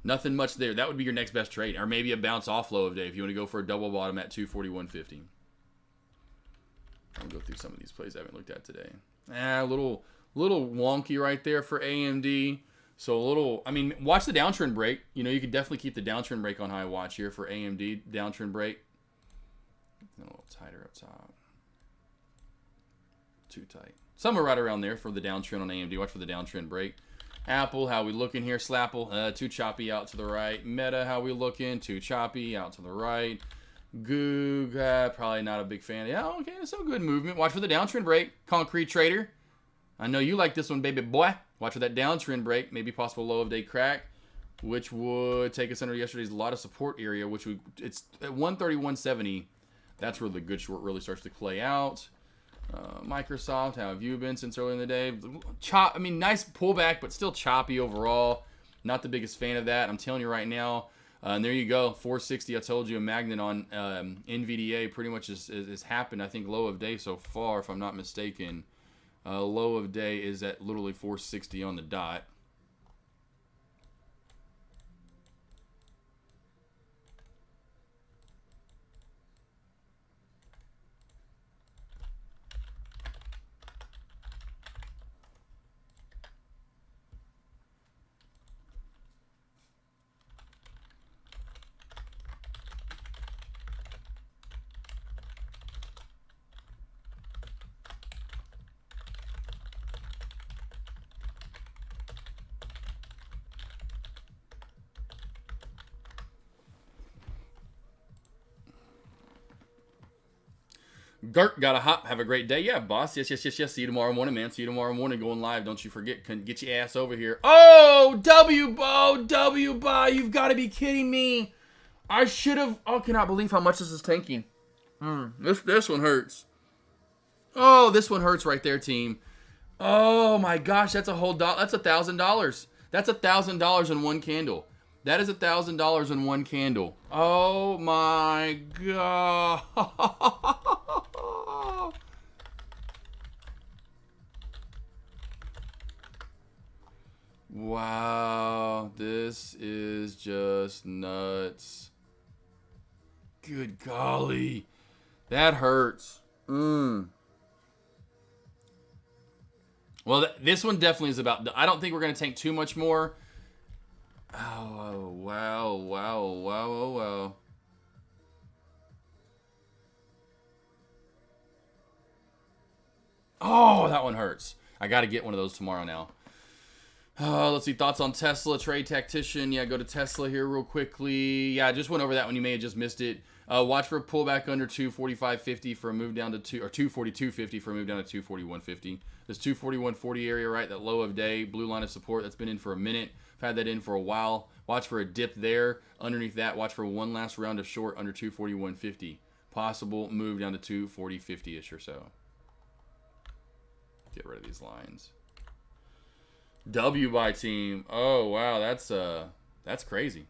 Nothing much there. That would be your next best trade. Or maybe a bounce off low of day if you want to go for a double bottom at 241.50. I'll go through some of these plays I haven't looked at today. A little wonky right there for AMD. So a little, I mean, watch the downtrend break. You know, you could definitely keep the downtrend break on high watch here for AMD downtrend break. A little tighter up top. Too tight. Somewhere right around there for the downtrend on AMD. Watch for the downtrend break. Apple, how we looking here? Slapple, too choppy out to the right. Meta, how we looking? Too choppy out to the right. Goog, probably not a big fan. Yeah, okay, some good movement. Watch for the downtrend break. Concrete Trader. I know you like this one, baby boy. Watch for that downtrend break. Maybe possible low of day crack, which would take us under yesterday's lot of support area, which it's at 130-170. That's where the good short really starts to play out. Microsoft, how have you been since early in the day? I mean, nice pullback, but still choppy overall. Not the biggest fan of that. I'm telling you right now. And there you go, 460. I told you a magnet on NVDA pretty much has happened. I think low of day so far, if I'm not mistaken. Low of day is at literally 460 on the dot. Gert, gotta hop. Have a great day. Yeah, boss. Yes. See you tomorrow morning, man. See you tomorrow morning. Going live. Don't you forget. Get your ass over here. Oh, W buy. You've got to be kidding me. I should have. Oh, cannot believe how much this is tanking. This one hurts. Oh, this one hurts right there, team. Oh my gosh, that's a whole that's $1,000. That's $1,000 in one candle. That is $1,000 in one candle. Oh my god. Wow, this is just nuts. Good golly. That hurts. Well, this one definitely is about... I don't think we're going to tank too much more. Oh, wow. Oh, that one hurts. I got to get one of those tomorrow now. Let's see. Thoughts on Tesla, Trade Tactician. Yeah, go to Tesla here real quickly. Yeah, I just went over that one. You may have just missed it. Watch for a pullback under 245.50 for a move down to 242.50 for a move down to 241.50. This 241.40 area, right? That low of day, blue line of support. That's been in for a minute. I've had that in for a while. Watch for a dip there. Underneath that, watch for one last round of short under 241.50. Possible move down to 240.50-ish or so. Get rid of these lines. W by team. Oh wow, that's crazy.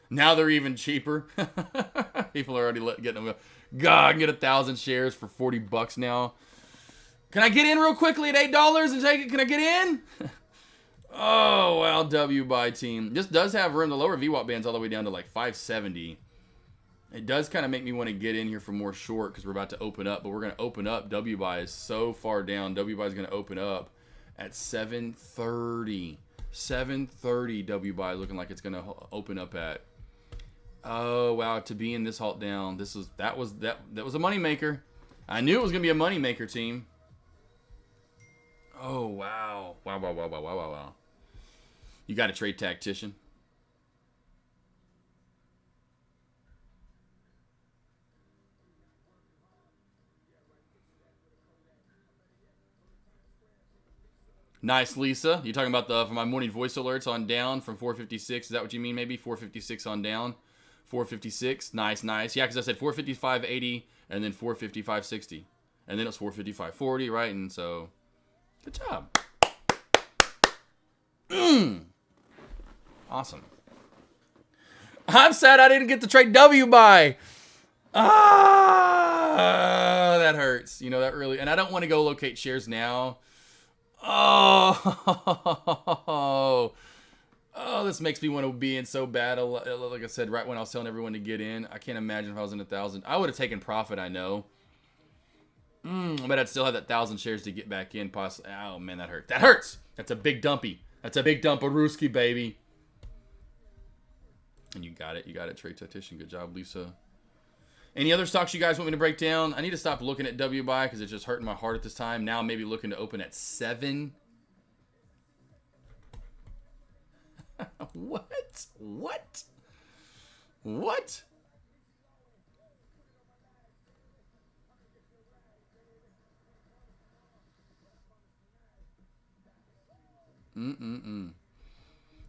Now they're even cheaper. People are already getting them. God, I can get 1,000 shares for $40 now. Can I get in real quickly at $8 and take it? Can I get in? Oh wow, W by team. This does have room. The lower VWAP band's all the way down to like 570. It does kind of make me want to get in here for more short because we're about to open up. But we're going to open up. W buy is so far down. W buy is going to open up at 730. 730 W buy looking like it's going to open up at. Oh wow, to be in this halt down. That was a money maker. I knew it was going to be a money maker, team. Oh wow. Wow. You got a Trade Tactician. Nice, Lisa. You talking about for my morning voice alerts on down from 456? Is that what you mean? Maybe 456 on down. 456. Nice. Yeah, because I said 455.80 and then 455.60, and then it's 455.40, right? And so, good job. Awesome. I'm sad I didn't get to trade W buy. That hurts. You know that really. And I don't want to go locate shares now. Oh, this makes me want to be in so bad. Like I said, right when I was telling everyone to get in, I can't imagine if I was in 1,000. I would have taken profit, I know. I bet I'd still have that 1,000 shares to get back in. Possibly. Oh man, that hurt. That hurts. That's a big dumpy. That's a big dumparooski, baby. And you got it. You got it, Trade Tactician. Good job, Lisa. Any other stocks you guys want me to break down? I need to stop looking at WBuy because it's just hurting my heart at this time. Now I'm maybe looking to open at 7. What? What? What?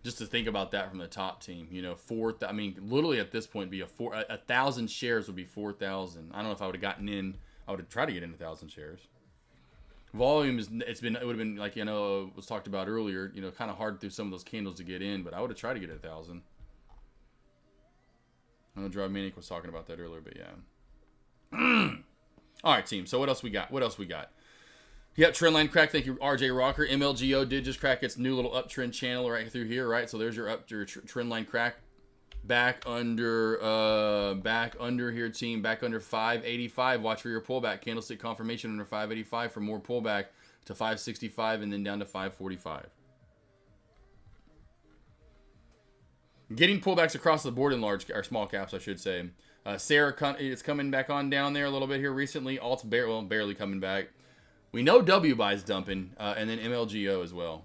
Just to think about that from the top team, you know, I mean, literally at this point, be a 1,000 shares would be 4,000. I don't know if I would have gotten in. I would have tried to get in 1,000 shares. Volume it would have been like, you know, was talked about earlier, you know, kind of hard through some of those candles to get in, but I would have tried to get 1,000. I know Drive Maniac was talking about that earlier, but yeah. All right, team. So what else we got? Yep, trendline crack. Thank you, RJ Rocker. MLGO did just crack its new little uptrend channel right through here, right? So there's your trendline crack. Back under here, team. Back under 585. Watch for your pullback. Candlestick confirmation under 585 for more pullback to 565 and then down to 545. Getting pullbacks across the board in large or small caps, I should say. Sarah, it's coming back on down there a little bit here recently. Alt's barely coming back. We know WBuy's dumping, and then MLGO as well.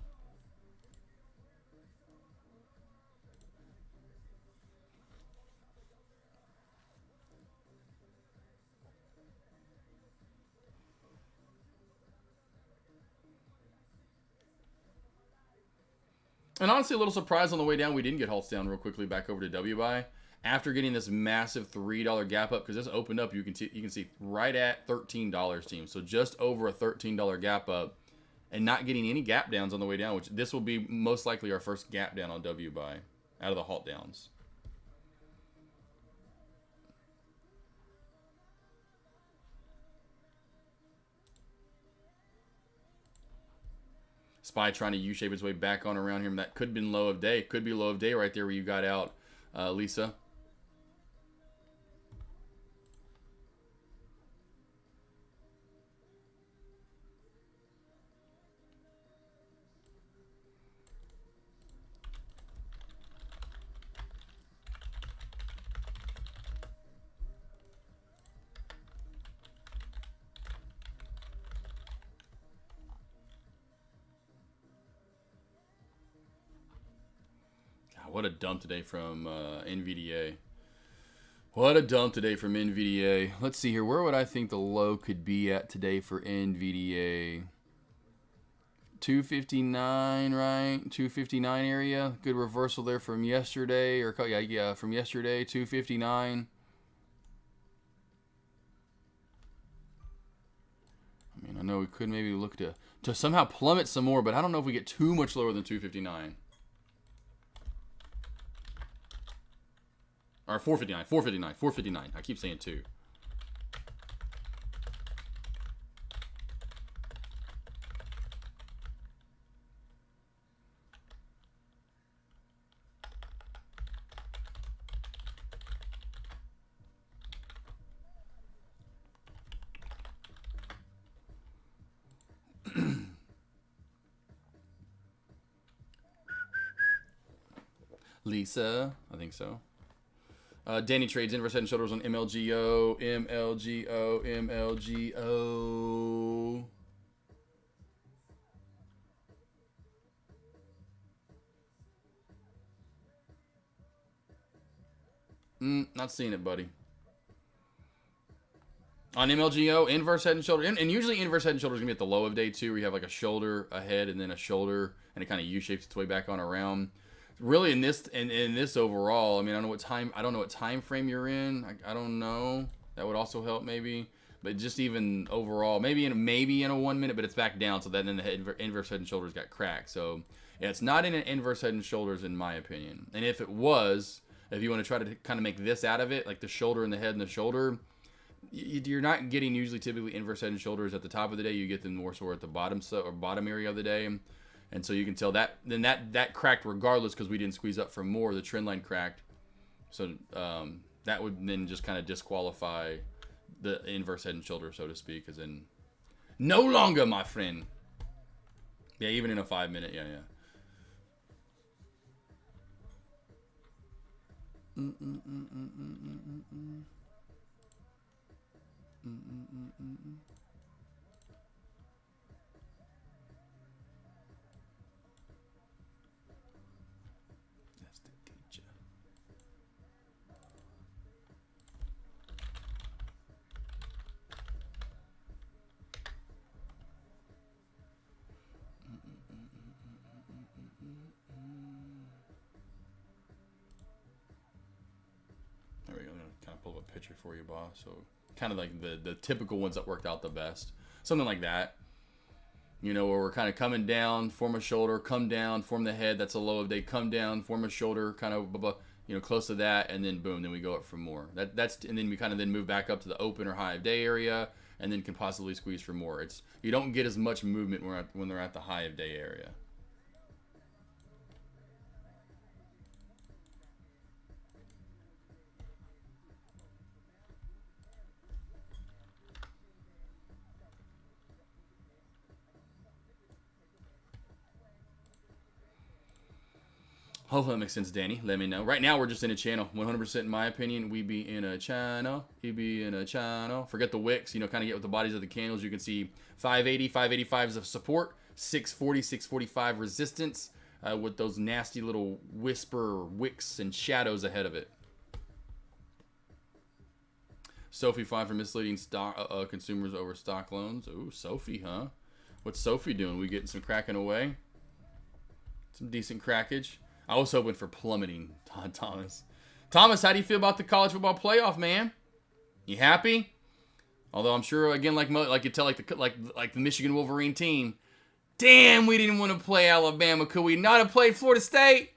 And honestly, a little surprised on the way down we didn't get halts down real quickly back over to WBuy. After getting this massive $3 gap up, because this opened up, you can see right at $13, team. So just over a $13 gap up, and not getting any gap downs on the way down, which this will be most likely our first gap down on WBuy out of the halt downs. SPY trying to U-shape its way back on around here. That could have been low of day. Could be low of day right there where you got out, Lisa. What a dump today from NVDA. What a dump today from NVDA. Let's see here. Where would I think the low could be at today for NVDA? 259, right? 259 area. Good reversal there from yesterday. Or yeah, from yesterday. 259. I mean, I know we could maybe look to somehow plummet some more, but I don't know if we get too much lower than 259. Or 459. I keep saying 2. Lisa, I think so. Danny trades inverse head and shoulders on MLGO. Not seeing it, buddy. On MLGO, inverse head and shoulder. And usually inverse head and shoulder is going to be at the low of day 2 where you have like a shoulder, a head, and then a shoulder, and it kind of U-shapes its way back on around. Really, in this overall, I mean, I don't know what time frame you're in. I don't know. That would also help maybe. But just even overall, maybe in a 1 minute, but it's back down. So then the inverse head and shoulders got cracked. So yeah, it's not in an inverse head and shoulders in my opinion. And if it was, if you want to try to kind of make this out of it, like the shoulder and the head and the shoulder, you're not getting usually typically inverse head and shoulders at the top of the day. You get them more so at the bottom area of the day. And so you can tell that then that cracked regardless because we didn't squeeze up for more. The trend line cracked. So that would then just kind of disqualify the inverse head and shoulder, so to speak, as in No longer, my friend. Yeah, even in a 5-minute. Yeah, yeah. That's the teacher. There we go. I'm gonna kind of pull up a picture for you, boss. So kind of like the typical ones that worked out the best. Something like that. You know, where we're kind of coming down, form a shoulder, come down, form the head. That's a low of day. Come down, form a shoulder, kind of, you know, close to that, and then boom, then we go up for more. And then we kind of then move back up to the open or high of day area, and then can possibly squeeze for more. You don't get as much movement when they're at the high of day area. Hopefully that makes sense, Danny. Let me know. Right now, we're just in a channel. 100% in my opinion, we be in a channel. We be in a channel. Forget the wicks. You know, kind of get with the bodies of the candles. You can see 580, 585s of support, 640, 645 resistance with those nasty little whisper wicks and shadows ahead of it. Sophie fined for misleading stock consumers over stock loans. Ooh, Sophie, huh? What's Sophie doing? We getting some cracking away? Some decent crackage. I was hoping for plummeting, Todd Thomas. Thomas, how do you feel about the college football playoff, man? You happy? Although I'm sure, again, like you tell, like the Michigan Wolverine team, damn, we didn't want to play Alabama. Could we not have played Florida State?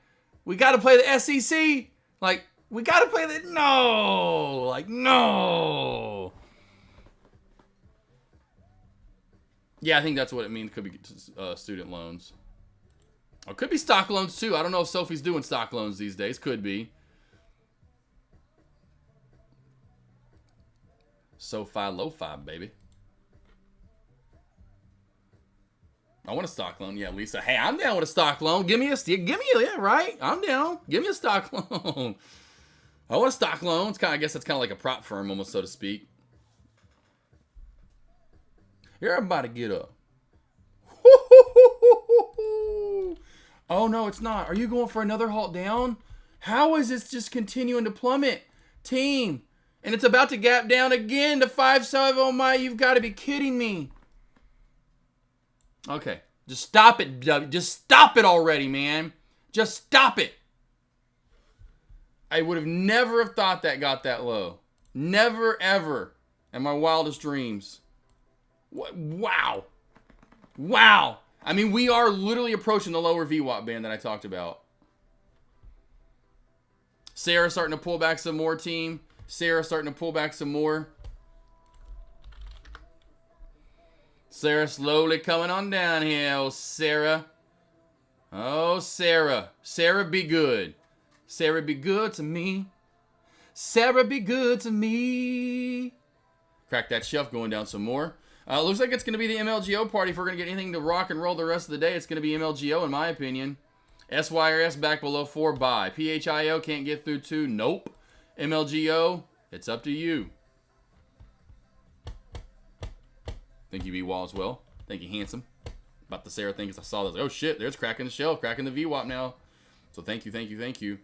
We got to play the SEC. Like, we got to play the no. Yeah, I think that's what it means. Could be student loans. Or could be stock loans, too. I don't know if Sophie's doing stock loans these days. Could be. SoFi, lo-fi, baby. I want a stock loan. Yeah, Lisa. Hey, I'm down with a stock loan. Yeah, right? I'm down. Give me a stock loan. I want a stock loan. I guess that's kind of like a prop firm, almost, so to speak. Here, everybody get up. Oh, no, it's not. Are you going for another halt down? How is this just continuing to plummet? Team. And it's about to gap down again to 5.7. Oh, my. You've got to be kidding me. Okay. Just stop it. Just stop it already, man. Just stop it. I would have never have thought that got that low. Never, ever. In my wildest dreams. What? Wow. Wow. I mean, we are literally approaching the lower VWAP band that I talked about. Sarah starting to pull back some more, team. Sarah starting to pull back some more. Sarah slowly coming on downhill. Sarah. Oh, Sarah. Sarah, be good. Sarah, be good to me. Sarah, be good to me. Crack that shelf, going down some more. Looks like it's going to be the MLGO party. If we're going to get anything to rock and roll the rest of the day, it's going to be MLGO, in my opinion. SYRS back below 4, buy. PHIO can't get through 2, nope. MLGO, it's up to you. Thank you, B-Wall, as well. Thank you, Handsome. About the Sarah thing, because I saw this. Oh, shit, there's cracking the shelf, cracking the VWAP now. So thank you, thank you, thank you.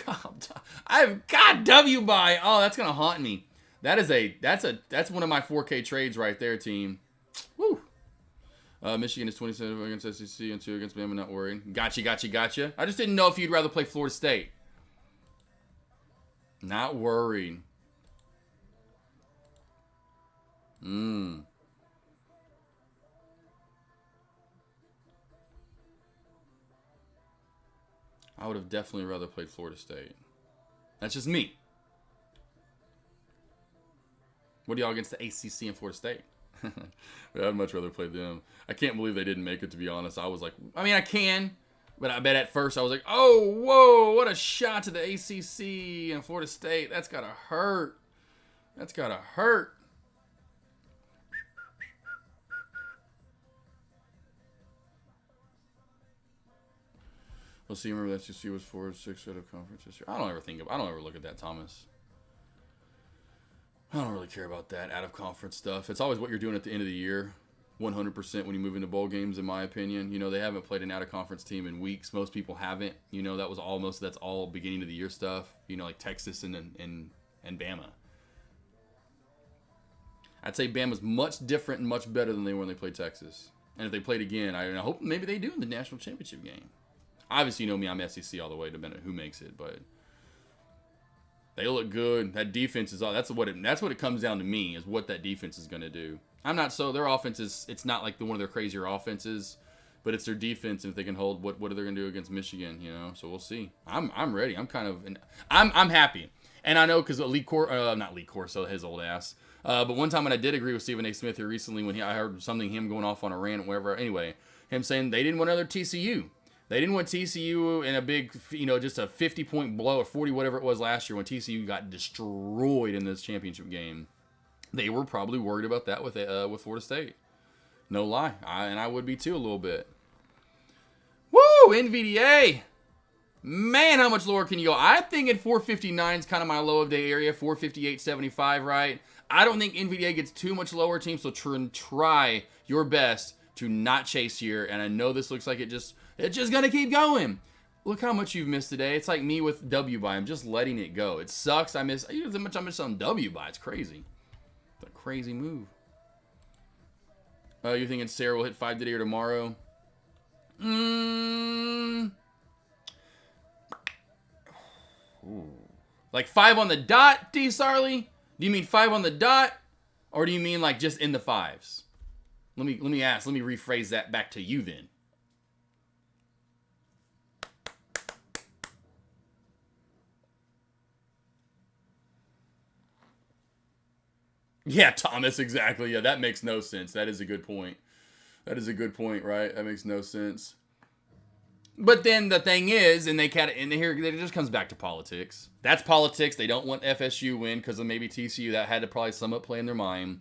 God, W buy. Oh, that's going to haunt me. That's one of my 4K trades right there, team. Woo. Michigan is 27 against SEC and 2 against Bama. Not worried. Gotcha. I just didn't know if you'd rather play Florida State. Not worried. I would have definitely rather played Florida State. That's just me. What are y'all against the ACC and Florida State? I'd much rather play them. I can't believe they didn't make it, to be honest. I was like, I mean, I can, but I bet at first I was like, oh, whoa, what a shot to the ACC and Florida State. That's got to hurt. That's got to hurt. Let's see. Remember that SEC was 4-6 out of conference this year. I don't ever look at that, Thomas. I don't really care about that out of conference stuff. It's always what you're doing at the end of the year. 100% when you move into bowl games, in my opinion. You know, they haven't played an out of conference team in weeks. Most people haven't. You know, that's all beginning of the year stuff. You know, like Texas and Bama. I'd say Bama's much different and much better than they were when they played Texas. And if they played again, I hope maybe they do in the national championship game. Obviously, you know me, I'm SEC all the way, depending on who makes it, but they look good. That defense is all. That's what it comes down to me, is what that defense is going to do. Their offense is, it's not like one of their crazier offenses, but it's their defense, and if they can hold, what are they going to do against Michigan, you know? So we'll see. I'm ready. I'm happy. And I know because not Lee Corso, his old ass. But one time when I did agree with Stephen A. Smith here recently, when I heard him going off on a rant, whatever. Anyway, him saying they didn't want another TCU. They didn't want TCU in a big, just a 50-point blow or 40, whatever it was last year when TCU got destroyed in this championship game. They were probably worried about that with Florida State. No lie. I would be too a little bit. Woo! NVDA! Man, how much lower can you go? I think at 459 is kind of my low of day area. 458.75, right? I don't think NVDA gets too much lower, team, so try your best to not chase here. And I know this looks like it's just going to keep going. Look how much you've missed today. It's like me with W buy. I'm just letting it go. It sucks. I miss how much I miss on W buy. It's crazy. It's a crazy move. You thinking Sarah will hit 5 today or tomorrow? Like 5 on the dot, D. Sarley? Do you mean 5 on the dot? Or do you mean like just in the 5s? Let me rephrase that back to you then. Yeah, Thomas, exactly. Yeah, that makes no sense. That is a good point. That is a good point, right? That makes no sense. But then the thing is, and it just comes back to politics. That's politics. They don't want FSU win because of maybe TCU. That had to probably somewhat play in their mind.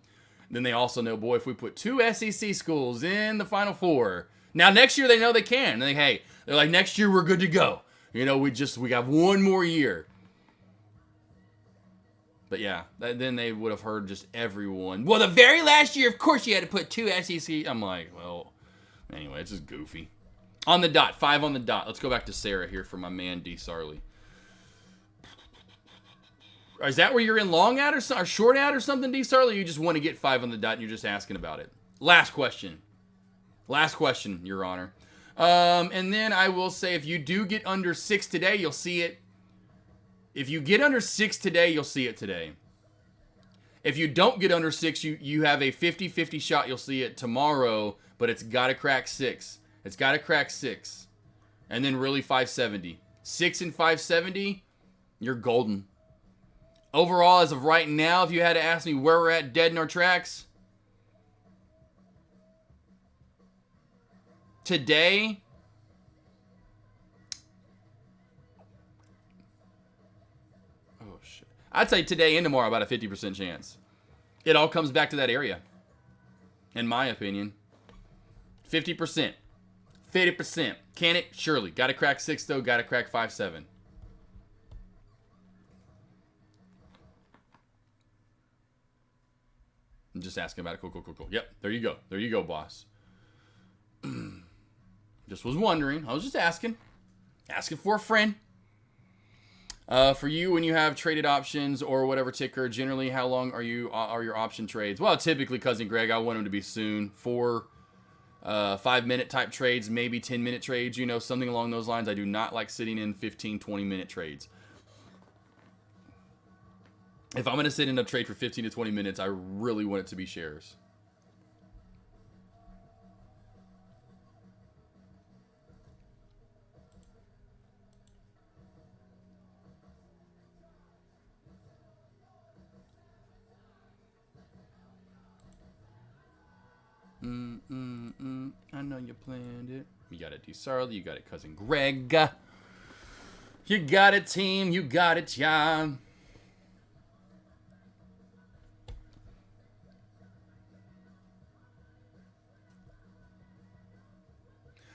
Then they also know, boy, if we put 2 SEC schools in the Final Four. Now, next year they know they can. They're like, next year we're good to go. You know, we got one more year. But yeah, then they would have heard just everyone. Well, the very last year, of course, you had to put 2 SEC. I'm like, well, anyway, it's just goofy. On the dot, 5 on the dot. Let's go back to Sarah here for my man D. Sarley. Is that where you're in long at or short at or something, D. Sarley? Or you just want to get 5 on the dot and you're just asking about it? Last question, Your Honor. And then I will say, if you do get under 6 today, you'll see it. If you get under 6 today, you'll see it today. If you don't get under 6, you have a 50-50 shot. You'll see it tomorrow, but it's got to crack 6. It's got to crack 6. And then really 570. 6 and 570, you're golden. Overall, as of right now, if you had to ask me where we're at dead in our tracks, today, I'd say today and tomorrow about a 50% chance. It all comes back to that area, in my opinion. 50%. 50%. Can it? Surely. Got to crack 6, though. Got to crack 5-7. I'm just asking about it. Cool. Yep. There you go. There you go, boss. Just was wondering. I was just asking. Asking for a friend. For you, when you have traded options or whatever ticker, generally, how long are your option trades? Well, typically, Cousin Greg, I want them to be soon. 4, 5-minute type trades, maybe 10-minute trades, something along those lines. I do not like sitting in 15, 20-minute trades. If I'm going to sit in a trade for 15 to 20 minutes, I really want it to be shares. I know you planned it. You got it, D. Sarley. You got it, Cousin Greg. You got it, team. You got it, John.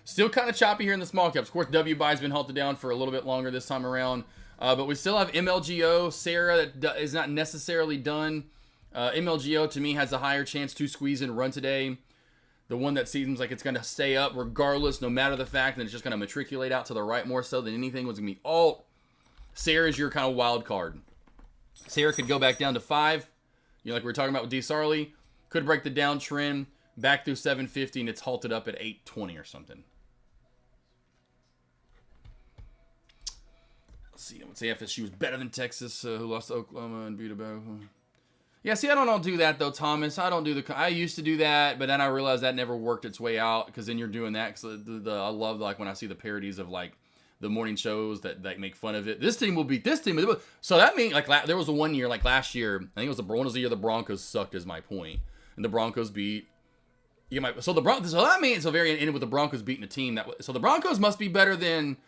Still kind of choppy here in the small caps. Of course, WBuy's been halted down for a little bit longer this time around. But we still have MLGO, Sarah, that is not necessarily done. MLGO, to me, has a higher chance to squeeze and run today. The one that seems like it's going to stay up regardless, no matter the fact that it's just going to matriculate out to the right more so than anything was going to be alt. Sarah's your kind of wild card. Sarah could go back down to 5. Like we were talking about with D. Sarley. Could break the downtrend back through 750, and it's halted up at 820 or something. Let's see. I would say FSU was better than Texas, who lost to Oklahoma and beat about. Yeah, see, I don't do that though, Thomas. I used to do that, but then I realized that never worked its way out because then you're doing that. Because I love like when I see the parodies of like the morning shows that make fun of it. This team will beat this team. So that means like there was the one year like last year. I think it was the year the Broncos sucked. Is my point, and the Broncos beat. So that means so very ended with the Broncos beating a team so the Broncos must be better than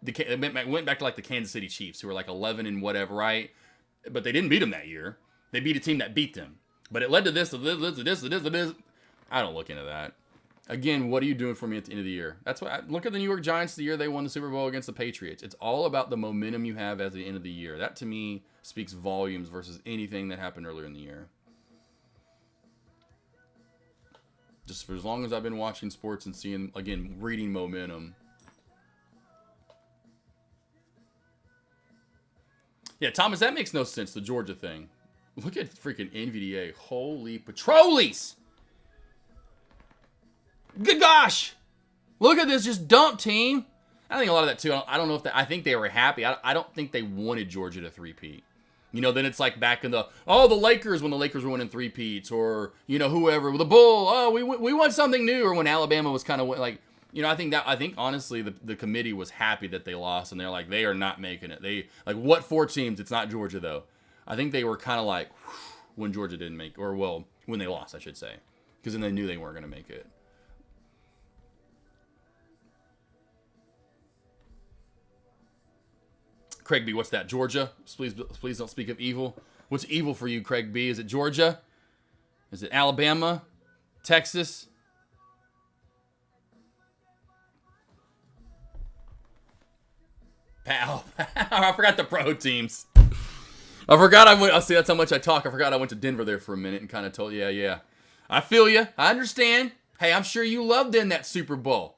went back to like the Kansas City Chiefs who were like 11 and whatever, right? But they didn't beat them that year. They beat a team that beat them. But it led to this. I don't look into that. Again, what are you doing for me at the end of the year? That's what look at the New York Giants the year they won the Super Bowl against the Patriots. It's all about the momentum you have at the end of the year. That to me speaks volumes versus anything that happened earlier in the year. Just for as long as I've been watching sports and seeing, again, reading momentum. Yeah, Thomas, that makes no sense, the Georgia thing. Look at freaking NVDA. Holy patrollies! Good gosh! Look at this just dump team. I think a lot of that, too. I don't know if I think they were happy. I don't think they wanted Georgia to three-peat. Then it's like back in the Lakers when the Lakers were winning three-peats, or, whoever, the Bull, we want something new, or when Alabama was kind of like, I think honestly the committee was happy that they lost, and they're like, they are not making it. They, like, what 4 teams? It's not Georgia, though. I think they were kind of like, when Georgia didn't make, or well, when they lost, I should say, because then they knew they weren't going to make it. Craig B, what's that? Georgia? Please don't speak of evil. What's evil for you, Craig B? Is it Georgia? Is it Alabama? Texas? Pal. I forgot the pro teams. I forgot I'll see, that's how much I talk. I forgot I went to Denver there for a minute and kind of told, yeah. I feel you. I understand. Hey, I'm sure you loved in that Super Bowl.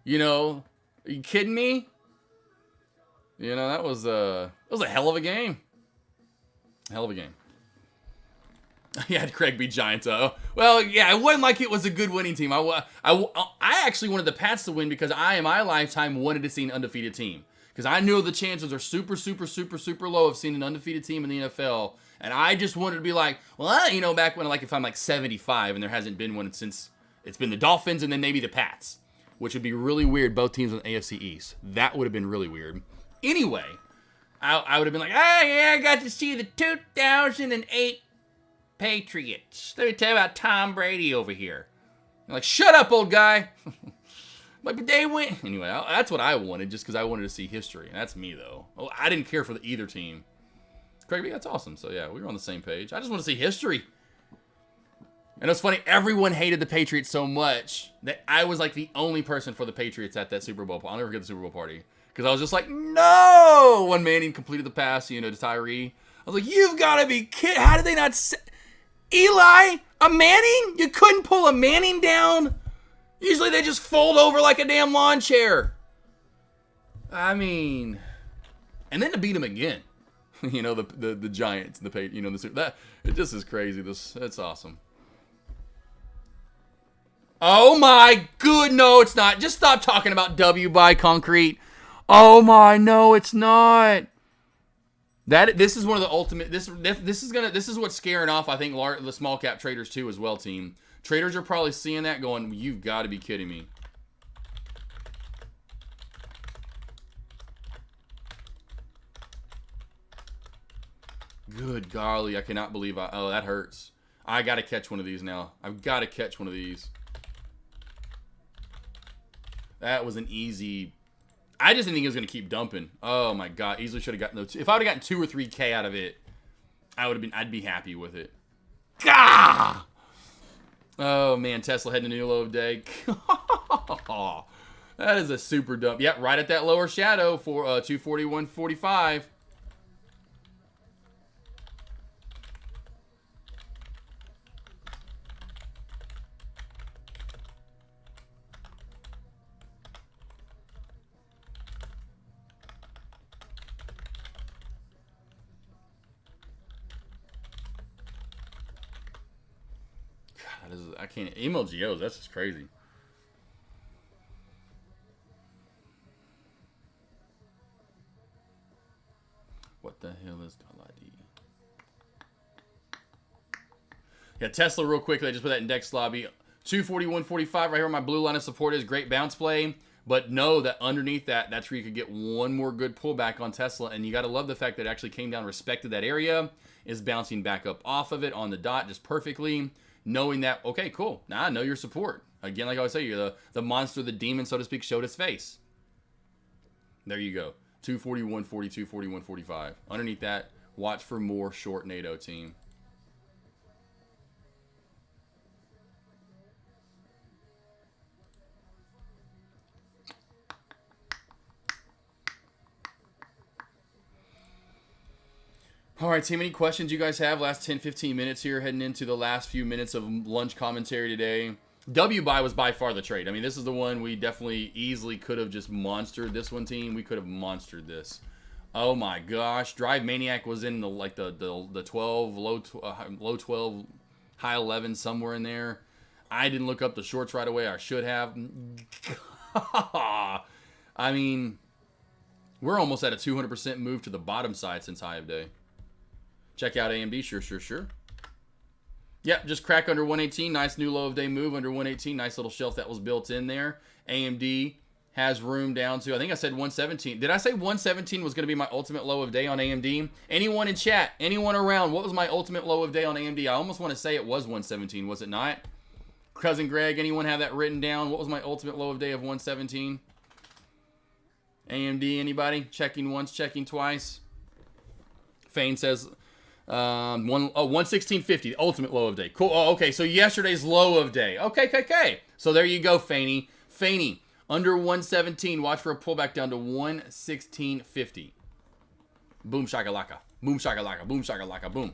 Are you kidding me? That was a hell of a game. Hell of a game. Yeah, Craig B. Giants. Well, yeah, it wasn't like it was a good winning team. I actually wanted the Pats to win because I, in my lifetime, wanted to see an undefeated team. Because I knew the chances are super, super, super, super low of seeing an undefeated team in the NFL. And I just wanted to be like, well, back when, like, if I'm like 75 and there hasn't been one since it's been the Dolphins and then maybe the Pats, which would be really weird, both teams on the AFC East. That would have been really weird. Anyway, I would have been like, I got to see the 2008 Patriots. Let me tell you about Tom Brady over here. I'm like, shut up, old guy. But they went. Anyway, that's what I wanted, just because I wanted to see history. And that's me, though. I didn't care for either team. Craig B, that's awesome. So, yeah, we were on the same page. I just want to see history. And it's funny, everyone hated the Patriots so much that I was like the only person for the Patriots at that Super Bowl. I'll never forget the Super Bowl party. Because I was just like, no! When Manning completed the pass, to Tyree. I was like, you've got to be kidding. How did they not Eli? A Manning? You couldn't pull a Manning down? Usually they just fold over like a damn lawn chair. I mean, and then to beat them again. The Giants, that it just is crazy. That's awesome. Oh my good, no, it's not. Just stop talking about W by concrete. Oh my, no, it's not. This is one of the ultimate. This is what's scaring off. I think the small cap traders too as well. Team traders are probably seeing that, going, "You've got to be kidding me." Good golly, I cannot believe oh, that hurts. I got to catch one of these now. I've got to catch one of these. That was an easy. I just didn't think it was going to keep dumping. Oh my god, easily should have gotten those. If I would have gotten 2 or 3K out of it, I'd be happy with it. Gah! Oh man, Tesla heading to a new low of day. That is a super dump. Yep, right at that lower shadow for 241.45. I can't. MLGOs, that's just crazy. What the hell is ID? Yeah, Tesla real quickly. I just put that in Dex Lobby. 241.45 right here where my blue line of support is. Great bounce play. But know that underneath that, that's where you could get one more good pullback on Tesla. And you got to love the fact that it actually came down, respected that area, is bouncing back up off of it on the dot just perfectly. Knowing that, okay, cool. Now I know your support. Again, like I always say, you're the monster, the demon, so to speak, showed its face. There you go. 241.42, 41.45. Underneath that, watch for more short NATO team. All right, team, any questions you guys have? Last 10, 15 minutes here, heading into the last few minutes of lunch commentary today. W-Buy was by far the trade. I mean, this is the one we definitely easily could have just monstered this one, team. We could have monstered this. Oh my gosh. Drive Maniac was in the 12, low 12, high 11, somewhere in there. I didn't look up the shorts right away. I should have. I mean, we're almost at a 200% move to the bottom side since high of day. Check out AMD. Sure. Yep, just crack under 118. Nice new low of day move under 118. Nice little shelf that was built in there. AMD has room down to, I think I said 117. Did I say 117 was going to be my ultimate low of day on AMD? Anyone in chat? Anyone around? What was my ultimate low of day on AMD? I almost want to say it was 117. Was it not? Cousin Greg, anyone have that written down? What was my ultimate low of day of 117? AMD, anybody? Checking once, checking twice. Fane says... 116.50, the ultimate low of day. Cool. Oh, okay. So yesterday's low of day. Okay. So there you go, Faney. Under 117. Watch for a pullback down to 116.50. Boom shakalaka. Boom shakalaka. Boom shakalaka. Boom.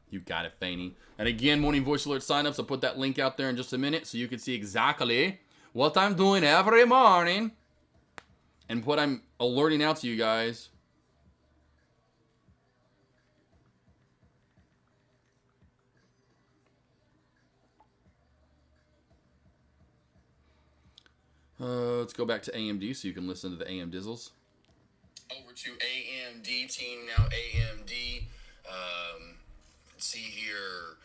You got it, Faney. And again, morning voice alert signups. I'll put that link out there in just a minute so you can see exactly what I'm doing every morning and what I'm alerting out to you guys. Let's go back to AMD so you can listen to the AM Dizzles. Over to AMD team now. AMD. Let's see here.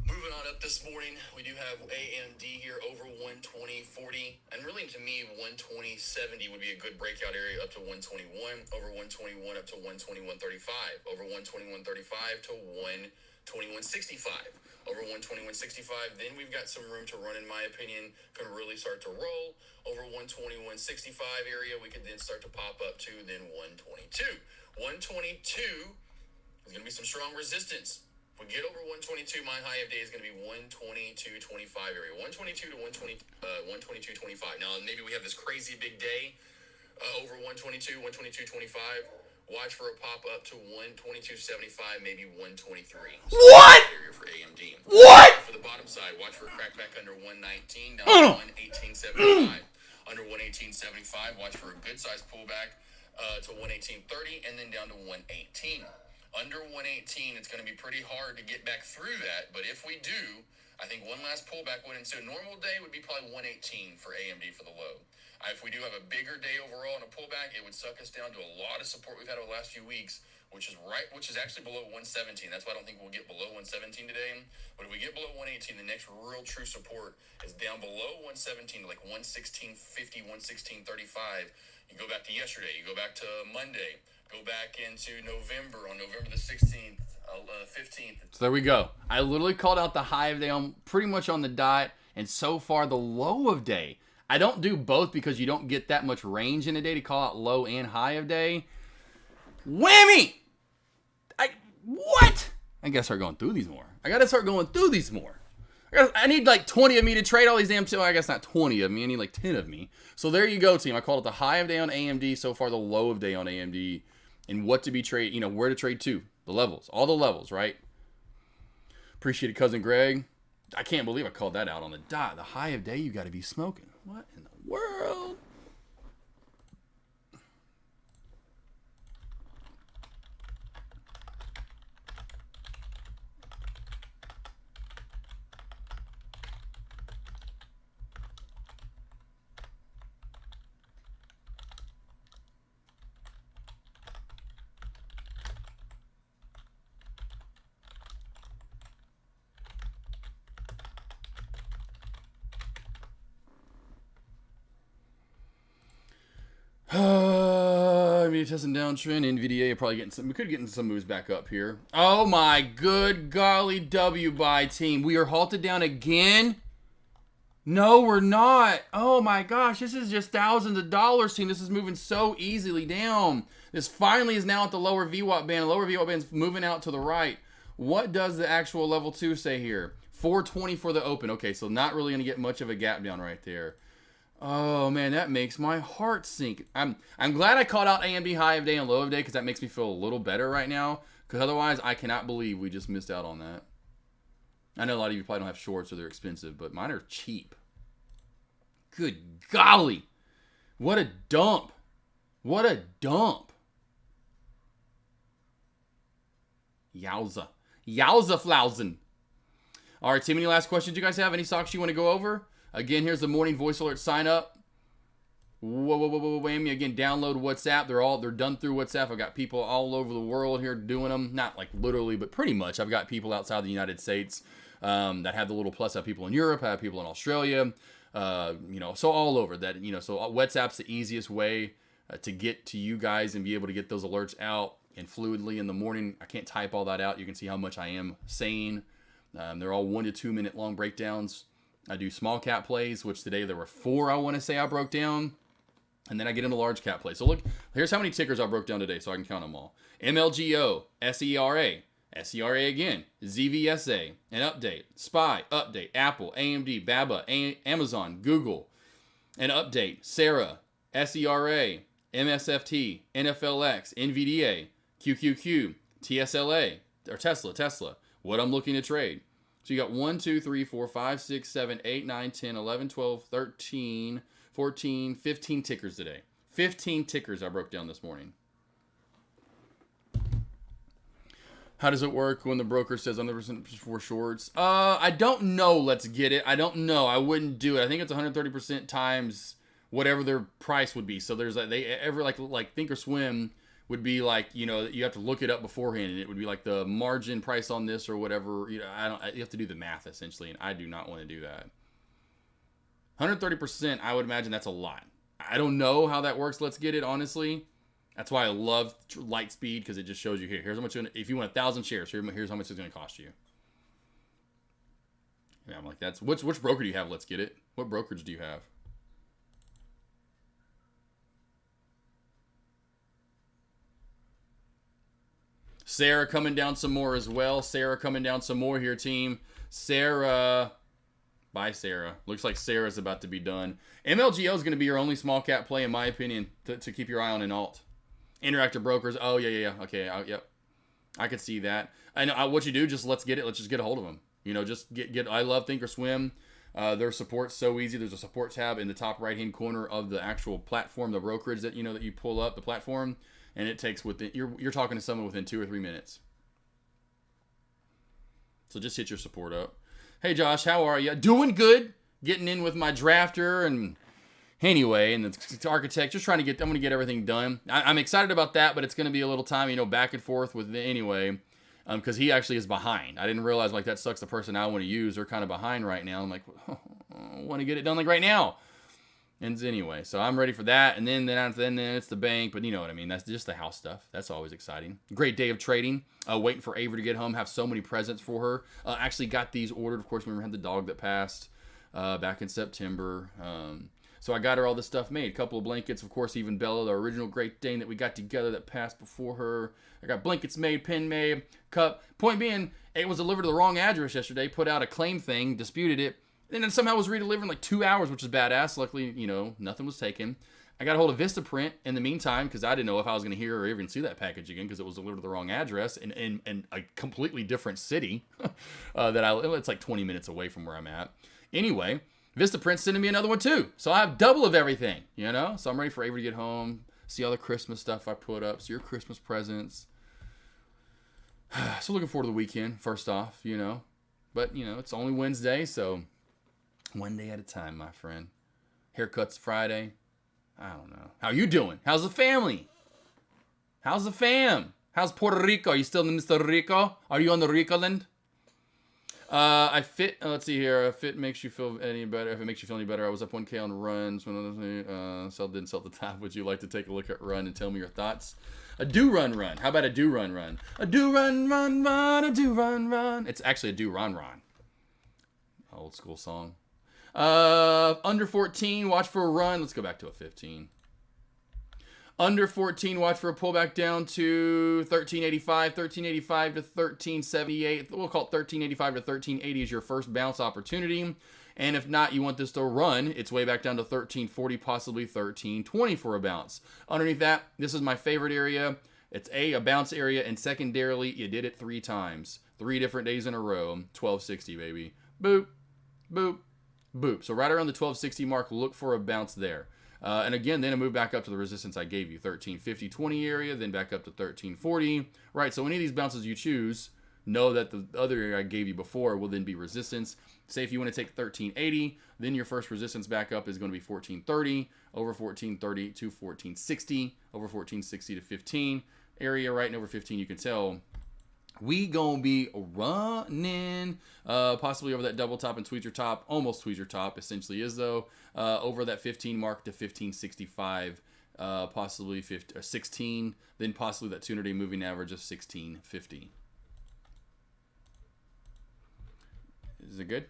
Moving on up this morning, we do have AMD here over 120.40. And really, to me, 120.70 would be a good breakout area up to 121. Over 121 up to 121.35. Over 121.35 to 121.65. Over 121.65, then we've got some room to run, in my opinion. Can really start to roll. Over 121.65 area, we could then start to pop up to then 122. 122 is going to be some strong resistance. If we get over 122, my high of day is going to be 122.25 area. 122 to 122.25. Now, maybe we have this crazy big day over 122, 122.25. Watch for a pop up to 122.75, maybe 123. What? Area for AMD. What? For the bottom side, watch for a crack back under 119, down to 118.75. Under 118.75, watch for a good size pullback to 118.30, and then down to 118. Under 118, it's going to be pretty hard to get back through that, but if we do, I think one last pullback would ensue. A normal day would be probably 118 for AMD for the low. If we do have a bigger day overall and a pullback, it would suck us down to a lot of support we've had over the last few weeks, which is actually below 117. That's why I don't think we'll get below 117 today. But if we get below 118, the next real true support is down below 117 to like 116.50, 116.35. You go back to yesterday, you go back to Monday, go back into November, on November the 16th, 15th. So there we go. I literally called out the high of day on pretty much on the dot, and so far the low of day. I don't do both because you don't get that much range in a day to call out low and high of day. Whammy! What? I gotta start going through these more. I need like 20 of me to trade all these damn. Well, I guess not 20 of me. I need like 10 of me. So there you go, team. I called it the high of day on AMD. So far, the low of day on AMD, and what to be trade. Where to trade to. The levels, all the levels, right? Appreciate it, cousin Greg. I can't believe I called that out on the dot. The high of day, you got to be smoking. What in the world? NVDA testing downtrend. NVDA probably getting some. We could get some moves back up here. Oh my good golly, W by team. We are halted down again. No, we're not. Oh my gosh, this is just thousands of dollars, team. This is moving so easily down. This finally is now at the lower VWAP band. The lower VWAP band is moving out to the right. What does the actual level 2 say here? 420 for the open. Okay, so not really going to get much of a gap down right there. Oh man, that makes my heart sink. I'm glad I called out AMD high of day and low of day because that makes me feel a little better right now. Because otherwise, I cannot believe we just missed out on that. I know a lot of you probably don't have shorts or they're expensive, but mine are cheap. Good golly. What a dump. What a dump. Yowza. Yowza flausen. All right, team, any last questions you guys have? Any stocks you want to go over? Again, here's the morning voice alert sign up. Whammy. Again, download WhatsApp. They're done through WhatsApp. I've got people all over the world here doing them. Not like literally, but pretty much. I've got people outside the United States that have the little plus. I have people in Europe. I have people in Australia. So all over that. So WhatsApp's the easiest way to get to you guys and be able to get those alerts out and fluidly in the morning. I can't type all that out. You can see how much I am saying. They're all 1 to 2 minute long breakdowns. I do small cap plays, which today there were 4 I want to say I broke down. And then I get into large cap plays. So look, here's how many tickers I broke down today so I can count them all. MLGO, SERA, SERA again, ZVSA, an update, SPY, update, Apple, AMD, BABA, Amazon, Google, an update, Sarah, SERA, MSFT, NFLX, NVDA, QQQ, TSLA, or Tesla, what I'm looking to trade. So you got 1, 2, 3, 4, 5, 6, 7, 8, 9, 10, 11, 12, 13, 14, 15 tickers today. 15 tickers I broke down this morning. How does it work when the broker says 100% for shorts? I don't know. Let's get it. I don't know. I wouldn't do it. I think it's 130% times whatever their price would be. So there's like like Thinkorswim would be like, you have to look it up beforehand, and it would be like the margin price on this or whatever. You have to do the math essentially, and I do not want to do that. 130%, I would imagine that's a lot. I don't know how that works. Let's get it, honestly. That's why I love Lightspeed, because it just shows you here. Here's how much, if you want 1,000 shares, here's how much it's going to cost you. Yeah, I'm like, which broker do you have? Let's get it. What brokerage do you have? Sarah coming down some more as well. Sarah coming down some more here, team. Sarah. Bye, Sarah. Looks like Sarah's about to be done. MLGO is going to be your only small cap play, in my opinion, to keep your eye on in alt. Interactive brokers. Oh, yeah. Okay, yep. I could see that. I know what you do. Just let's get it. Let's just get a hold of them. Just get. I love Thinkorswim. Their support's so easy. There's a support tab in the top right-hand corner of the actual platform, the brokerage that that you pull up the platform, and it takes you're talking to someone within 2 or 3 minutes. So just hit your support up. Hey Josh, how are you? Doing good. Getting in with my drafter and anyway, and the architect. Just I'm going to get everything done. I'm excited about that, but it's going to be a little time, back and forth with anyway, because he actually is behind. I didn't realize that sucks. The person I want to use, they're kind of behind right now. I'm like, I want to get it done right now. And anyway, so I'm ready for that. And then it's the bank, but you know what I mean. That's just the house stuff. That's always exciting. Great day of trading. Waiting for Avery to get home. Have so many presents for her. Actually got these ordered. Of course, remember, had the dog that passed back in September. So I got her all this stuff made. A couple of blankets, of course, even Bella, the original Great Dane that we got together that passed before her. I got blankets made, pin made, cup. Point being, it was delivered to the wrong address yesterday. Put out a claim thing, disputed it, and then somehow was redelivered in like 2 hours, which is badass. Luckily, nothing was taken. I got a hold of Vistaprint in the meantime because I didn't know if I was going to hear or even see that package again because it was delivered to the wrong address in a completely different city it's like 20 minutes away from where I'm at. Anyway, Vistaprint's sending me another one too. So I have double of everything, So I'm ready for Avery to get home, see all the Christmas stuff I put up, see your Christmas presents. So looking forward to the weekend, first off, But, it's only Wednesday, so one day at a time, my friend. Haircuts Friday. I don't know. How you doing? How's the family? How's the fam? How's Puerto Rico? Are you still in Mr. Rico? Are you on the Rico land? Let's see here. If it makes you feel any better, I was up 1K on runs. Didn't sell at the top. Would you like to take a look at run and tell me your thoughts? A do-run run. How about a do-run run? A do-run run run, a do-run run. It's actually a do-run run. Old school song. Under 14, watch for a run. Let's go back to a 15. Under 14, watch for a pullback down to 1385 to 1378. We'll call it 1385 to 1380 is your first bounce opportunity. And if not, you want this to run its way back down to 1340, possibly 1320 for a bounce. Underneath that, this is my favorite area. It's a bounce area, and secondarily, you did it 3 times. 3 different days in a row. 1260, baby. Boop, boop, boop. So right around the 1260 mark, look for a bounce there. And again, then I move back up to the resistance I gave you, 1350, 20 area, then back up to 1340. Right, so any of these bounces you choose, know that the other area I gave you before will then be resistance. Say if you want to take 1380, then your first resistance back up is going to be 1430, over 1430 to 1460, over 1460 to 15 area, right, and over 15 you can tell we gonna be running possibly over that double top and tweezer top, almost tweezer top essentially is though, over that 15 mark to 1565, possibly 16, then possibly that 200-day moving average of 1650. Is it good?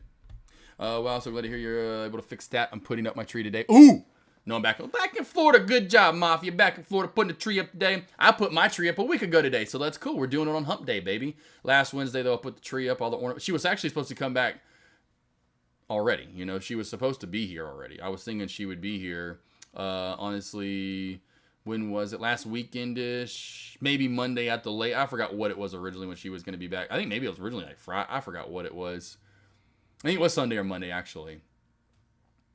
Wow, so glad to hear you're able to fix that. I'm putting up my tree today. Ooh! No, I'm back in Florida. Good job, Mafia. Back in Florida putting the tree up today. I put my tree up a week ago today, so that's cool. We're doing it on Hump Day, baby. Last Wednesday, though, I put the tree up, all the ornaments. She was actually supposed to come back already. She was supposed to be here already. I was thinking she would be here. Honestly, when was it? Last weekend-ish? Maybe Monday at the late. I forgot what it was originally when she was going to be back. I think maybe it was originally like Friday. I forgot what it was. I think it was Sunday or Monday, actually.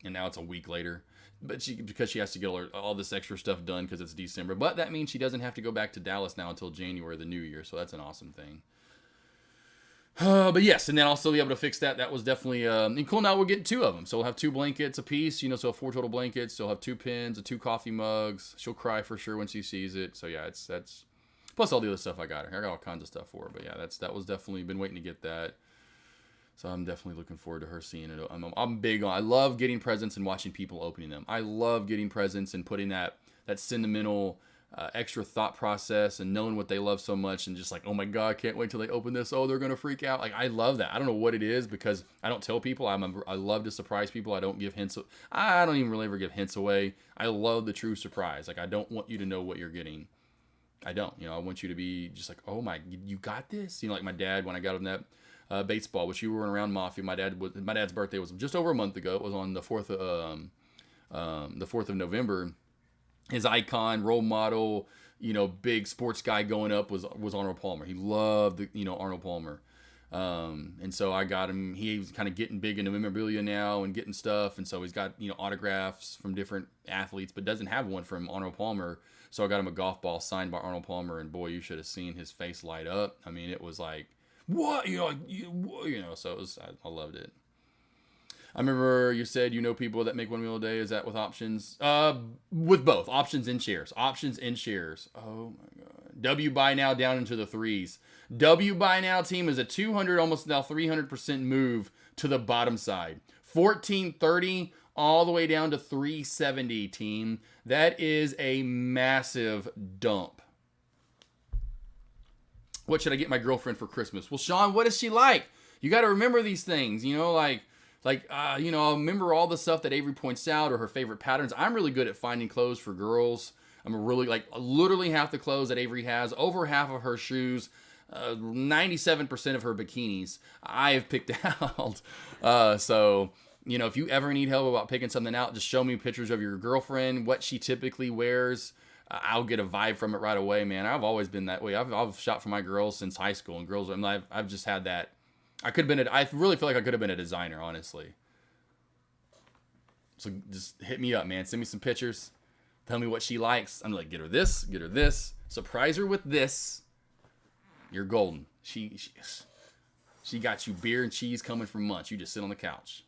And now it's a week later. But because she has to get all this extra stuff done because it's December. But that means she doesn't have to go back to Dallas now until January, the new year. So that's an awesome thing. But yes, and then also be able to fix that. That was definitely and cool. Now we're getting 2 of them. So we'll have 2 blankets a piece. So 4 total blankets. So we'll have 2 pins, 2 coffee mugs. She'll cry for sure when she sees it. So yeah, that's plus all the other stuff I got her. I got all kinds of stuff for her. But yeah, that was definitely been waiting to get that. So I'm definitely looking forward to her seeing it. I'm big on. I love getting presents and watching people opening them. I love getting presents and putting that sentimental extra thought process and knowing what they love so much and just like, oh my God, I can't wait till they open this. Oh, they're gonna freak out. Like I love that. I don't know what it is because I don't tell people. I love to surprise people. I don't give hints. I don't even really ever give hints away. I love the true surprise. Like I don't want you to know what you're getting. I don't. I want you to be just like, oh my, you got this. Like my dad when I got him that. Baseball, which you were around Mafia. My dad's birthday was just over a month ago. It was on the 4th of November. His icon, role model, big sports guy going up was Arnold Palmer. He loved Arnold Palmer. And so I got him. He's kind of getting big into memorabilia now and getting stuff. And so he's got autographs from different athletes, but doesn't have one from Arnold Palmer. So I got him a golf ball signed by Arnold Palmer, and boy, you should have seen his face light up. I mean, it was like. What? So it was, I loved it. I remember you said people that make one meal a day. Is that with options? With both. Options and shares. Options and shares. Oh my God. W buy now down into the 3s. W buy now team is a 200, almost now 300% move to the bottom side. 1430 all the way down to 370 team. That is a massive dump. What should I get my girlfriend for Christmas? Well, Sean, what is she like? You got to remember these things, like Like, I remember all the stuff that Avery points out or her favorite patterns. I'm really good at finding clothes for girls. I'm really, like, literally half the clothes that Avery has, over half of her shoes, 97% of her bikinis I have picked out. So, if you ever need help about picking something out, just show me pictures of your girlfriend, what she typically wears. I'll get a vibe from it right away, man. I've always been that way. I've shot for my girls since high school, and girls, I've just had that. I really feel like I could have been a designer, honestly. So just hit me up, man. Send me some pictures. Tell me what she likes. I'm like, get her this. Surprise her with this. You're golden. She got you beer and cheese coming from Munch. You just sit on the couch.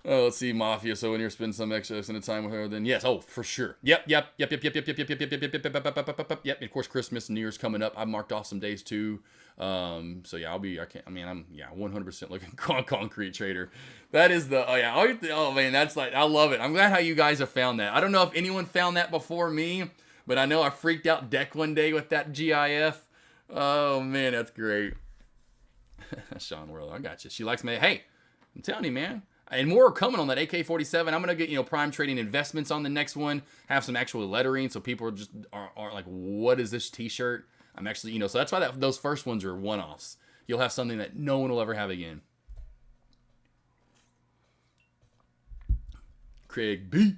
Oh, let's see, Mafia. So when you're spending some extra time with her, then yes, for sure. Yep. Of course, Christmas and New Year's coming up. I've marked off some days too. So yeah, I'm 100% looking concrete trader. That is oh man, that's like, I love it. I'm glad how you guys have found that. I don't know if anyone found that before me, but I know I freaked out Deck one day with that GIF. Oh man, that's great. Sean World, I got you. She likes me. Hey, I'm telling you, man. And more are coming on that AK47. I'm going to get, prime trading investments on the next one. Have some actual lettering so people aren't like, what is this t-shirt? I'm actually, so that's why those first ones are one-offs. You'll have something that no one will ever have again. Craig B.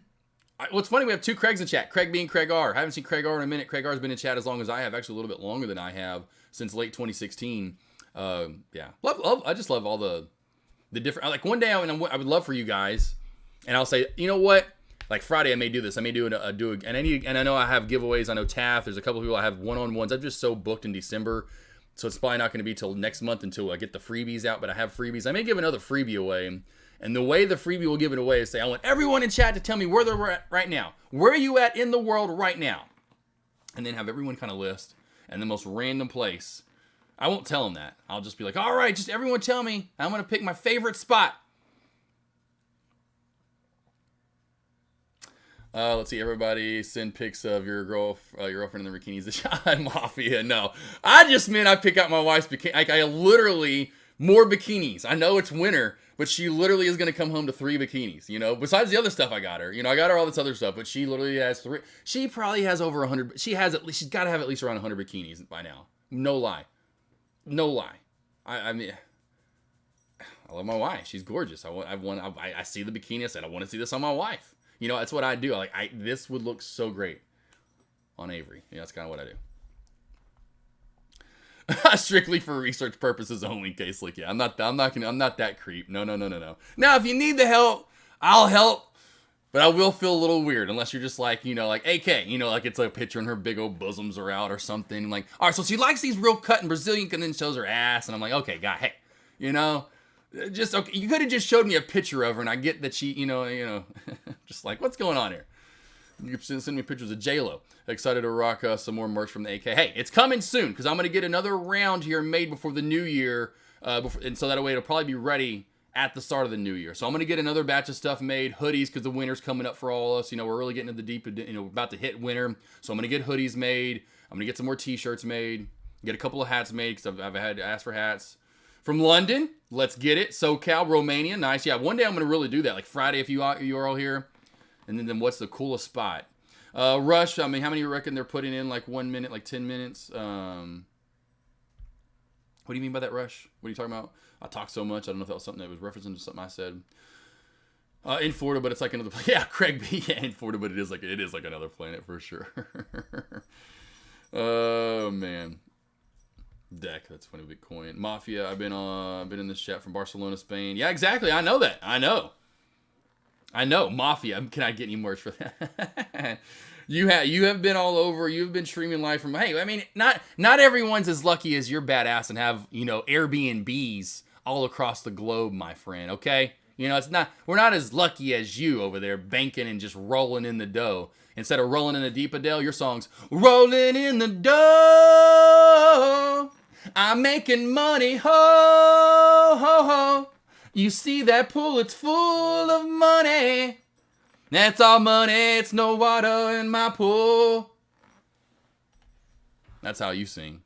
What's funny, we have two Craigs in chat. Craig B and Craig R. I haven't seen Craig R in a minute. Craig R has been in chat as long as I have. Actually, a little bit longer than I have since late 2016. Yeah. I just love all the different, like one day I would love for you guys, and I'll say, you know what, like Friday I may do this, I may do and I know I have giveaways. I know Taft, there's a couple of people I have one-on-ones. I'm just so booked in December, so it's probably not going to be till next month until I get the freebies out, but I have freebies. I may give another freebie away, and the way the freebie will give it away is say, I want everyone in chat to tell me where they're at right now. Where are you at in the world right now? And then have everyone kind of list, and the most random place. I won't tell them that. I'll just be like, all right, just everyone tell me. I'm going to pick my favorite spot. Let's see. Everybody send pics of your girlfriend in the bikinis. The shot Mafia. No. I just meant I pick out my wife's bikini. Like, I literally, more bikinis. I know it's winter, but she literally is going to come home to 3 bikinis, besides the other stuff I got her. I got her all this other stuff, but she literally has 3. She probably has over 100. She's got to have at least around 100 bikinis by now. No lie. I mean, I love my wife. She's gorgeous. I see the bikini. I said, I want to see this on my wife. That's what I do. This would look so great on Avery. That's kind of what I do. Strictly for research purposes only, case like, yeah, I'm not that creep. No. Now, if you need the help, I'll help. But I will feel a little weird unless you're just like, like AK, like it's like a picture and her big old bosoms are out or something. Like, all right, so she likes these real cut and Brazilian and then shows her ass. And I'm like, okay, guy, hey, just, okay, you could have just showed me a picture of her and I get that she, just like, what's going on here? You can send me pictures of J-Lo. Excited to rock some more merch from the AK. Hey, it's coming soon because I'm going to get another round here made before the new year. And so that way it'll probably be ready at the start of the new year. So I'm going to get another batch of stuff made, hoodies, because the winter's coming up for all of us. We're really getting into the deep, about to hit winter. So I'm going to get hoodies made. I'm going to get some more t-shirts made, get a couple of hats made, because I've had to ask for hats. From London, let's get it. SoCal, Romania, nice. Yeah, one day I'm going to really do that, like Friday if you're all here. And then what's the coolest spot? Rush, I mean, how many you reckon they're putting in, like 1 minute, like 10 minutes? What do you mean by that, Rush? What are you talking about? I talk so much. I don't know if that was something that was referencing to something I said. In Florida, but it's like another planet. Yeah, Craig B. Yeah, in Florida, but it is like another planet for sure. Oh man. Deck, that's funny. Bitcoin. Mafia, I've been in this chat from Barcelona, Spain. Yeah, exactly. I know that. I know. Mafia. Can I get any merch for that? You have been all over. You've been streaming live from. Hey, I mean, not everyone's as lucky as you're badass and have Airbnbs all across the globe, my friend. Okay, we're not as lucky as you over there banking and just rolling in the dough. Instead of rolling in the deep Adele, your song's rolling in the dough. I'm making money, ho ho ho. You see that pool? It's full of money. That's all money, it's no water in my pool. That's how you sing.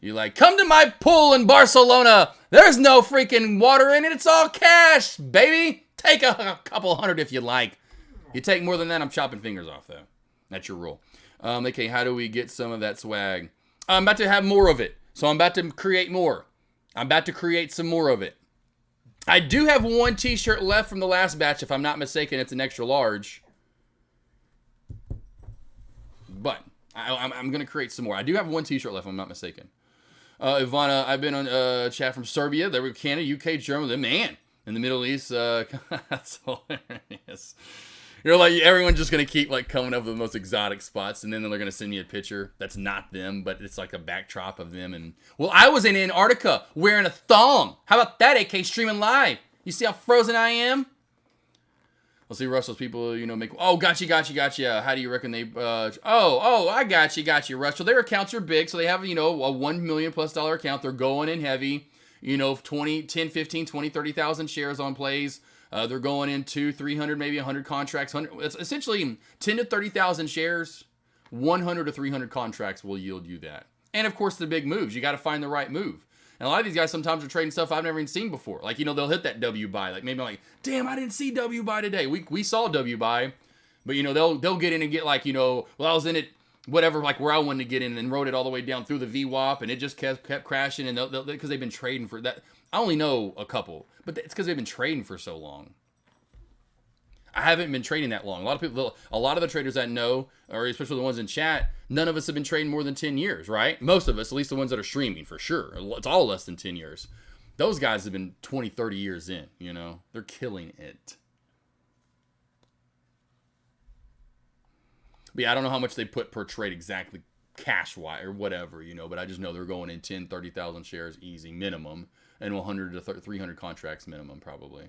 You're like, come to my pool in Barcelona. There's no freaking water in it. It's all cash, baby. Take a couple hundred if you like. You take more than that, I'm chopping fingers off, though. That's your rule. Okay, how do we get some of that swag? I'm about to have more of it, so I'm about to create more. I'm about to create some more of it. I do have one t-shirt left from the last batch, if I'm not mistaken. It's an extra large. But I'm going to create some more. I do have one t-shirt left, if I'm not mistaken. Ivana, I've been on chat from Serbia. There were Canada, UK, Germany. Man, in the Middle East. That's hilarious. You're like, everyone's just going to keep like coming up with the most exotic spots, and then they're going to send me a picture that's not them, but it's like a backdrop of them. And well, I was in Antarctica wearing a thong. How about that, AK streaming live? You see how frozen I am? We'll see Russell's people, make... Oh, gotcha. How do you reckon they... I got you, Russell. Their accounts are big, so they have, a $1 million+ account. They're going in heavy, 10, 15, 20, 30,000 shares on plays. They're going in 200, 300, maybe 100 contracts. It's essentially 10 to 30,000 shares, 100 to 300 contracts will yield you that. And, of course, the big moves. You got to find the right move. And a lot of these guys sometimes are trading stuff I've never even seen before. Like, they'll hit that W buy. Like, maybe I'm like, damn, I didn't see W buy today. We saw W buy. But, they'll get in and get like, well, I was in it, whatever, like where I wanted to get in, and rode it all the way down through the VWAP, and it just kept crashing. And because they've been trading for that. I only know a couple, but it's because they've been trading for so long. I haven't been trading that long. A lot of the traders I know, or especially the ones in chat, none of us have been trading more than 10 years, right? Most of us, at least the ones that are streaming, for sure. It's all less than 10 years. Those guys have been 20, 30 years in, They're killing it. But yeah, I don't know how much they put per trade exactly cash-wise or whatever, but I just know they're going in 10, 30,000 shares easy minimum, and 100 to 300 contracts minimum probably.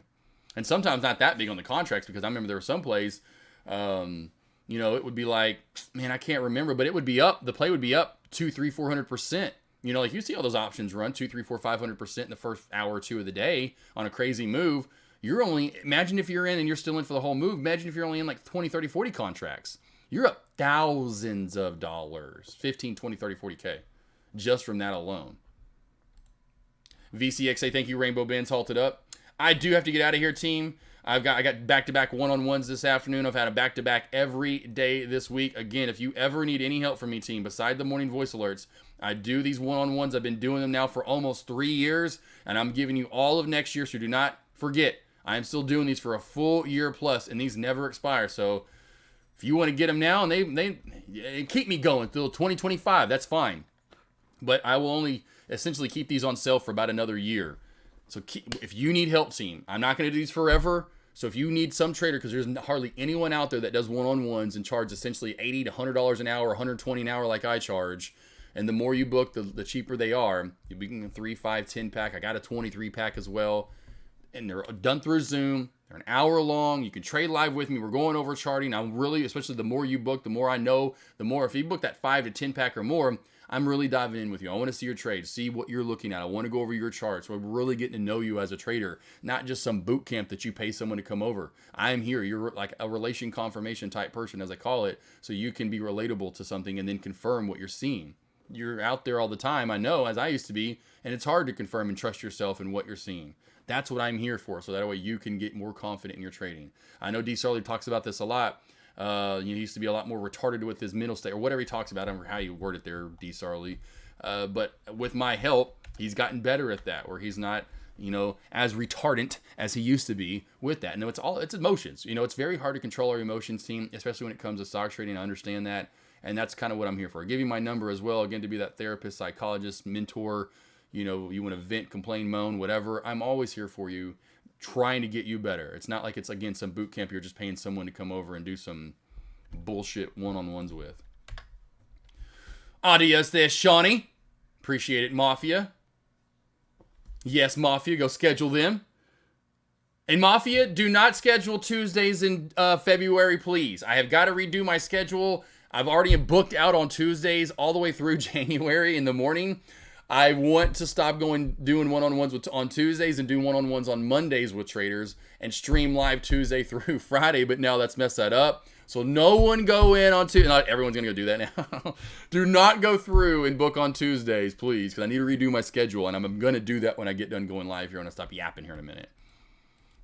And sometimes not that big on the contracts, because I remember there were some plays, it would be like, man, I can't remember, but it would be up. The play would be up 200, 300, 400%. Like you see all those options run 200, 300, 400, 500% in the first hour or two of the day on a crazy move. Imagine if you're in and you're still in for the whole move. Imagine if you're only in like 20, 30, 40 contracts. You're up thousands of dollars, 15, 20, 30, 40K just from that alone. VCXA, thank you, Rainbow Benz, halted up. I do have to get out of here, team. I got back-to-back one-on-ones this afternoon. I've had a back-to-back every day this week. Again, if you ever need any help from me, team, beside the morning voice alerts, I do these one-on-ones. I've been doing them now for almost 3 years, and I'm giving you all of next year, so do not forget. I am still doing these for a full year plus, and these never expire. So if you want to get them now, and they keep me going till 2025, that's fine. But I will only essentially keep these on sale for about another year. So if you need help, team, I'm not going to do these forever. So if you need some trader, because there's hardly anyone out there that does one-on-ones and charge essentially $80 to $100 an hour, $120 an hour like I charge, and the more you book, the cheaper they are. You can 3, 5, 10 pack. I got a 23 pack as well, and they're done through Zoom. They're an hour long. You can trade live with me. We're going over charting. I'm really, especially the more you book, the more I know. The more, if you book that 5 to 10 pack or more, I'm really diving in with you. I want to see your trade, see what you're looking at. I want to go over your charts. So I'm really getting to know you as a trader, not just some boot camp that you pay someone to come over. I am here. You're like a relation confirmation type person, as I call it, so you can be relatable to something and then confirm what you're seeing. You're out there all the time, I know, as I used to be, and it's hard to confirm and trust yourself in what you're seeing. That's what I'm here for, so that way you can get more confident in your trading. I know D. Sarley talks about this a lot. He used to be a lot more retarded with his mental state, or whatever he talks about. I don't remember how you word it there, D. Sarley. But with my help, he's gotten better at that, where he's not, as retardant as he used to be with that. No, it's emotions. It's very hard to control our emotions, team, especially when it comes to stock trading. I understand that, and that's kind of what I'm here for. I give you my number as well, again, to be that therapist, psychologist, mentor. You want to vent, complain, moan, whatever. I'm always here for you, trying to get you better. It's not like it's, again, some boot camp you're just paying someone to come over and do some bullshit one-on-ones with. Adios there, Shawnee. Appreciate it, Mafia. Yes, Mafia, go schedule them. And Mafia, do not schedule Tuesdays in February, please. I have got to redo my schedule. I've already booked out on Tuesdays all the way through January in the morning. I want to stop doing one-on-ones on Tuesdays and do one-on-ones on Mondays with traders and stream live Tuesday through Friday, but now that's messed that up. So no one go in on Tuesday. Not everyone's going to go do that now. Do not go through and book on Tuesdays, please, because I need to redo my schedule, and I'm going to do that when I get done going live here. I'm going to stop yapping here in a minute.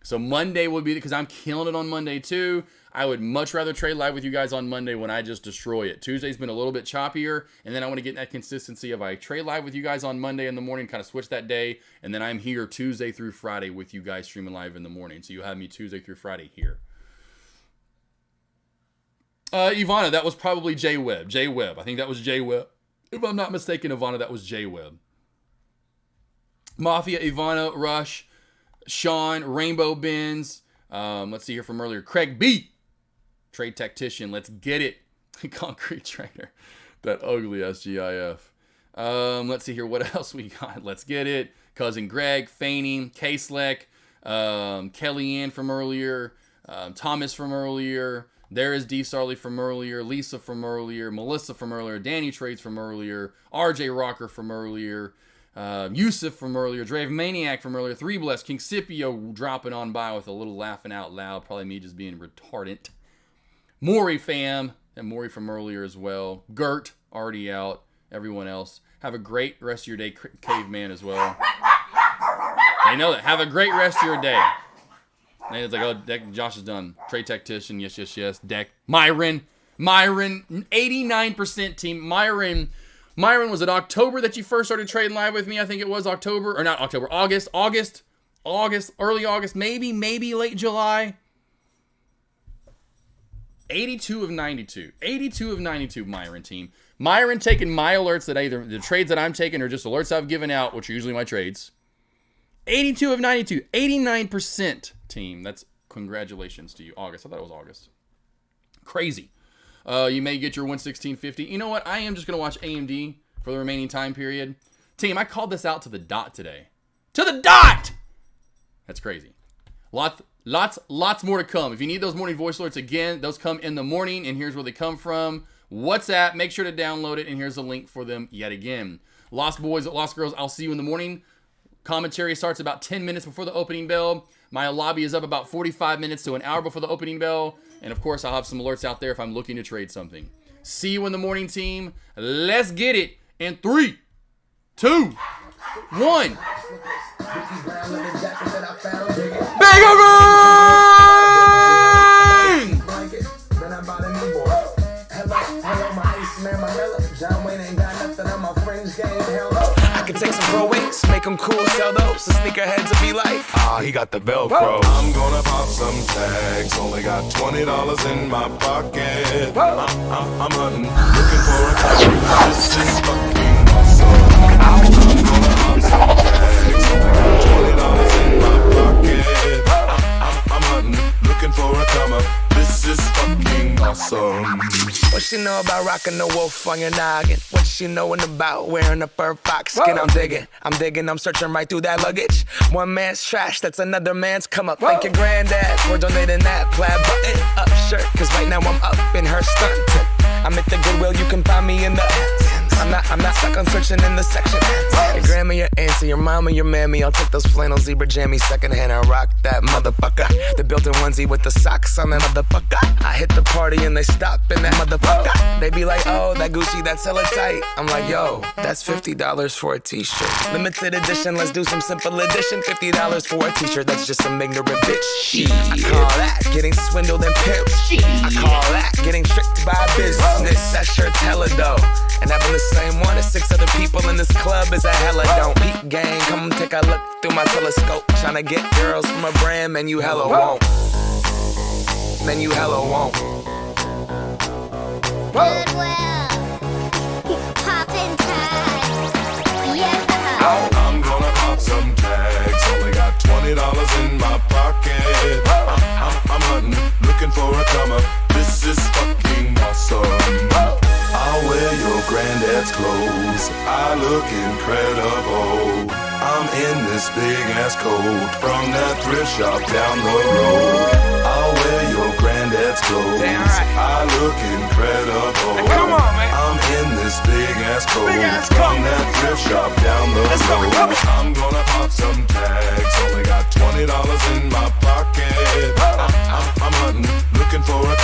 So Monday will be, because I'm killing it on Monday too. I would much rather trade live with you guys on Monday when I just destroy it. Tuesday's been a little bit choppier, and then I want to get that consistency of I trade live with you guys on Monday in the morning, kind of switch that day, and then I'm here Tuesday through Friday with you guys streaming live in the morning. So you have me Tuesday through Friday here. Ivana, that was probably J Webb. J Webb. I think that was J Webb. If I'm not mistaken, Ivana, that was J Webb. Mafia, Ivana, Rush, Sean, Rainbow Bins. Let's see here from earlier. Craig B. Trade Tactician. Let's get it. Concrete Trader. That ugly SGIF. Let's see here. What else we got? Let's get it. Cousin Greg, Feigning, K-Sleck, Kellyanne from earlier, Thomas from earlier. There is D. Sarley from earlier, Lisa from earlier, Melissa from earlier, Danny Trades from earlier, RJ Rocker from earlier, Yusuf from earlier, Drave Maniac from earlier, 3 Bless, King Scipio dropping on by with a little laughing out loud, probably me just being retardant. Maury fam, and Maury from earlier as well. Gert, already out. Everyone else. Have a great rest of your day, Caveman as well. I know that. Have a great rest of your day. And it's like, oh, Josh is done. Trade Tactician, yes, yes, yes. Deck. Myron, 89% team. Myron was it October that you first started trading live with me? I think it was October, or not October, August, early August, maybe late July. 82 of 92. 82 of 92, Myron team. Myron taking my alerts that either the trades that I'm taking or just alerts I've given out, which are usually my trades. 82 of 92. 89% team. That's congratulations to you. August. I thought it was August. Crazy. You may get your 116.50. You know what? I am just going to watch AMD for the remaining time period. Team, I called this out to the dot today. To the dot! That's crazy. Lots more to come. If you need those morning voice alerts, again, those come in the morning, and here's where they come from. WhatsApp, make sure to download it, and here's a link for them yet again. Lost Boys, Lost Girls, I'll see you in the morning. Commentary starts about 10 minutes before the opening bell. My lobby is up about 45 minutes to an hour before the opening bell. And of course, I'll have some alerts out there if I'm looking to trade something. See you in the morning, team. Let's get it in 3, 2, 1. Bang I can take some pro weights, make them cool, sell those. The sneakerheads will be like, he got the Velcro. I'm gonna pop some tags. Only got $20 in my pocket. I'm hunting, looking for a couple. This is fucking awesome. I'm gonna pop some tags. Only got $20 in my pocket. I'm hunting, looking for a come up. This is fucking awesome. What she know about rocking the wolf on your noggin? What she knowin' about wearing a fur fox skin? I'm digging, I'm searching right through that luggage. One man's trash, that's another man's come up. Thank your granddad for donating that plaid button up shirt. Cause right now I'm up in her stunt. I'm at the Goodwill, you can find me in the I'm not stuck on searching in the section. Your grandma, your auntie, your mama, your mammy. I'll take those flannel zebra jammies secondhand and rock that motherfucker. The built-in onesie with the socks on that motherfucker. I hit the party and they stop in that motherfucker. They be like, oh, that Gucci, that's hella tight. I'm like, yo, that's $50 for a t-shirt. Limited edition, let's do some simple edition. $50 for a t-shirt, that's just some ignorant bitch. Shit. I call that getting swindled and pimped. I call that getting tricked by business. That shirt's hella dope. And having the same one as 6 other people in this club is a hella don't. Peep gang, come take a look through my telescope. Tryna get girls from a brand, man, you hella won't. Man, you hella won't. Goodwill, poppin' tags, yeah. I'm gonna pop some tags. Only got $20 in my pocket. I'm hunting, looking for a come up. This is fucking awesome. I'll wear your granddad's clothes. I look incredible. I'm in this big ass coat from that thrift shop down the road. I'll wear your granddad's clothes. I look incredible. Come on, man. I'm in this big ass coat from that thrift shop down the road. I'm gonna pop some tags. Only got $20 in my pocket. I'm hunting, looking for a